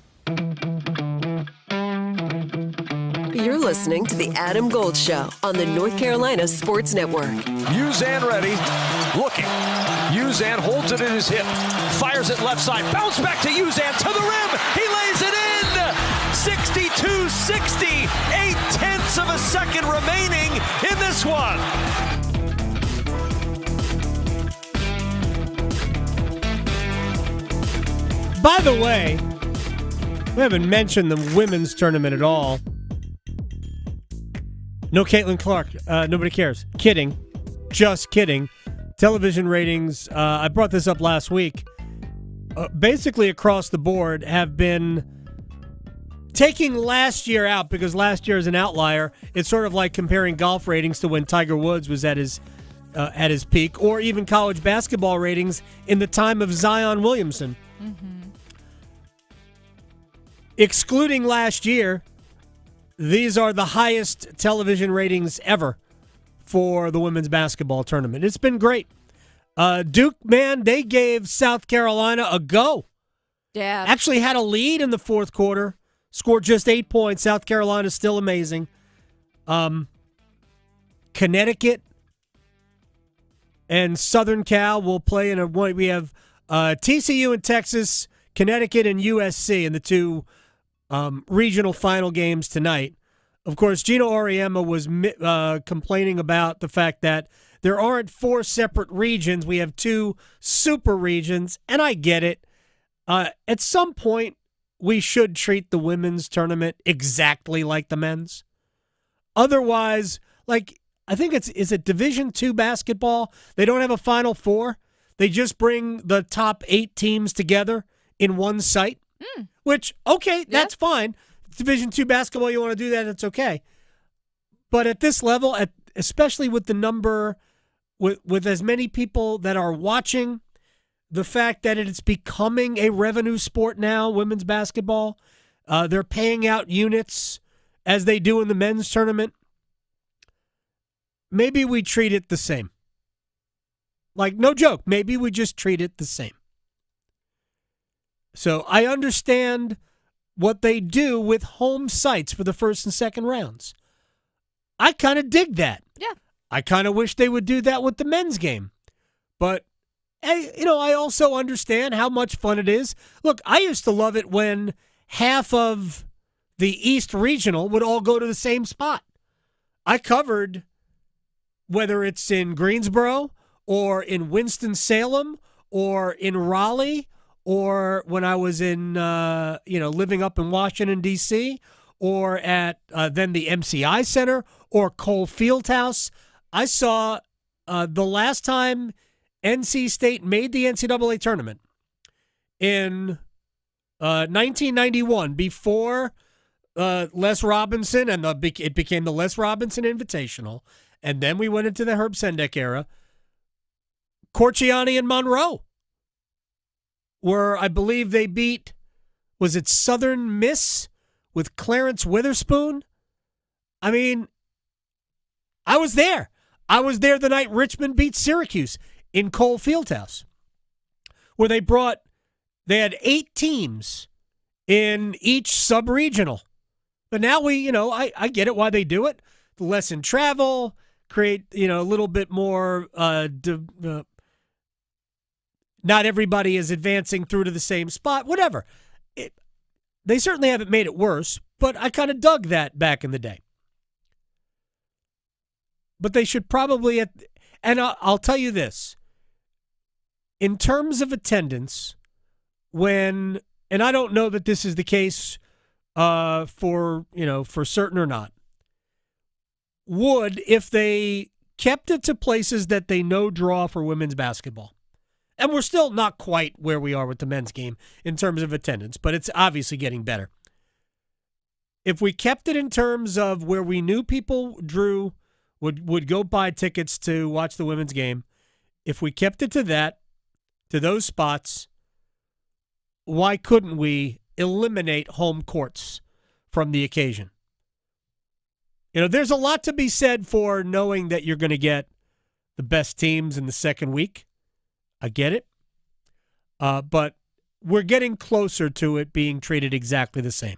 You're listening to The Adam Gold Show on the North Carolina Sports Network. Uzan ready. Looking. Uzan holds it in his hip. Fires it left side. Bounce back to Uzan to the rim. He lays it in. 62-60. 8/10 of a second remaining in this one. By the way, we haven't mentioned the women's tournament at all. No Caitlin Clark. Nobody cares. Kidding. Just kidding. Television ratings, I brought this up last week, basically across the board have been taking last year out because last year is an outlier. It's sort of like comparing golf ratings to when Tiger Woods was at his peak, or even college basketball ratings in the time of Zion Williamson. Mm-hmm. Excluding last year, these are the highest television ratings ever for the women's basketball tournament. It's been great. Duke, man, they gave South Carolina a go. Yeah. Actually had a lead in the fourth quarter, scored just 8 points. South Carolina's still amazing. Connecticut and Southern Cal will play in we have TCU in Texas, Connecticut and USC in the 2 regional final games tonight. Of course, Gino Auriemma was complaining about the fact that there aren't 4 separate regions. We have 2 super regions, and I get it. At some point, we should treat the women's tournament exactly like the men's. Otherwise, like, I think is it Division II basketball? They don't have a Final Four. They just bring the top 8 teams together in one site. Which, okay, that's fine. Division II basketball, you want to do that, it's okay. But at this level, especially with the number, with as many people that are watching, the fact that it's becoming a revenue sport now, women's basketball. They're paying out units as they do in the men's tournament. Maybe we treat it the same. Like, no joke, maybe we just treat it the same. So I understand what they do with home sites for the first and second rounds. I kind of dig that. Yeah. I kind of wish they would do that with the men's game. But, I also understand how much fun it is. Look, I used to love it when half of the East Regional would all go to the same spot. I covered, whether it's in Greensboro or in Winston-Salem or in Raleigh, or when I was in, living up in Washington, D.C., or at then the MCI Center or Cole Fieldhouse. I saw the last time NC State made the NCAA tournament in 1991, before Les Robinson, and it became the Les Robinson Invitational, and then we went into the Herb Sendek era. Corciani and Monroe were, I believe they beat, was it Southern Miss with Clarence Witherspoon? I mean, I was there. I was there the night Richmond beat Syracuse in Cole Fieldhouse, where they had 8 teams in each sub-regional. But now I get it why they do it. The lessen travel, create, a little bit more, not everybody is advancing through to the same spot, whatever. They certainly haven't made it worse, but I kind of dug that back in the day. But they should probably, and I'll tell you this, in terms of attendance, and I don't know that this is the case for certain or not, if they kept it to places that they know draw for women's basketball. And we're still not quite where we are with the men's game in terms of attendance, but it's obviously getting better. If we kept it in terms of where we knew people would go buy tickets to watch the women's game, if we kept it to those spots, why couldn't we eliminate home courts from the occasion? There's a lot to be said for knowing that you're going to get the best teams in the second week. I get it. But we're getting closer to it being treated exactly the same.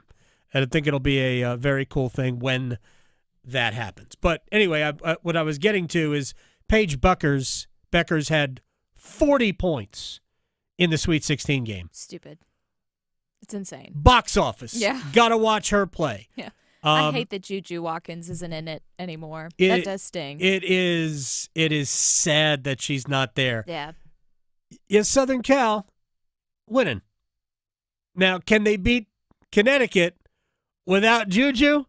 And I think it'll be a very cool thing when that happens. But anyway, what I was getting to is Paige Beckers had 40 points in the Sweet 16 game. Stupid. It's insane. Box office. Yeah. Got to watch her play. Yeah. I hate that Juju Watkins isn't in it anymore. That does sting. It is sad that she's not there. Yeah. Yes, Southern Cal winning. Now, can they beat Connecticut without Juju?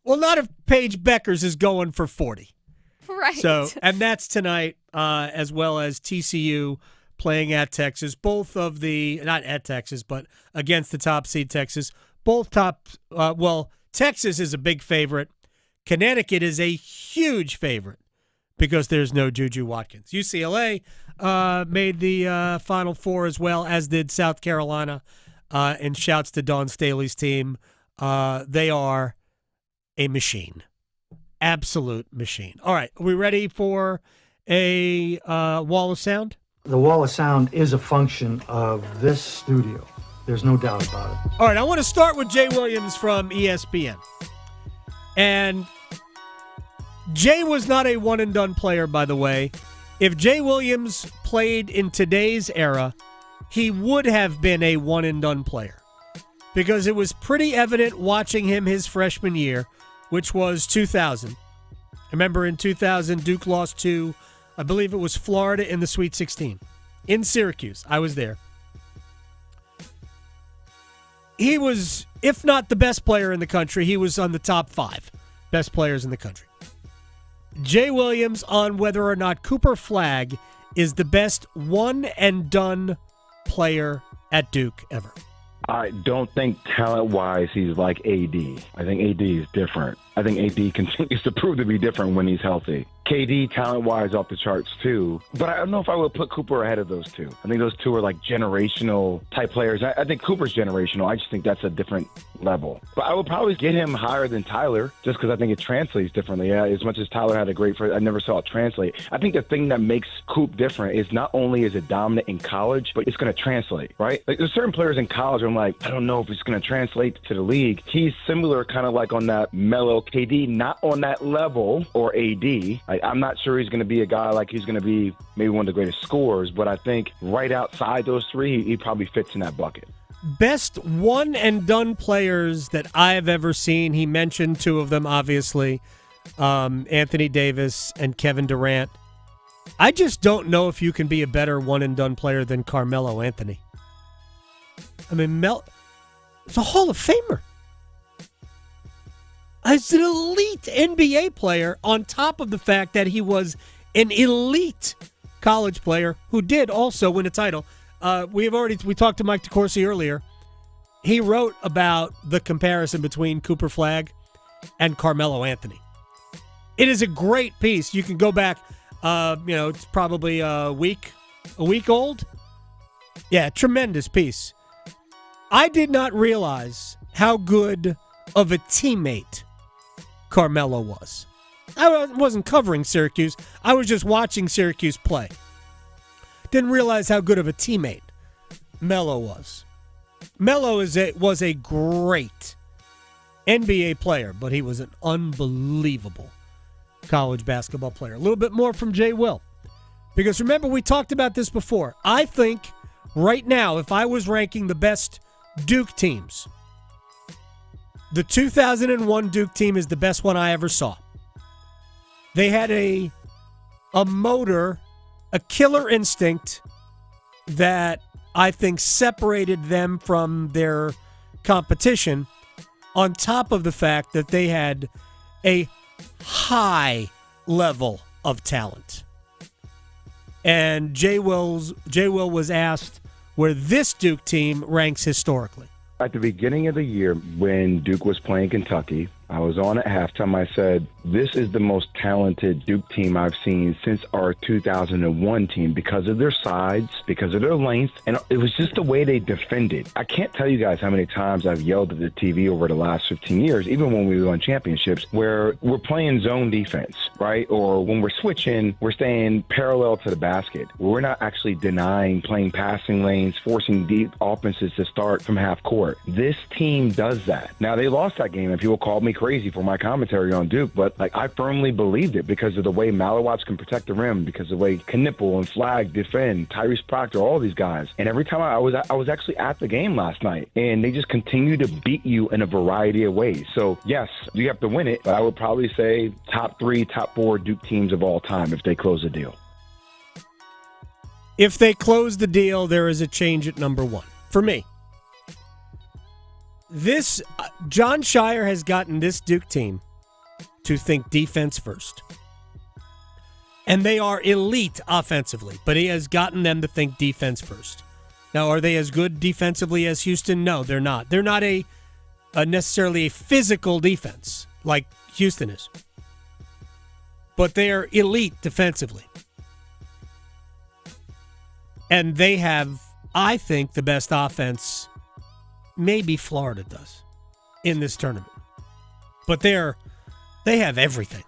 Well, not if Paige Beckers is going for 40. Right. So, and that's tonight, as well as TCU playing at Texas. Both of not at Texas, but against the top seed Texas. Both Texas is a big favorite. Connecticut is a huge favorite because there's no Juju Watkins. UCLA made the Final Four as well, as did South Carolina. And shouts to Dawn Staley's team. They are a machine. Absolute machine. All right, are we ready for a wall of sound? The wall of sound is a function of this studio. There's no doubt about it. All right, I want to start with Jay Williams from ESPN. And Jay was not a one-and-done player, by the way. If Jay Williams played in today's era, he would have been a one-and-done player. Because it was pretty evident watching him his freshman year, which was 2000. Remember in 2000, Duke lost to, I believe it was Florida in the Sweet 16. In Syracuse. I was there. He was, if not the best player in the country, he was on the top 5 best players in the country. Jay Williams on whether or not Cooper Flagg is the best one-and-done player at Duke ever. I don't think talent-wise he's like AD. I think AD is different. I think AD continues to prove to be different when he's healthy. KD, talent-wise, off the charts, too. But I don't know if I would put Cooper ahead of those two. I think those two are like generational type players. I think Cooper's generational. I just think that's a different level. But I would probably get him higher than Tyler just because I think it translates differently. Yeah, as much as Tyler had a great first, I never saw it translate. I think the thing that makes Coop different is not only is it dominant in college, but it's going to translate, right? Like there's certain players in college I'm like, I don't know if it's going to translate to the league. He's similar kind of like on that mellow KD, not on that level or AD. I'm not sure he's going to be a guy like he's going to be maybe one of the greatest scorers, but I think right outside those three, he probably fits in that bucket. Best one-and-done players that I've ever seen. He mentioned two of them, obviously, Anthony Davis and Kevin Durant. I just don't know if you can be a better one-and-done player than Carmelo Anthony. I mean, it's a Hall of Famer. As an elite NBA player, on top of the fact that he was an elite college player who did also win a title. We talked to Mike DeCourcy earlier. He wrote about the comparison between Cooper Flagg and Carmelo Anthony. It is a great piece. You can go back. It's probably a week old. Yeah, tremendous piece. I did not realize how good of a teammate Carmelo was. I wasn't covering Syracuse. I was just watching Syracuse play. Didn't realize how good of a teammate Melo was. Melo was a great NBA player, but he was an unbelievable college basketball player. A little bit more from Jay Will. Because remember, we talked about this before. I think right now, if I was ranking the best Duke teams, the 2001 Duke team is the best one I ever saw. They had a motor, a killer instinct that I think separated them from their competition, on top of the fact that they had a high level of talent. And Jay Will was asked where this Duke team ranks historically. At the beginning of the year, when Duke was playing Kentucky, I was on at halftime. I said, this is the most talented Duke team I've seen since our 2001 team because of their sides, because of their length, and it was just the way they defended. I can't tell you guys how many times I've yelled at the TV over the last 15 years, even when we won championships, where we're playing zone defense, right? Or when we're switching, we're staying parallel to the basket. We're not actually denying playing passing lanes, forcing deep offenses to start from half court. This team does that. Now, they lost that game, and people called me crazy for my commentary on Duke, but I firmly believed it because of the way Malawatz can protect the rim, because of the way Knipple and Flagg defend, Tyrese Proctor, all these guys. And every time I was actually at the game last night, and they just continue to beat you in a variety of ways. So yes, you have to win it, but I would probably say top 3, top 4 Duke teams of all time if they close the deal. If they close the deal, there is a change at number 1 for me. John Shire has gotten this Duke team to think defense first. And they are elite offensively, but he has gotten them to think defense first. Now, are they as good defensively as Houston? No, they're not. They're not a necessarily a physical defense like Houston is. But they are elite defensively. And they have, I think, the best offense. Maybe Florida does in this tournament. But they have everything.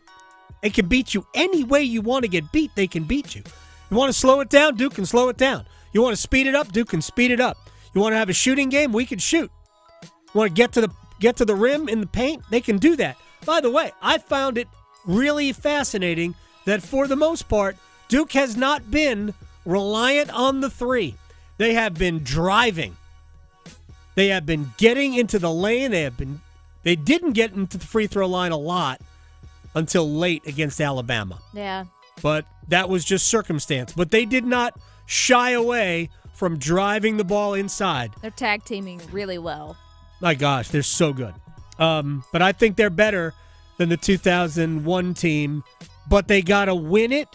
They can beat you any way you want to get beat, they can beat you. You want to slow it down, Duke can slow it down. You want to speed it up, Duke can speed it up. You want to have a shooting game, we can shoot. You want to get to the rim in the paint, they can do that. By the way, I found it really fascinating that for the most part, Duke has not been reliant on the three. They have been driving. They have been getting into the lane. They didn't get into the free throw line a lot until late against Alabama. Yeah. But that was just circumstance. But they did not shy away from driving the ball inside. They're tag teaming really well. My gosh, they're so good. But I think they're better than the 2001 team. But they got to win it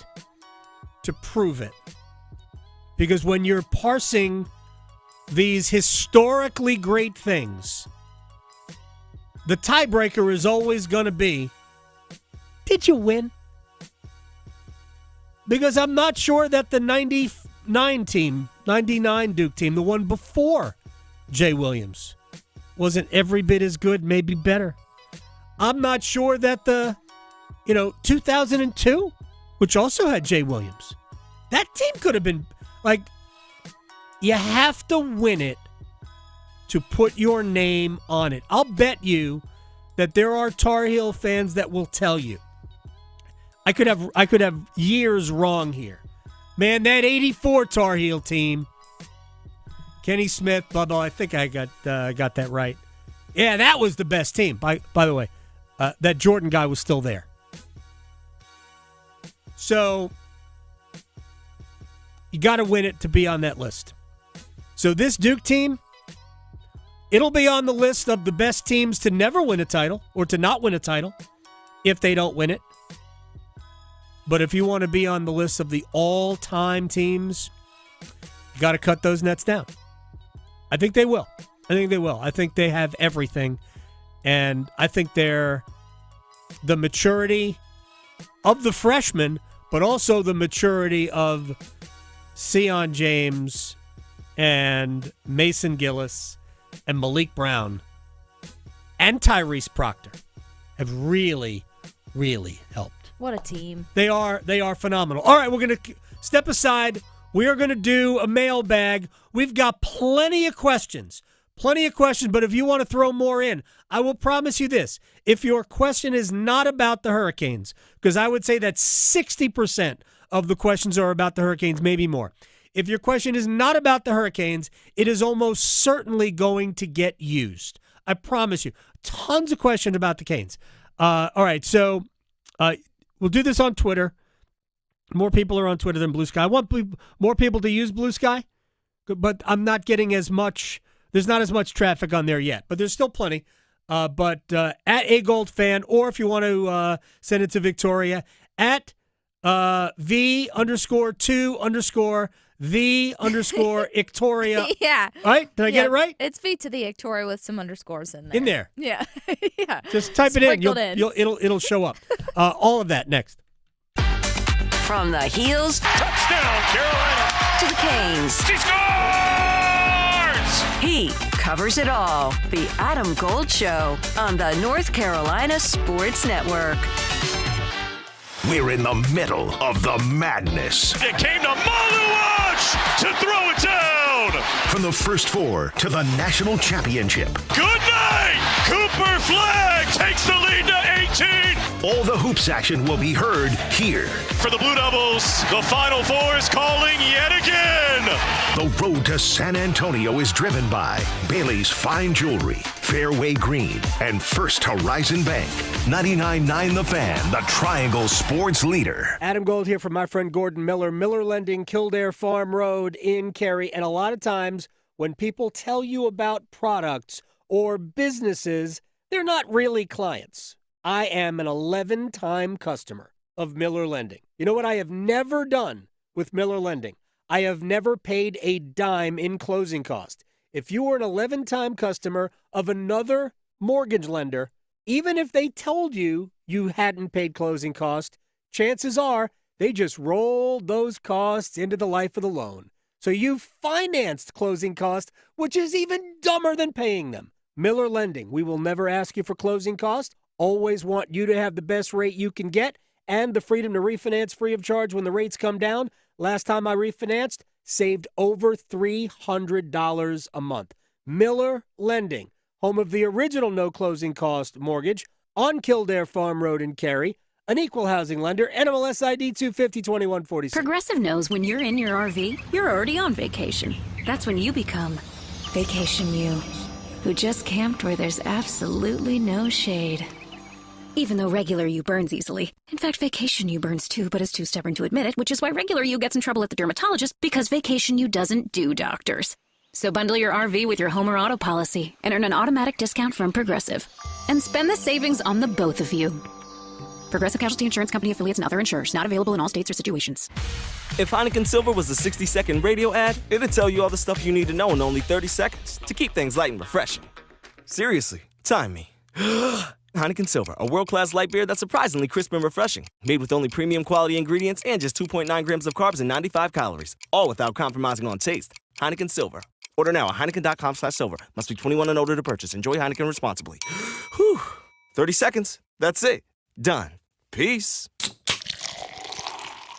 to prove it. Because when you're parsing these historically great things, the tiebreaker is always going to be, did you win? Because I'm not sure that the 99 Duke team, the one before Jay Williams, wasn't every bit as good, maybe better. I'm not sure that the, 2002, which also had Jay Williams, that team could have been, you have to win it to put your name on it. I'll bet you that there are Tar Heel fans that will tell you. I could have years wrong here. Man, that 84 Tar Heel team, Kenny Smith, blah, blah, I think I got that right. Yeah, that was the best team. By the way, that Jordan guy was still there. So, you got to win it to be on that list. So this Duke team, it'll be on the list of the best teams to never win a title or to not win a title if they don't win it. But if you want to be on the list of the all-time teams, you got to cut those nets down. I think they will. I think they have everything. And I think they're the maturity of the freshmen, but also the maturity of Sion James and Mason Gillis and Malik Brown and Tyrese Proctor have really, really helped. What a team. They are phenomenal. All right, we're going to step aside. We are going to do a mailbag. We've got plenty of questions, but if you want to throw more in, I will promise you this. If your question is not about the Hurricanes, because I would say that 60% of the questions are about the Hurricanes, maybe more. If your question is not about the Hurricanes, it is almost certainly going to get used. I promise you. Tons of questions about the Canes. All right, so we'll do this on Twitter. More people are on Twitter than Blue Sky. I want more people to use Blue Sky, but I'm not getting as much. There's not as much traffic on there yet, but there's still plenty. But at A Gold Fan, or if you want to send it to Victoria, at V_2_the_Victoria. Yeah. Right? Did I get it right? It's V to the Victoria with some underscores in there. In there. Yeah. Yeah. Just type Sprinkled it in. It'll show up. All of that next. From the heels Touchdown, Carolina. to the Canes. She scores! He covers it all. The Adam Gold Show on the North Carolina Sports Network. We're in the middle of the madness. It came to Maluach to throw it down. From the First Four to the national championship. Good night. Cooper Flag takes the lead to 18. All the hoops action will be heard here. For the Blue Devils, the Final Four is calling yet again. The road to San Antonio is driven by Bailey's Fine Jewelry, Fairway Green, and First Horizon Bank. 99.9 The Fan, the Triangle Sports Leader. Adam Gold here from my friend Gordon Miller. Miller Lending, Kildare Farm Road in Cary. And a lot of times when people tell you about products or businesses, they're not really clients. I am an 11-time customer of Miller Lending. You know what I have never done with Miller Lending? I have never paid a dime in closing cost. If you were an 11-time customer of another mortgage lender, even if they told you you hadn't paid closing cost, chances are they just rolled those costs into the life of the loan. So you financed closing costs, which is even dumber than paying them. Miller Lending, we will never ask you for closing costs. Always want you to have the best rate you can get and the freedom to refinance free of charge when the rates come down. Last time I refinanced, saved over $300 a month. Miller Lending, home of the original no closing cost mortgage on Kildare Farm Road in Cary, an equal housing lender, NMLS ID 250-2146. Progressive knows when you're in your RV, you're already on vacation. That's when you become Vacation You, who just camped where there's absolutely no shade. Even though regular you burns easily. In fact, Vacation You burns too, but is too stubborn to admit it, which is why regular you gets in trouble at the dermatologist, because Vacation You doesn't do doctors. So bundle your RV with your home or auto policy and earn an automatic discount from Progressive. And spend the savings on the both of you. Progressive Casualty Insurance Company affiliates and other insurers. Not available in all states or situations. If Heineken Silver was a 60-second radio ad, it'd tell you all the stuff you need to know in only 30 seconds to keep things light and refreshing. Seriously, time me. Heineken Silver, a world-class light beer that's surprisingly crisp and refreshing. Made with only premium quality ingredients and just 2.9 grams of carbs and 95 calories. All without compromising on taste. Heineken Silver. Order now at Heineken.com/silver. Must be 21 and older to purchase. Enjoy Heineken responsibly. Whew. 30 seconds. That's it. Done. Peace.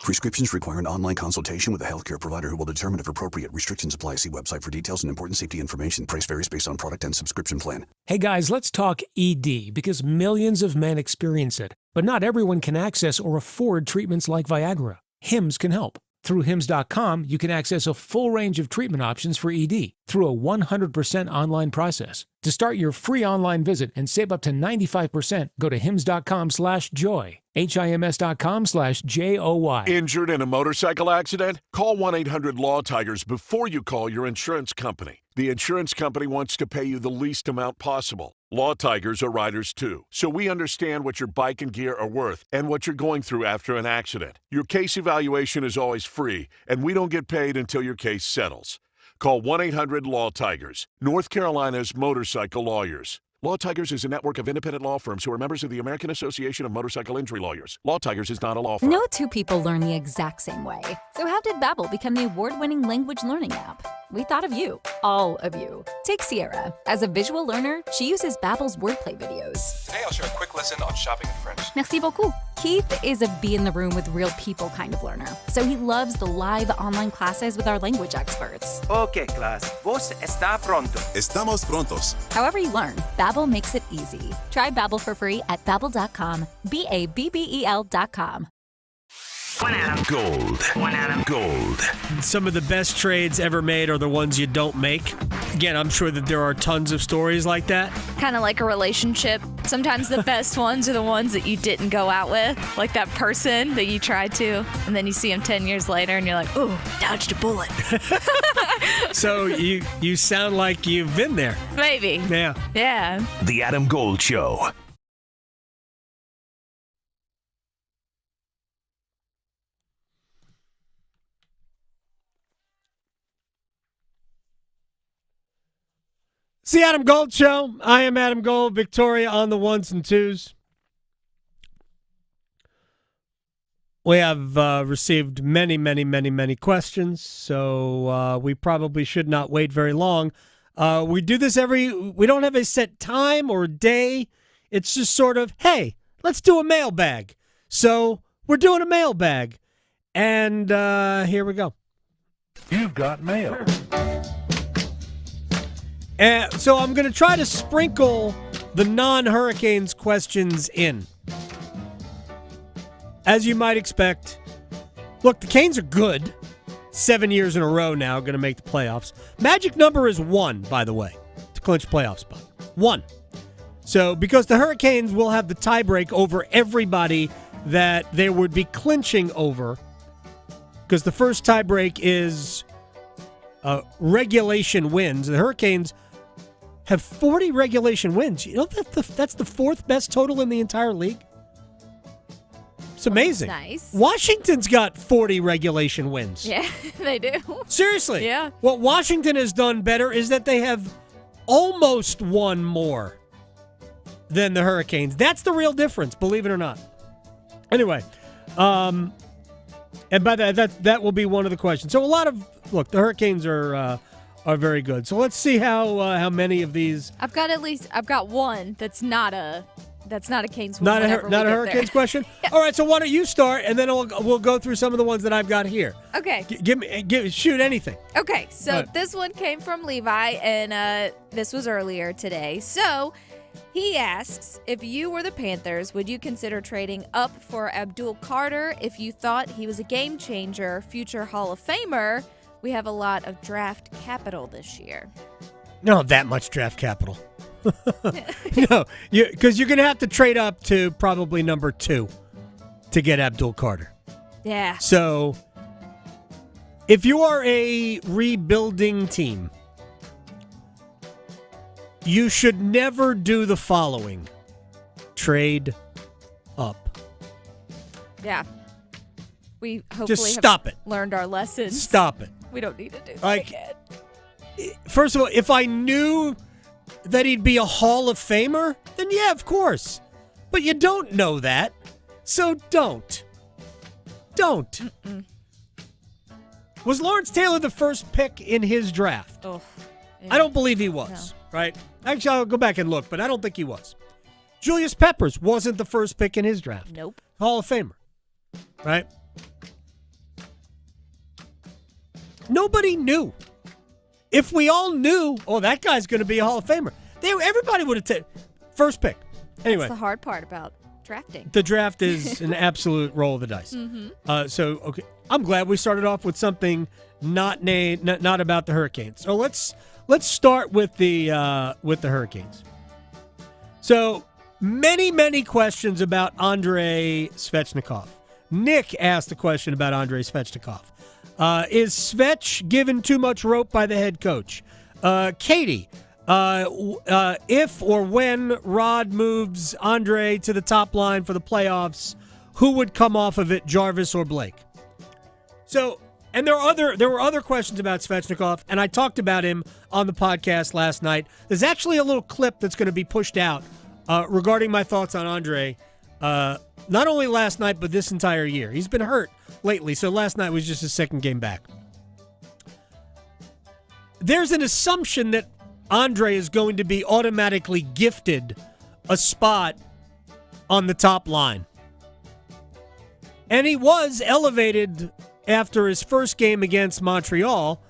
Prescriptions require an online consultation with a healthcare provider who will determine if appropriate. Restrictions apply. See website for details and important safety information. Price varies based on product and subscription plan. Hey guys, let's talk ED because millions of men experience it. But not everyone can access or afford treatments like Viagra. Hims can help. Through Hims.com, you can access a full range of treatment options for ED through a 100% online process. To start your free online visit and save up to 95%, go to hims.com/joy. HIMS.com/JOY. Injured in a motorcycle accident? Call 1-800-LAW-TIGERS before you call your insurance company. The insurance company wants to pay you the least amount possible. Law Tigers are riders too, so we understand what your bike and gear are worth and what you're going through after an accident. Your case evaluation is always free, and we don't get paid until your case settles. Call 1-800-LAW-TIGERS, North Carolina's motorcycle lawyers. Law Tigers is a network of independent law firms who are members of the American Association of Motorcycle Injury Lawyers. Law Tigers is not a law firm. No two people learn the exact same way. So how did Babbel become the award-winning language learning app? We thought of you, all of you. Take Sierra. As a visual learner, she uses Babbel's wordplay videos. Today I'll share a quick lesson on shopping in French. Merci beaucoup. Keith is a be in the room with real people kind of learner, so he loves the live online classes with our language experts. Okay, class. Vos está pronto. Estamos prontos. However you learn, Babbel makes it easy. Try Babbel for free at babbel.com. BABBEL.com. Gold. Gold. Some of the best trades ever made are the ones you don't make. Again, I'm sure that there are tons of stories like that. Kind of like a relationship. Sometimes the best ones are the ones that you didn't go out with. Like that person that you tried to, and then you see them 10 years later and you're like, ooh, dodged a bullet. So you sound like you've been there. Maybe. Yeah. Yeah. The Adam Gold Show. It's the Adam Gold Show. I am Adam Gold. Victoria on the ones and twos. We have received many questions, so we probably should not wait very long. We do this we don't have a set time or day. It's just sort of, hey, let's do a mailbag. So we're doing a mailbag. And here we go. You've got mail. So I'm going to try to sprinkle the non-Hurricanes questions in. As you might expect, look, the Canes are good. 7 years in a row now, going to make the playoffs. Magic number is 1, by the way, to clinch playoff spot. 1. So because the Hurricanes will have the tiebreak over everybody that they would be clinching over, because the first tiebreak is regulation wins. The Hurricanes have 40 regulation wins. You know that's the fourth best total in the entire league. It's amazing. Nice. Washington's got 40 regulation wins. Yeah, they do. Seriously. Yeah. What Washington has done better is that they have almost won more than the Hurricanes. That's the real difference, believe it or not. Anyway, and by that will be one of the questions. So the Hurricanes are very good. So let's see how many of these. I've got one that's not a Canes one. Not a Hurricanes question. Yeah. All right, so why don't you start, and then we'll go through some of the ones that I've got here. Okay. Shoot anything. Okay, so this one came from Levi, and this was earlier today. So he asks, if you were the Panthers, would you consider trading up for Abdul Carter if you thought he was a game changer, future Hall of Famer? We have a lot of draft capital this year. No, that much draft capital. No, because you're going to have to trade up to probably number 2 to get Abdul Carter. Yeah. So if you are a rebuilding team, you should never do the following. Trade up. Yeah. We hopefully just stop have learned our lessons. Stop it. We don't need to do that again. First of all, if I knew that he'd be a Hall of Famer, then yeah, of course. But you don't know that, so don't. Don't. Mm-mm. Was Lawrence Taylor the first pick in his draft? Oh, yeah. I don't believe he was, right? Actually, I'll go back and look, but I don't think he was. Julius Peppers wasn't the first pick in his draft. Nope. Hall of Famer, right? Nobody knew. If we all knew, oh, that guy's going to be a Hall of Famer, everybody would have taken first pick. Anyway. That's the hard part about drafting. The draft is an absolute roll of the dice. Mm-hmm. Okay, I'm glad we started off with something not about the Hurricanes. So let's start with the Hurricanes. So many questions about Andrei Svechnikov. Nick asked a question about Andrei Svechnikov. Is Svech given too much rope by the head coach? Katie, if or when Rod moves Andre to the top line for the playoffs, who would come off of it, Jarvis or Blake? So, and there were other questions about Svechnikov, and I talked about him on the podcast last night. There's actually a little clip that's going to be pushed out regarding my thoughts on Andre, not only last night, but this entire year. He's been hurt lately, so last night was just his second game back. There's an assumption that Andre is going to be automatically gifted a spot on the top line. And he was elevated after his first game against Montreal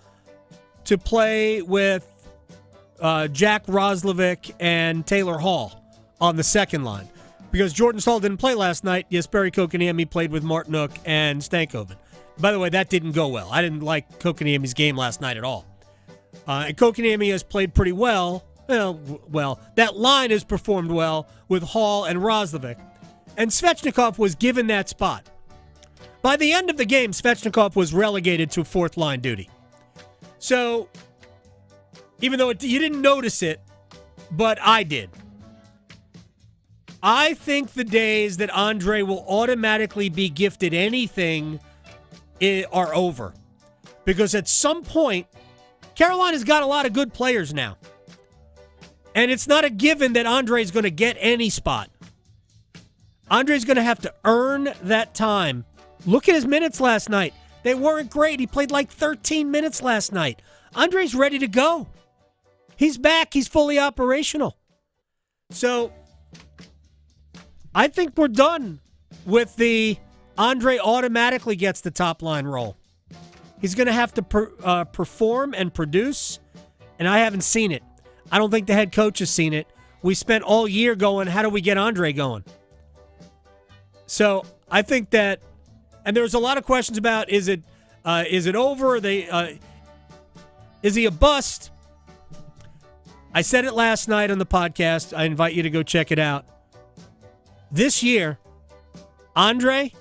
to play with Jack Roslovic and Taylor Hall on the second line. Because Jordan Staal didn't play last night, Jesperi Kotkaniemi played with Martinook and Stankoven. By the way, that didn't go well. I didn't like Kotkaniemi's game last night at all. And Kotkaniemi has played pretty well. Well, that line has performed well with Hall and Roslovic. And Svechnikov was given that spot. By the end of the game, Svechnikov was relegated to fourth-line duty. So, even though you didn't notice it, but I did. I think the days that Andre will automatically be gifted anything are over. Because at some point, Carolina's got a lot of good players now. And it's not a given that Andre's going to get any spot. Andre's going to have to earn that time. Look at his minutes last night. They weren't great. He played like 13 minutes last night. Andre's ready to go. He's back. He's fully operational. So, I think we're done with the Andre automatically gets the top line role. He's going to have to perform and produce, and I haven't seen it. I don't think the head coach has seen it. We spent all year going, how do we get Andre going? So I think that, and there's a lot of questions about, is it over? Is he a bust? I said it last night on the podcast. I invite you to go check it out. This year, Andre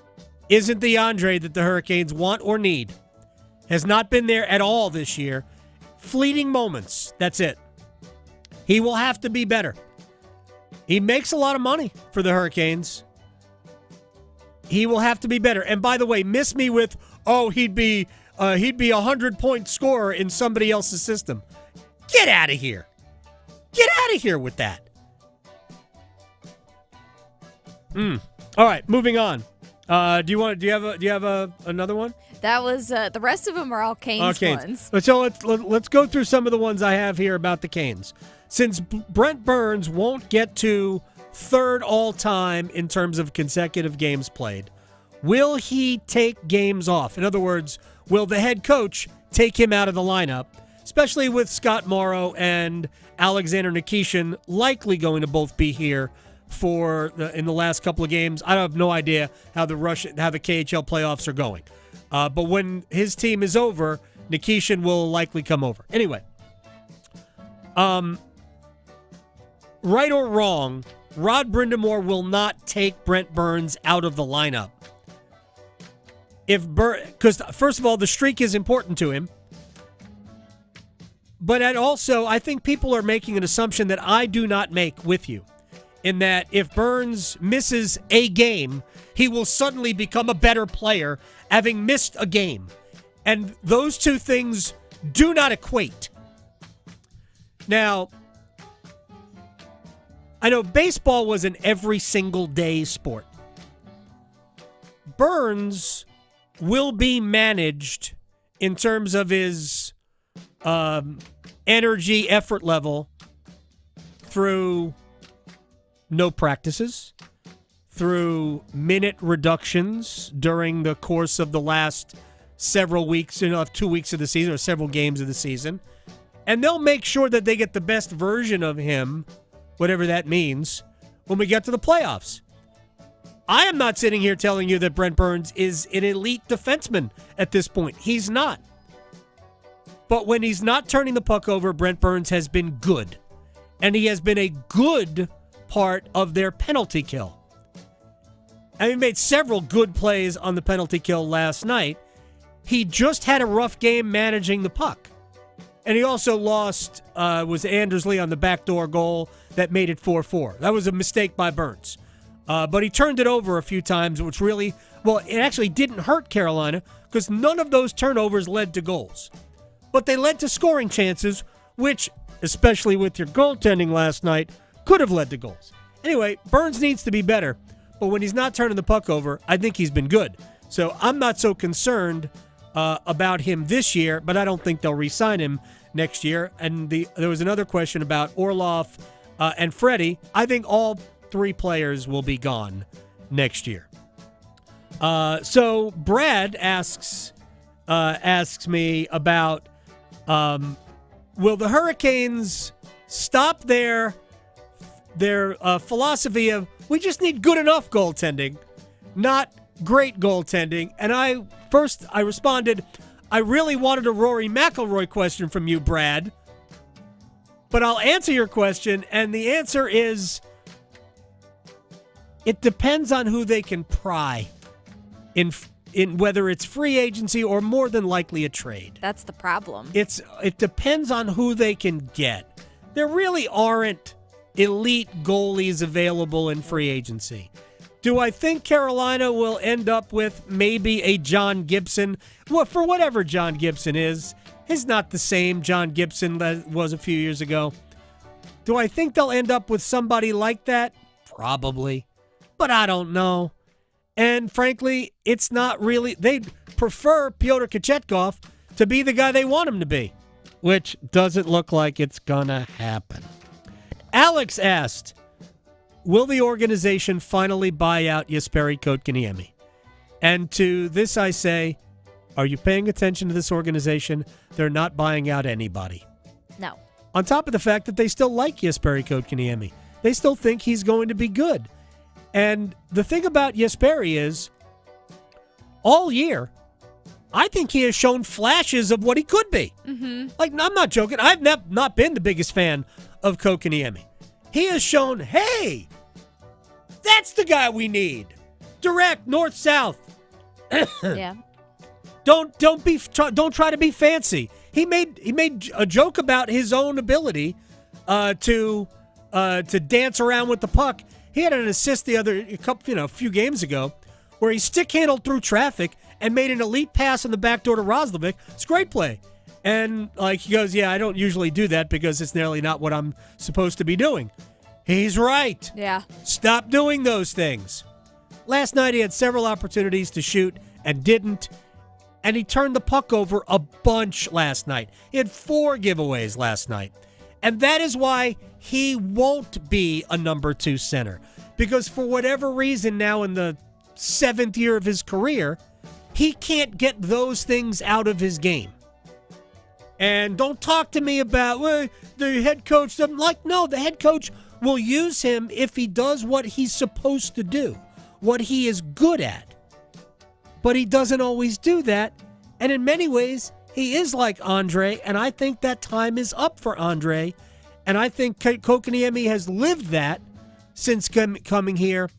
isn't the Andre that the Hurricanes want or need. Has not been there at all this year. Fleeting moments. That's it. He will have to be better. He makes a lot of money for the Hurricanes. He will have to be better. And by the way, miss me with, he'd be a 100-point scorer in somebody else's system. Get out of here. Get out of here with that. All right, moving on. Do you have another one? That was the rest of them are all Canes ones. So let's go through some of the ones I have here about the Canes. Since Brent Burns won't get to third all-time in terms of consecutive games played, will he take games off? In other words, will the head coach take him out of the lineup, especially with Scott Morrow and Alexander Nikishin likely going to both be here in the last couple of games? I have no idea how the KHL playoffs are going. But when his team is over, Nikishin will likely come over. Anyway, right or wrong, Rod Brindamore will not take Brent Burns out of the lineup. Because first of all, the streak is important to him. But I think people are making an assumption that I do not make with you. In that if Burns misses a game, he will suddenly become a better player having missed a game. And those two things do not equate. Now, I know baseball was an every single day sport. Burns will be managed in terms of his energy, effort level through no practices, through minute reductions during the course of the last several weeks, 2 weeks of the season or several games of the season. And they'll make sure that they get the best version of him, whatever that means, when we get to the playoffs. I am not sitting here telling you that Brent Burns is an elite defenseman at this point. He's not. But when he's not turning the puck over, Brent Burns has been good. And he has been a good part of their penalty kill. And he made several good plays on the penalty kill last night. He just had a rough game managing the puck. And he also lost, was Andersley on the backdoor goal that made it 4-4. That was a mistake by Burns. But he turned it over a few times, which really, well, it actually didn't hurt Carolina because none of those turnovers led to goals. But they led to scoring chances, which, especially with your goaltending last night, could have led to goals. Anyway, Burns needs to be better. But when he's not turning the puck over, I think he's been good. So I'm not so concerned about him this year, but I don't think they'll re-sign him next year. And there was another question about Orlov and Freddie. I think all three players will be gone next year. So Brad asks me about will the Hurricanes stop their philosophy of we just need good enough goaltending, not great goaltending. And I responded, I really wanted a Rory McIlroy question from you, Brad. But I'll answer your question, and the answer is it depends on who they can pry in whether it's free agency or more than likely a trade. That's the problem. It depends on who they can get. There really aren't elite goalies available in free agency. Do I think Carolina will end up with maybe a John Gibson? Well, for whatever John Gibson is not the same John Gibson that was a few years ago. Do I think they'll end up with somebody like that? Probably. But I don't know. And frankly, it's not really. They'd prefer Pyotr Kochetkov to be the guy they want him to be, which doesn't look like it's going to happen. Alex asked, will the organization finally buy out Jesperi Kotkaniemi? And to this I say, are you paying attention to this organization? They're not buying out anybody. No. On top of the fact that they still like Jesperi Kotkaniemi. They still think he's going to be good. And the thing about Jesperi is, all year, I think he has shown flashes of what he could be. Mm-hmm. Like, I'm not joking. I've not been the biggest fan of Kotkaniemi. He has shown, hey, that's the guy we need. Direct, north-south. Yeah. Don't try to be fancy. He made a joke about his own ability to dance around with the puck. He had an assist a few games ago where he stick-handled through traffic and made an elite pass in the back door to Roslovic. It's a great play. And he goes, yeah, I don't usually do that because it's nearly not what I'm supposed to be doing. He's right. Yeah. Stop doing those things. Last night he had several opportunities to shoot and didn't. And he turned the puck over a bunch last night. He had 4 giveaways last night. And that is why he won't be a number 2 center. Because for whatever reason now in the 7th year of his career, he can't get those things out of his game. And don't talk to me about, well, the head coach. I'm like, no, the head coach will use him if he does what he's supposed to do, what he is good at. But he doesn't always do that. And in many ways, he is like Andre, and I think that time is up for Andre. And I think Kotkaniemi has lived that since coming here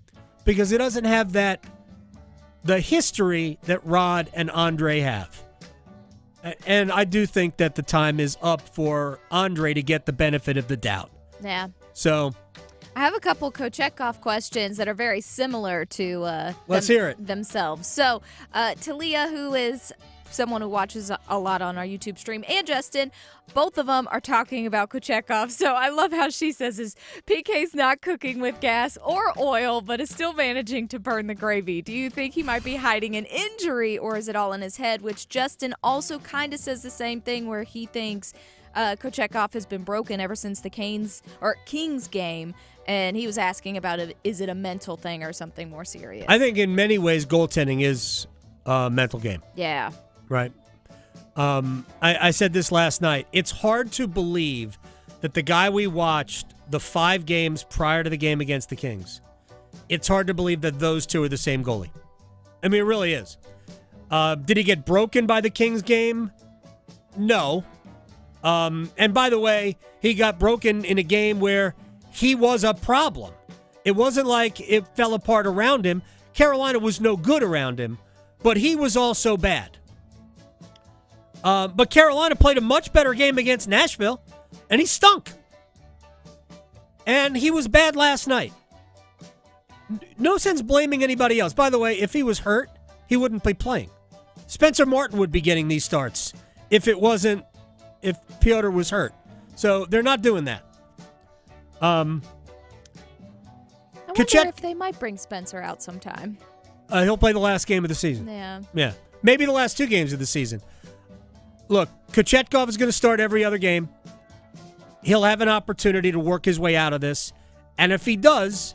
because he doesn't have the history that Rod and Andre have. And I do think that the time is up for Andre to get the benefit of the doubt. Yeah. So I have a couple Kochetkov questions that are very similar to let's hear it. themselves. So Talia, who is someone who watches a lot on our YouTube stream, and Justin, both of them are talking about Kochetkov. So I love how she says his PK's not cooking with gas or oil, but is still managing to burn the gravy. Do you think he might be hiding an injury, or is it all in his head? Which Justin also kind of says the same thing, where he thinks Kochetkov has been broken ever since the Kings game. And he was asking about it, is it a mental thing or something more serious? I think in many ways goaltending is a mental game. Yeah. Right. I said this last night. It's hard to believe that the guy we watched the 5 games prior to the game against the Kings, it's hard to believe that those two are the same goalie. I mean, it really is. Did he get broken by the Kings game? No. And by the way, he got broken in a game where he was a problem. It wasn't like it fell apart around him. Carolina was no good around him, but he was also bad. But Carolina played a much better game against Nashville, and he stunk. And he was bad last night. No sense blaming anybody else. By the way, if he was hurt, he wouldn't be playing. Spencer Martin would be getting these starts if Piotr was hurt. So they're not doing that. I wonder if they might bring Spencer out sometime. He'll play the last game of the season. Yeah. Maybe the last 2 games of the season. Look, Kochetkov is going to start every other game. He'll have an opportunity to work his way out of this. And if he does,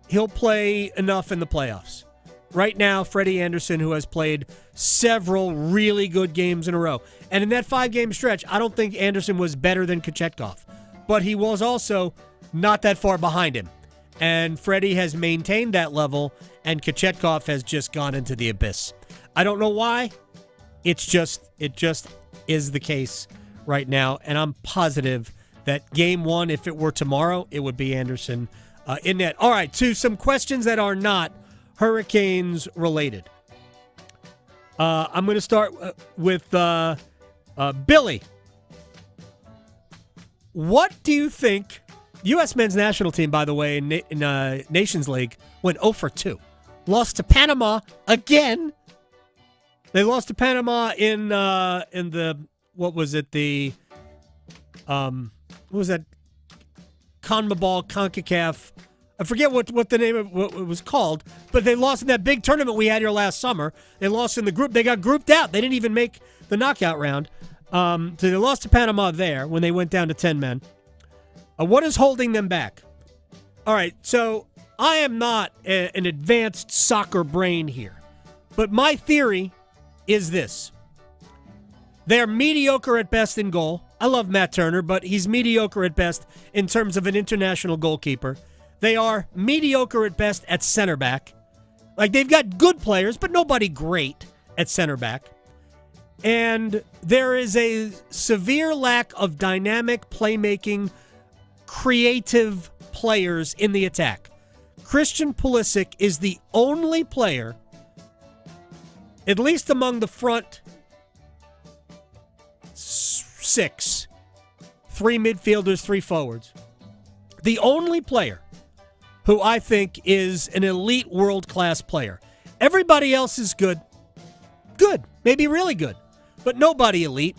he'll play enough in the playoffs. Right now, Freddie Anderson, who has played several really good games in a row. And in that 5-game stretch, I don't think Anderson was better than Kochetkov. But he was also not that far behind him. And Freddie has maintained that level, and Kochetkov has just gone into the abyss. I don't know why. It just is the case right now, and I'm positive that game 1, if it were tomorrow, it would be Anderson in net. All right, to some questions that are not Hurricanes related. I'm going to start with Billy. What do you think? U.S. men's national team, by the way, in Nations League, went 0 for 2. Lost to Panama again. They lost to Panama in the what was it? The what was that? CONMEBOL, CONCACAF. I forget what the name of what it was called, but they lost in that big tournament we had here last summer. They lost in the group. They got grouped out. They didn't even make the knockout round. So they lost to Panama there when they went down to 10 men. What is holding them back? All right, so I am not an advanced soccer brain here, but my theory is this. They're mediocre at best in goal. I love Matt Turner, but he's mediocre at best in terms of an international goalkeeper. They are mediocre at best at center back. Like, they've got good players, but nobody great at center back. And there is a severe lack of dynamic playmaking, creative players in the attack. Christian Pulisic is the only player, at least among the front 6, 3 midfielders, 3 forwards, the only player who I think is an elite world-class player. Everybody else is good, maybe really good, but nobody elite.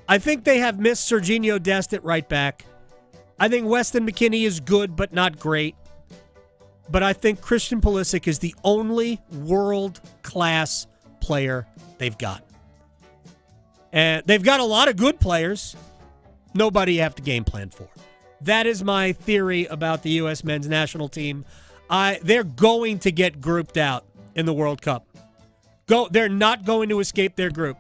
I think they have missed Serginho Dest at right back. I think Weston McKennie is good, but not great. But I think Christian Pulisic is the only world-class player they've got. And they've got a lot of good players. Nobody you have to game plan for. That is my theory about the U.S. men's national team. They're going to get grouped out in the World Cup. They're not going to escape their group.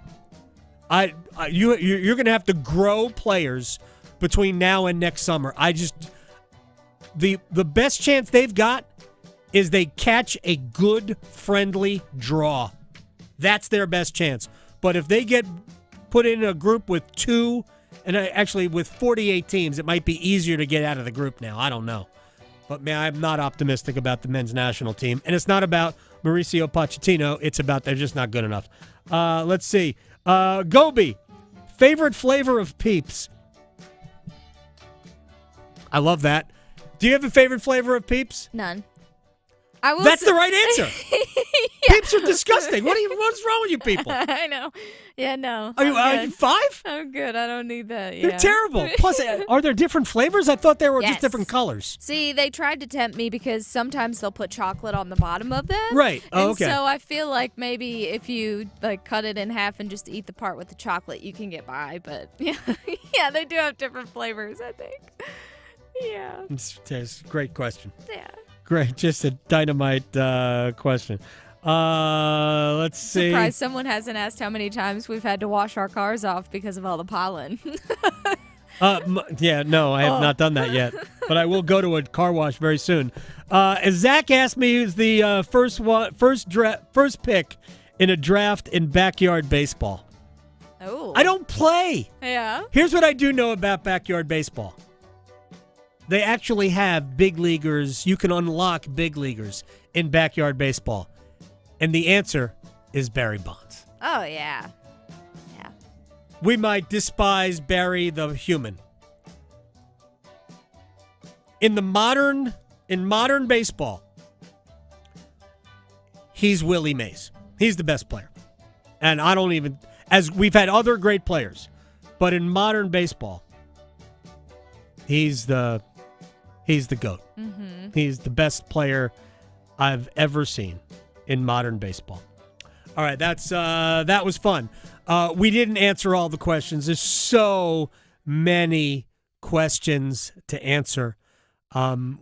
You're going to have to grow players between now and next summer. The best chance they've got is they catch a good, friendly draw. That's their best chance. But if they get put in a group with 2, and actually with 48 teams, it might be easier to get out of the group now. I don't know. But man, I'm not optimistic about the men's national team. And it's not about Mauricio Pochettino. It's about they're just not good enough. Let's see. Gobi, favorite flavor of Peeps? I love that. Do you have a favorite flavor of Peeps? None. That's the right answer. Peeps are disgusting. What's wrong with you people? I know. Yeah, no. Are you 5? I'm good. I don't need that. They're terrible. Plus, are there different flavors? I thought they were just different colors. See, they tried to tempt me because sometimes they'll put chocolate on the bottom of them. Right. Oh, okay. So I feel like maybe if you cut it in half and just eat the part with the chocolate, you can get by. But yeah, they do have different flavors, I think. Yeah. It's a great question. Yeah. Great. Just a dynamite question. Let's see. Surprised someone hasn't asked how many times we've had to wash our cars off because of all the pollen. No, I have not done that yet, but I will go to a car wash very soon. Zach asked me who's the first pick in a draft in backyard baseball. Oh. I don't play. Yeah. Here's what I do know about backyard baseball. They actually have big leaguers. You can unlock big leaguers in backyard baseball. And the answer is Barry Bonds. Oh, yeah. Yeah. We might despise Barry the human. In modern baseball, he's Willie Mays. He's the best player. And as we've had other great players, but in modern baseball, he's the GOAT. Mm-hmm. He's the best player I've ever seen in modern baseball. All right, that was fun. We didn't answer all the questions. There's so many questions to answer.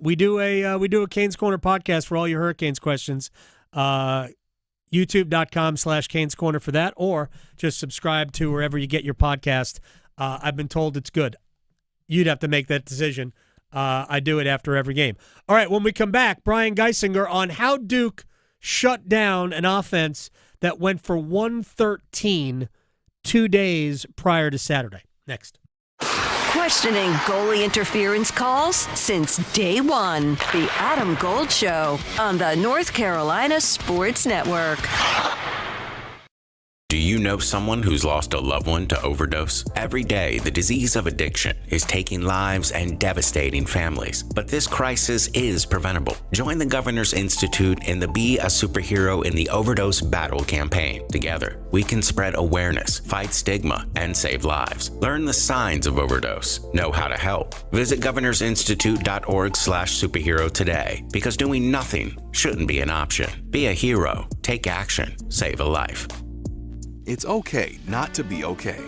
We do a Canes Corner podcast for all your Hurricanes questions. YouTube.com/Canes Corner for that, or just subscribe to wherever you get your podcast. I've been told it's good. You'd have to make that decision. I do it after every game. All right, when we come back, Brian Geisinger on how Duke shut down an offense that went for 113 2 days prior to Saturday. Next. Questioning goalie interference calls since day one. The Adam Gold Show on the North Carolina Sports Network. Do you know someone who's lost a loved one to overdose? Every day, the disease of addiction is taking lives and devastating families. But this crisis is preventable. Join the Governor's Institute in the Be a Superhero in the Overdose Battle campaign. Together, we can spread awareness, fight stigma, and save lives. Learn the signs of overdose. Know how to help. Visit governorsinstitute.org/superhero today, because doing nothing shouldn't be an option. Be a hero. Take action. Save a life. It's okay not to be okay.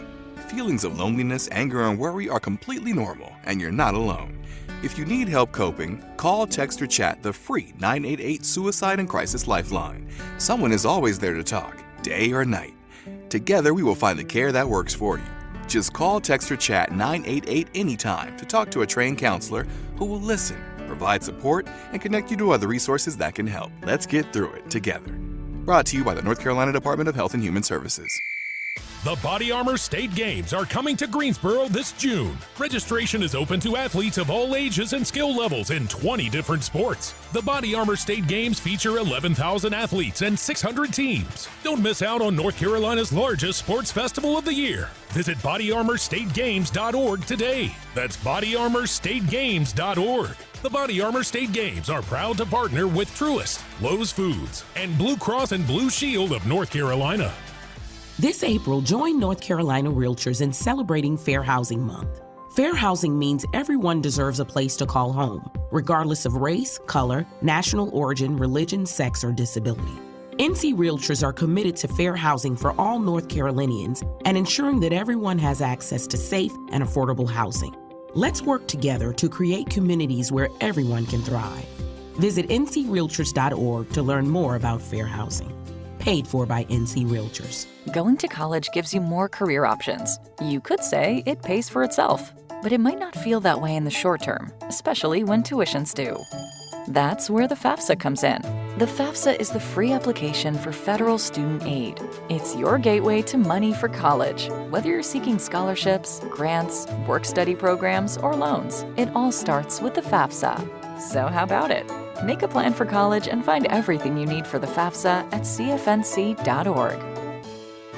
Feelings of loneliness, anger, and worry are completely normal, and you're not alone. If you need help coping, call, text, or chat the free 988 Suicide and Crisis Lifeline. Someone is always there to talk, day or night. Together, we will find the care that works for you. Just call, text, or chat 988 anytime to talk to a trained counselor who will listen, provide support, and connect you to other resources that can help. Let's get through it together. Brought to you by the North Carolina Department of Health and Human Services. The Body Armor State Games are coming to Greensboro this June. Registration is open to athletes of all ages and skill levels in 20 different sports. The Body Armor State Games feature 11,000 athletes and 600 teams. Don't miss out on North Carolina's largest sports festival of the year. Visit bodyarmorstategames.org today. That's bodyarmorstategames.org. The Body Armor State Games are proud to partner with Truist, Lowe's Foods, and Blue Cross and Blue Shield of North Carolina. This April, join North Carolina Realtors in celebrating Fair Housing Month. Fair housing means everyone deserves a place to call home, regardless of race, color, national origin, religion, sex, or disability. NC Realtors are committed to fair housing for all North Carolinians and ensuring that everyone has access to safe and affordable housing. Let's work together to create communities where everyone can thrive. Visit ncrealtors.org to learn more about fair housing. Paid for by NC Realtors. Going to college gives you more career options. You could say it pays for itself, but it might not feel that way in the short term, especially when tuitions do. That's where the FAFSA comes in. The FAFSA is the free application for federal student aid. It's your gateway to money for college. Whether you're seeking scholarships, grants, work-study programs, or loans, it all starts with the FAFSA. So how about it? Make a plan for college and find everything you need for the FAFSA at cfnc.org.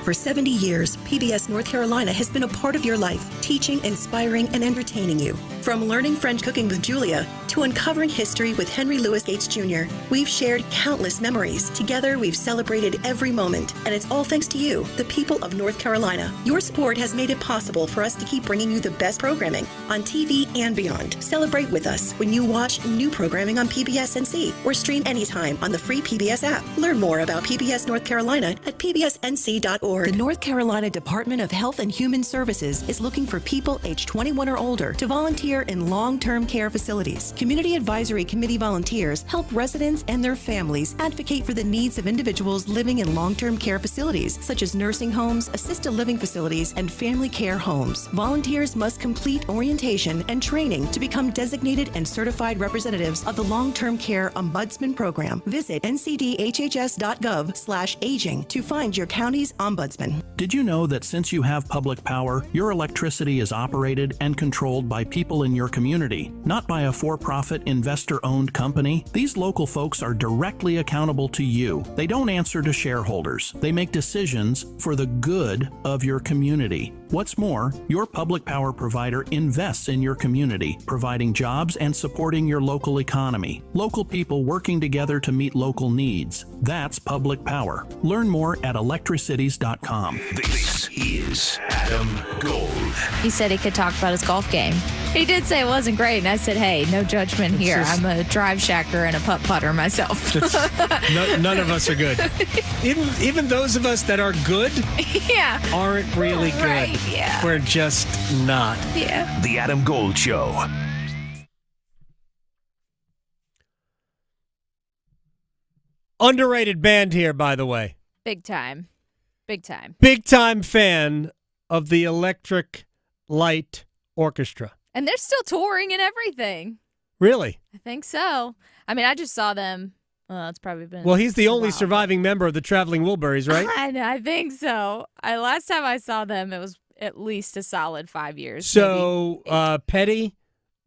For 70 years, PBS North Carolina has been a part of your life, teaching, inspiring, and entertaining you. From learning French cooking with Julia to uncovering history with Henry Louis Gates Jr., we've shared countless memories. Together, we've celebrated every moment, and it's all thanks to you, the people of North Carolina. Your support has made it possible for us to keep bringing you the best programming on TV and beyond. Celebrate with us when you watch new programming on PBS NC or stream anytime on the free PBS app. Learn more about PBS North Carolina at pbsnc.org. The North Carolina Department of Health and Human Services is looking for people age 21 or older to volunteer in long-term care facilities. Community Advisory Committee volunteers help residents and their families advocate for the needs of individuals living in long-term care facilities, such as nursing homes, assisted living facilities, and family care homes. Volunteers must complete orientation and training to become designated and certified representatives of the Long-Term Care Ombudsman Program. Visit ncdhhs.gov/aging to find your county's ombudsman. Did you know that since you have public power, your electricity is operated and controlled by people in your community, not by a for-profit investor-owned company? These local folks are directly accountable to you. They don't answer to shareholders. They make decisions for the good of your community. What's more, your public power provider invests in your community, providing jobs and supporting your local economy. Local people working together to meet local needs. That's public power. Learn more at electricities.com. This is Adam Gold. He said he could talk about his golf game. He did say it wasn't great, and I said, hey, no judgment here. I'm a drive shacker and a putt-putter myself. None of us are good. Even those of us that are good aren't really good. Right, yeah. We're just not. Yeah. The Adam Gold Show. Underrated band here, by the way. Big time. Big time. Big time fan of the Electric Light Orchestra. And they're still touring and everything. Really? I think so. I mean, I just saw them. Well, it's probably been. Well, he's the only while. surviving member of the Traveling Wilburys, right? I think so. Last time I saw them, it was at least a solid 5 years. So, Petty,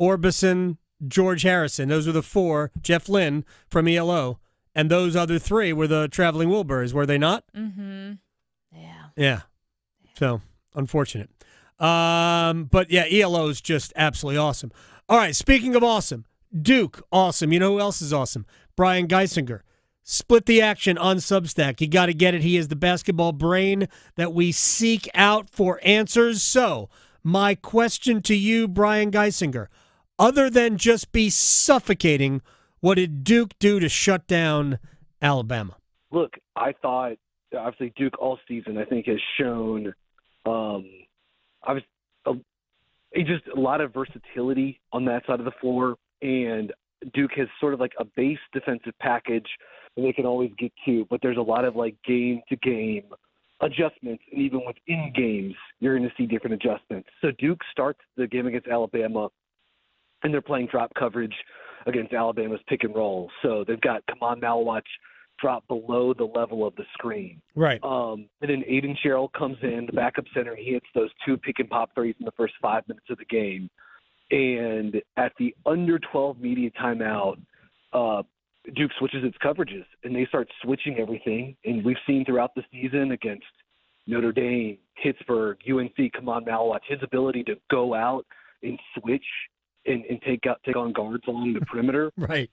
Orbison, George Harrison. Those were the four. Jeff Lynne from ELO. And those other three were the Traveling Wilburys, were they not? Mm-hmm. Yeah. So, unfortunate. But yeah, ELO is just absolutely awesome. All right, speaking of awesome, Duke, awesome. You know who else is awesome? Brian Geisinger. Split the action on Substack. You got to get it. He is the basketball brain that we seek out for answers. So, my question to you, Brian Geisinger, other than just be suffocating, what did Duke do to shut down Alabama? Look, I thought, obviously, Duke all season, I think, has shown just a lot of versatility on that side of the floor, and Duke has sort of like a base defensive package that they can always get to, but there's a lot of like game-to-game adjustments, and even within games, you're going to see different adjustments. So Duke starts the game against Alabama, and they're playing drop coverage against Alabama's pick and roll. So they've got Kaman Malwatch drop below the level of the screen. Right. And then Aiden Sherrill comes in, the backup center, and he hits those two pick and pop threes in the first 5 minutes of the game. And at the under 12 media timeout, Duke switches its coverages, and they start switching everything. And we've seen throughout the season against Notre Dame, Pittsburgh, UNC, Kaman Malwatch, his ability to go out and switch and take on guards along the perimeter. Right.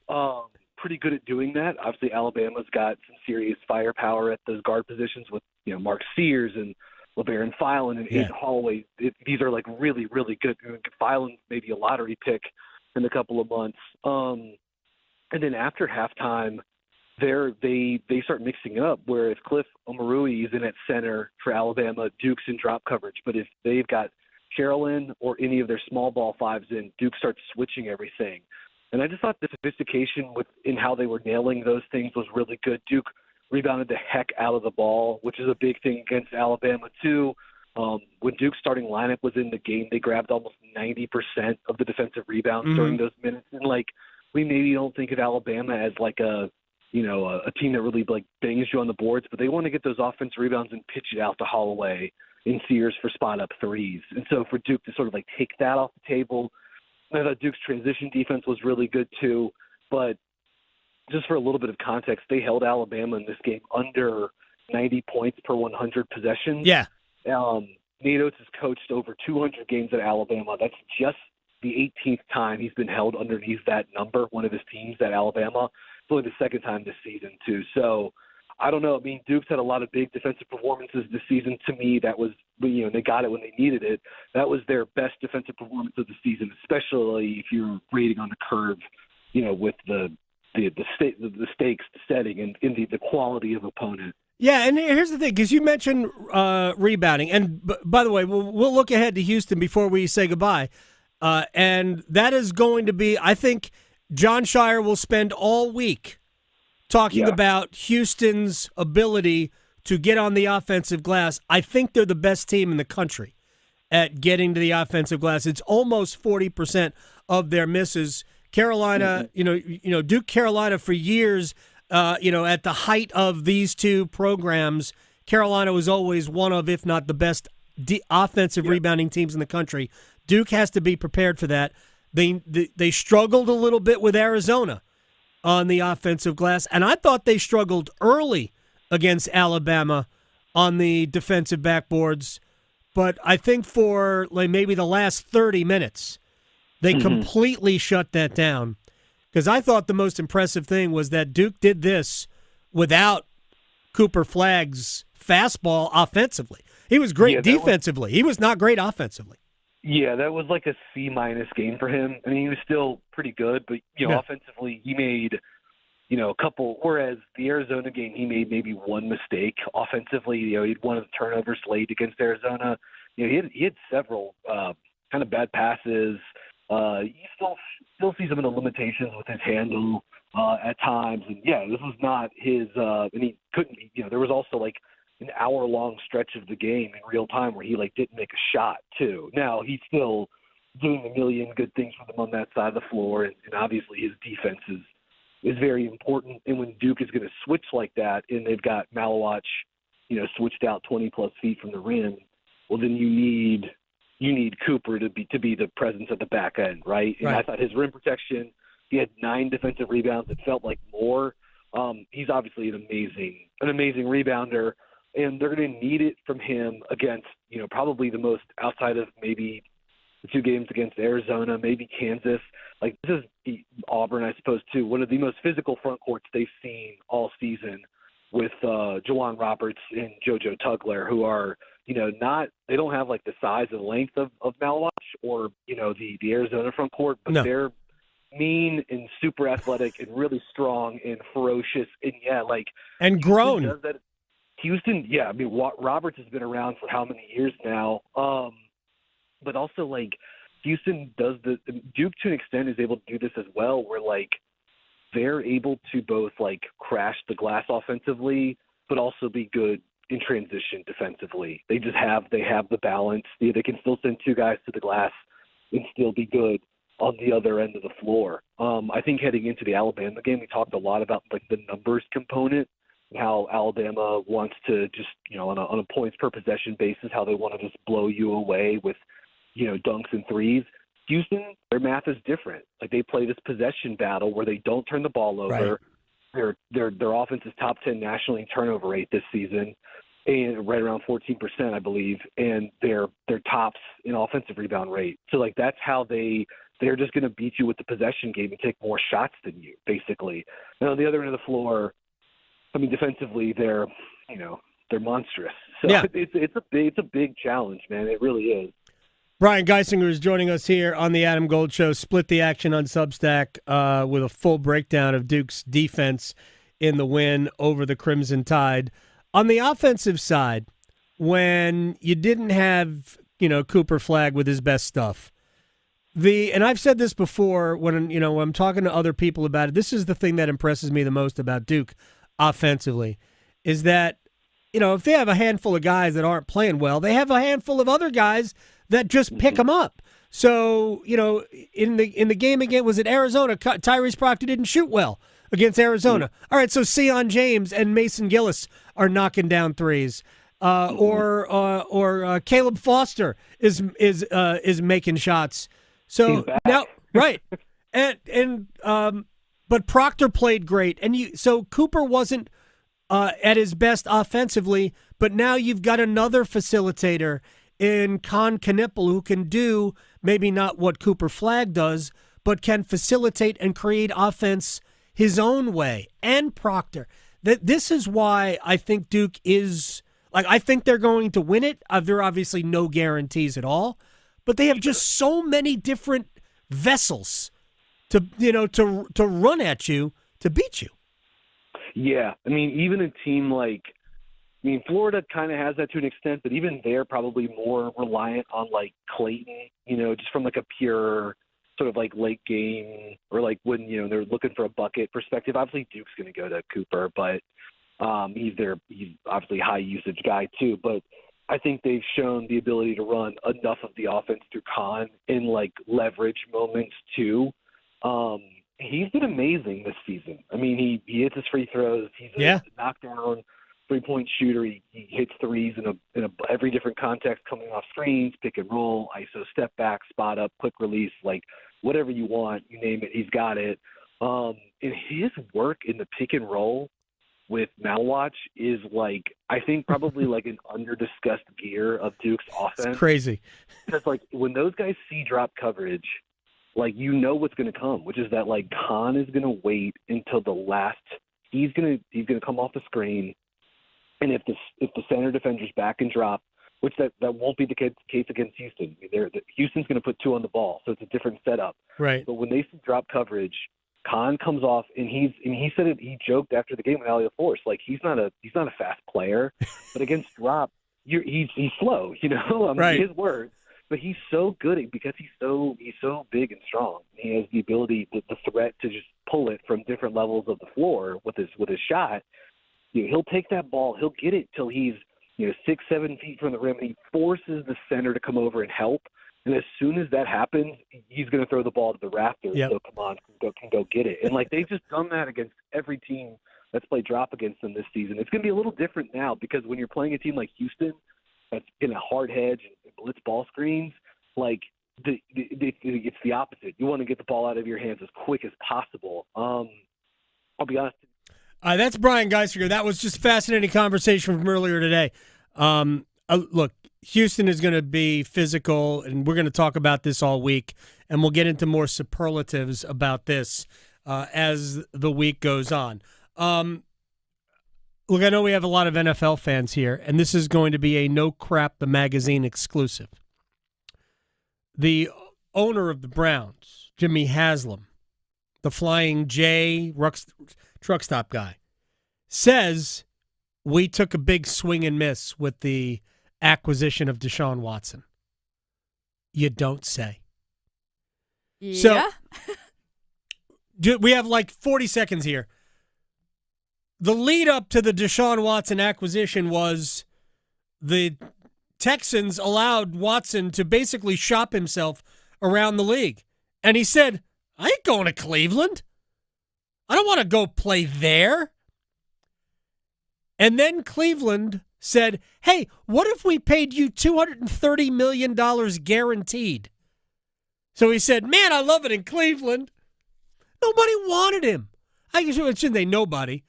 Pretty good at doing that. Obviously, Alabama's got some serious firepower at those guard positions with, Mark Sears and LeBaron Filan and Aiden Holloway. These are like really, really good. Filan's maybe a lottery pick in a couple of months. And then after halftime, they start mixing up, where if Cliff Omarui is in at center for Alabama, Duke's in drop coverage. But if they've got Sherilyn or any of their small ball fives in, Duke starts switching everything. And I just thought the sophistication in how they were nailing those things was really good. Duke rebounded the heck out of the ball, which is a big thing against Alabama, too. When Duke's starting lineup was in the game, they grabbed almost 90% of the defensive rebounds during those minutes. And, we maybe don't think of Alabama as a team that really, bangs you on the boards, but they want to get those offensive rebounds and pitch it out to Holloway and Sears for spot-up threes. And so for Duke to sort of, take that off the table, I thought Duke's transition defense was really good too, but just for a little bit of context, they held Alabama in this game under 90 points per 100 possessions. Yeah. Nate Oates has coached over 200 games at Alabama. That's just the 18th time he's been held underneath that number, one of his teams at Alabama. It's only the second time this season, too. So I don't know. I mean, Duke's had a lot of big defensive performances this season. To me, that was, they got it when they needed it. That was their best defensive performance of the season, especially if you're grading on the curve, with the stakes, the setting, and the quality of opponent. Yeah, and here's the thing, because you mentioned rebounding. And by the way, we'll look ahead to Houston before we say goodbye. And that is going to be, I think, John Shire will spend all week talking about Houston's ability to get on the offensive glass. I think they're the best team in the country at getting to the offensive glass. It's almost 40% of their misses. Carolina, Duke Carolina for years, at the height of these two programs, Carolina was always one of, if not the best offensive rebounding teams in the country. Duke has to be prepared for that. They struggled a little bit with Arizona on the offensive glass, and I thought they struggled early against Alabama on the defensive backboards. But I think for maybe the last 30 minutes, they completely shut that down. Because I thought the most impressive thing was that Duke did this without Cooper Flagg's fastball offensively. He was great defensively. He was not great offensively. Yeah, that was like a C- game for him. I mean, he was still pretty good, but, offensively he made, a couple, whereas the Arizona game, he made maybe one mistake offensively. He had one of the turnovers late against Arizona. He had several kind of bad passes. You still see some of the limitations with his handle at times. And, this was not his and he couldn't – there was also like an hour-long stretch of the game in real time where he didn't make a shot too. Now, he's still doing a million good things for them on that side of the floor, and obviously his defense is very important. And when Duke is going to switch like that and they've got Malawach, switched out 20-plus feet from the rim, well, then you need Cooper to be the presence at the back end, right? And I thought his rim protection, he had 9 defensive rebounds. It felt like more. He's obviously an amazing rebounder, and they're going to need it from him against, probably the most, outside of maybe the 2 games against Arizona, maybe Kansas. This is Auburn, I suppose, too. One of the most physical front courts they've seen all season with Juwan Roberts and JoJo Tugler, who are, they don't have the size and length of Malawach or, the Arizona front court, but they're mean and super athletic and really strong and ferocious. And and grown. Houston does that. Houston, I mean, Roberts has been around for how many years now? But also Houston does Duke to an extent is able to do this as well, where they're able to both crash the glass offensively, but also be good in transition defensively. They have the balance. They can still send 2 guys to the glass and still be good on the other end of the floor. I think heading into the Alabama game, we talked a lot about the numbers component and how Alabama wants to just, on a points per possession basis, how they want to just blow you away with, dunks and threes. Houston, their math is different. They play this possession battle where they don't turn the ball over. Right. Their offense is top 10 nationally in turnover rate this season, and right around 14%, I believe, and they're tops in offensive rebound rate. So that's how they're just going to beat you with the possession game and take more shots than you, basically. And on the other end of the floor, I mean, defensively, they're monstrous. So it's a big challenge, man. It really is. Brian Geisinger is joining us here on the Adam Gold Show. Split the action on Substack with a full breakdown of Duke's defense in the win over the Crimson Tide. On the offensive side, when you didn't have, Cooper Flagg with his best stuff, and I've said this before when I'm talking to other people about it, this is the thing that impresses me the most about Duke offensively, is that, if they have a handful of guys that aren't playing well, they have a handful of other guys that just pick them up. So, in the game again, was it Arizona? Tyrese Proctor didn't shoot well against Arizona. All right, so Sion James and Mason Gillis are knocking down threes. Or Caleb Foster is making shots. So now, right, but Proctor played great, and so Cooper wasn't at his best offensively, but now you've got another facilitator in Con Knipple who can do maybe not what Cooper Flagg does, but can facilitate and create offense his own way, and Proctor. This is why I think Duke is, I think they're going to win it. There are obviously no guarantees at all, but they have just so many different vessels to run at you to beat you. Yeah, I mean, even a team like, Florida kind of has that to an extent, but even they're probably more reliant on like Clayton, just from like a pure sort of like late game or like when, they're looking for a bucket perspective. Obviously Duke's going to go to Cooper, but he's obviously a high usage guy too. But I think they've shown the ability to run enough of the offense through Khan in like leverage moments too. He's been amazing this season. I mean, he hits his free throws. He's a knockdown three-point shooter. He hits threes in every different context, coming off screens, pick and roll, ISO step back, spot up, quick release, like whatever you want, you name it, he's got it. And his work in the pick and roll with Malwatch is like, I think probably like an under-discussed gear of Duke's offense. It's crazy. Because like when those guys see drop coverage, like what's going to come, which is that like Khan is going to wait until the last. He's going to come off the screen, and if the center defender's back and drop, which that won't be the case against Houston. Houston's going to put two on the ball, so it's a different setup. Right. But when they see drop coverage, Khan comes off, and he said it. He joked after the game with Aliyah Force, like he's not a fast player, but against drop, he's slow. Right. His words. But he's so good because he's so big and strong. He has the ability, the threat to just pull it from different levels of the floor with his shot. He'll take that ball, he'll get it till he's 6-7 feet from the rim, and he forces the center to come over and help. And as soon as that happens, he's going to throw the ball to the rafters. Yep. So come on, can go get it. And like they've just done that against every team that's played drop against them this season. It's going to be a little different now because when you're playing a team like Houston that's in a hard hedge and blitz ball screens, like it's the opposite. You want to get the ball out of your hands as quick as possible. I'll be honest. That's Brian Geisinger. That was just a fascinating conversation from earlier today. Look, Houston is going to be physical, and we're going to talk about this all week, and we'll get into more superlatives about this as the week goes on. Look, I know we have a lot of NFL fans here, and this is going to be a No Crap the Magazine exclusive. The owner of the Browns, Jimmy Haslam, the Flying J truck stop guy, says we took a big swing and miss with the acquisition of Deshaun Watson. You don't say. Yeah. So we have like 40 seconds here. The lead up to the Deshaun Watson acquisition was the Texans allowed Watson to basically shop himself around the league. And he said, I ain't going to Cleveland. I don't want to go play there. And then Cleveland said, hey, what if we paid you $230 million guaranteed? So he said, man, I love it in Cleveland. Nobody wanted him. I guess shouldn't they nobody.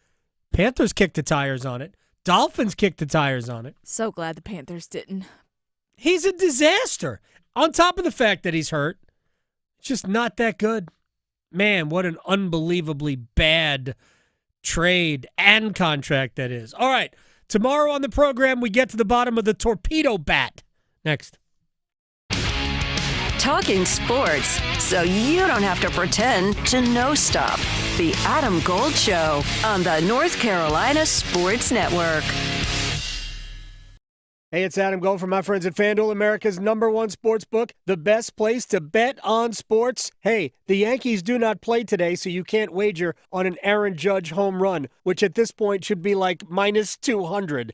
Panthers kicked the tires on it. Dolphins kicked the tires on it. So glad the Panthers didn't. He's a disaster. On top of the fact that he's hurt, it's just not that good. Man, what an unbelievably bad trade and contract that is. All right, tomorrow on the program, we get to the bottom of the torpedo bat. Next. Talking sports so you don't have to pretend to know stuff. The Adam Gold Show on the North Carolina Sports Network. Hey, it's Adam Gold from my friends at FanDuel, America's #1 sports book, the best place to bet on sports. Hey, the Yankees do not play today, so you can't wager on an Aaron Judge home run, which at this point should be like -200.